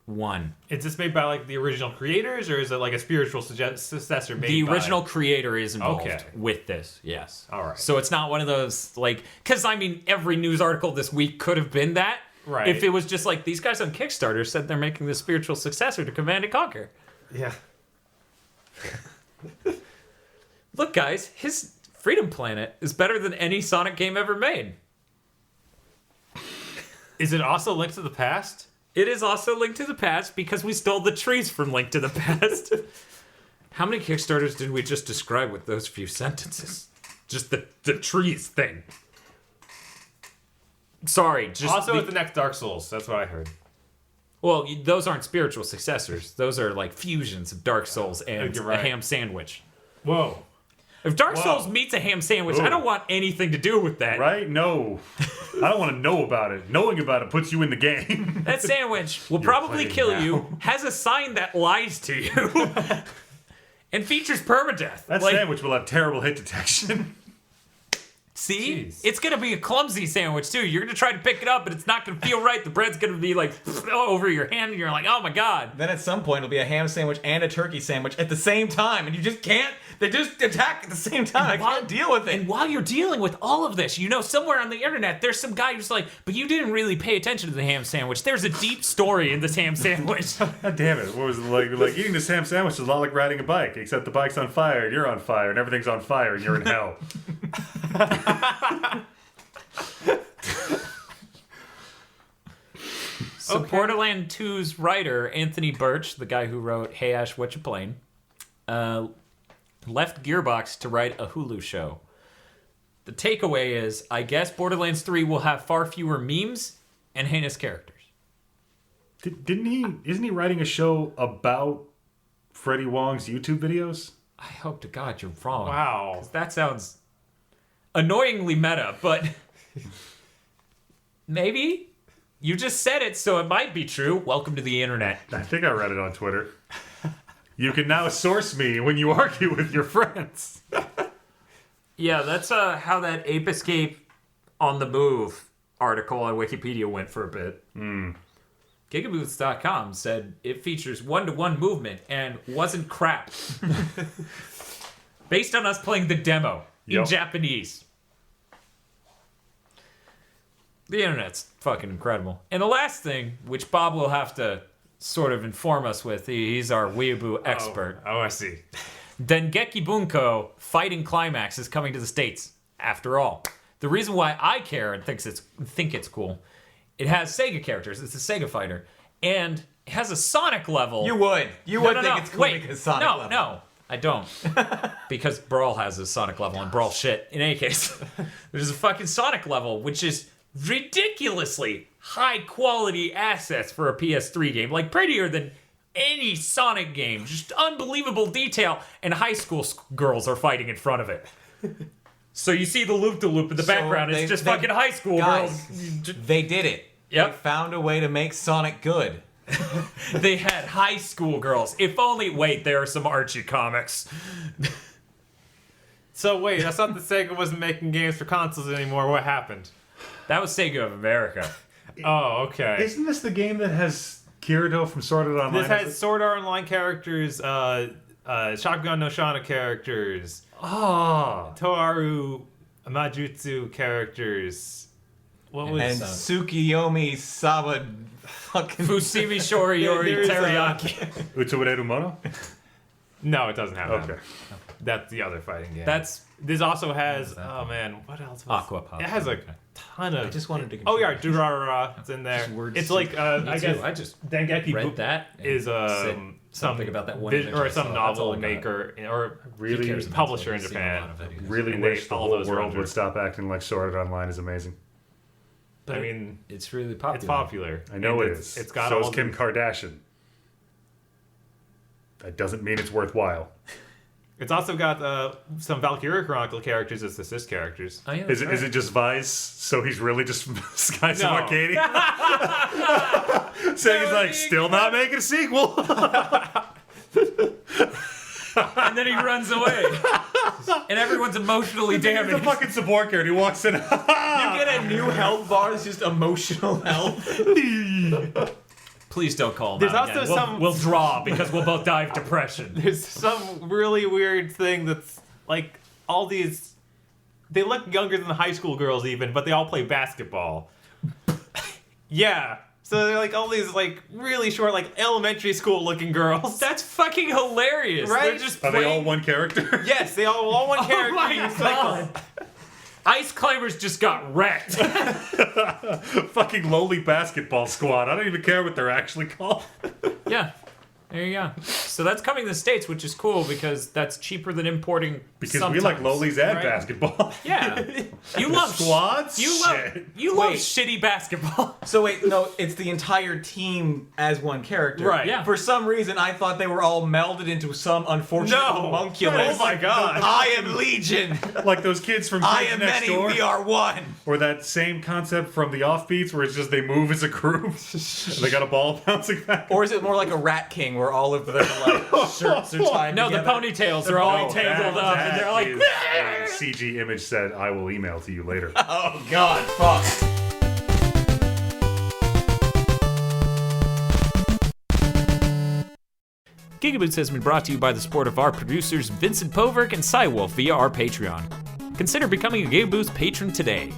1. Is this made by like the original creators, or is it like a spiritual successor made The by... original creator is involved Okay. with this, yes. All right. So it's not one of those, like, because I mean, every news article this week could have been that. Right. If it was just like, these guys on Kickstarter said they're making the spiritual successor to Command and Conquer. Yeah. Look, guys, his Freedom Planet is better than any Sonic game ever made. Is it also Link to the Past? It is also Link to the Past because we stole the trees from Link to the Past. How many Kickstarters did we just describe with those few sentences? Just the trees thing. Sorry, just Also at the next Dark Souls. That's what I heard. well, those aren't spiritual successors. Those are like fusions of Dark Souls and You're a right. ham sandwich. Whoa. If Dark Wow. Souls meets a ham sandwich, Ooh. I don't want anything to do with that. Right? No. I don't want to know about it. Knowing about it puts you in the game. That sandwich will probably playing kill now. you, has a sign that lies to you, and features permadeath. That sandwich will have terrible hit detection. See? Jeez. It's going to be a clumsy sandwich, too. You're going to try to pick it up, but it's not going to feel right. The bread's going to be like over your hand, and you're like, oh my God. Then at some point it'll be a ham sandwich and a turkey sandwich at the same time, and you just can't. They just attack at the same time. I can't deal with it. And while you're dealing with all of this, somewhere on the internet, there's some guy who's like, but you didn't really pay attention to the ham sandwich. There's a deep story in this ham sandwich. God damn it. What was it like? Like eating this ham sandwich is a lot like riding a bike, except the bike's on fire and you're on fire and everything's on fire and you're in hell. So Borderlands 2's writer, Anthony Birch, the guy who wrote Hey Ash, What You Playin', left Gearbox to write a Hulu show. The takeaway is, I guess Borderlands 3 will have far fewer memes and heinous characters. Isn't he writing a show about Freddie Wong's YouTube videos? I hope to God you're wrong. Wow. 'Cause that sounds annoyingly meta, but maybe? You just said it, so it might be true. Welcome to the internet. I think I read it on Twitter. You can now source me when you argue with your friends. Yeah, that's how that Ape Escape on the Move article on Wikipedia went for a bit. GigaBoots.com said it features one-to-one movement and wasn't crap. Based on us playing the demo in Yep. Japanese. The internet's fucking incredible. And the last thing, which Bob will have to sort of inform us with, he's our weeaboo expert. Oh, I see. Dengeki Bunko Fighting Climax is coming to the States, after all. The reason why I care and think it's cool, it has Sega characters. It's a Sega fighter. And it has a Sonic level. You would think it's cool Wait, because Sonic level. No, I don't. Because Brawl has a Sonic level and Brawl shit. In any case, there's a fucking Sonic level, which is ridiculously high quality assets for a PS3 game. Like prettier than any Sonic game. Just unbelievable detail. And high school girls are fighting in front of it. So you see the loop-de-loop in the background. It's just fucking high school guys, girls. They did it. Yep. They found a way to make Sonic good. They had high school girls. If only, wait, there are some Archie comics. So wait, I thought that Sega wasn't making games for consoles anymore. What happened? That was Sega of America. Oh, okay. Isn't this the game that has Kirito from Sword Art Online? This has Sword Art Online characters, Shotgun no Shana characters, Ah. Toaru Majutsu characters. What was And Tsukiyomi Saba fucking... Fusimi Shoriyori There's, Teriyaki. Utsureru Mono? No, it doesn't have that. Okay. That's the other fighting game. This also has, oh man, what else? Aquapop. It has a ton of... I just wanted to... Oh yeah, Durarara, it's in there. Just words It's to- like, I Me guess, too. I just Dengeki read that. and is said some something about that one image or I some saw. That's all novel I got. maker or Really, cares about publisher in I've seen a lot Japan. of videos. really And they- wish the all whole those world rendered. would stop acting like Sword Art Online is amazing. But I mean, it's really popular. it's popular. I know And it is. It's got so all is Kim the- Kardashian. That doesn't mean it's worthwhile. It's also got some Valkyria Chronicle characters as assist characters. Oh, yeah, Is that's it it just Vice? So he's really just Skies No. of Arcadia? Saying he's like, still not making a sequel. and then he runs away. And everyone's emotionally He's a damaged. fucking support character. He walks in. You get a new health bar that's just emotional health. Please don't call him There's out also again. some- We'll draw because we'll both die of depression. There's some really weird thing that's like all these. They look younger than the high school girls even, but they all play basketball. Yeah. So they're like all these like really short like elementary school looking girls. That's fucking hilarious. Right? They're just Are they all playing- one character? Yes, they all one character. Oh my You cycle. god. Ice Climbers just got wrecked. Fucking lowly basketball squad. I don't even care what they're actually called. Yeah. There you go. So that's coming to the States, which is cool because that's cheaper than importing. Because we like sometimes, lowlies and right? basketball. Yeah, you love Squads? You love Shit. you love Wait. shitty basketball. So wait, no, it's the entire team as one character. Right. Yeah. For some reason, I thought they were all melded into some unfortunate No. homunculus. Oh my God. I am Legion. Like those kids from I Kids am Next many. Door. We are one. Or that same concept from the Offbeats where it's just they move as a group. They got a ball bouncing back. Or is it more like a Rat King where all of their like shirts are tied No, the together? ponytails are all Oh, tangled up, and they're like. is a CG image said, I will email to you later. Oh God, fuck. GigaBoots has been brought to you by the support of our producers Vincent Poverk and Cywolf via our Patreon. Consider becoming a GigaBoots patron today.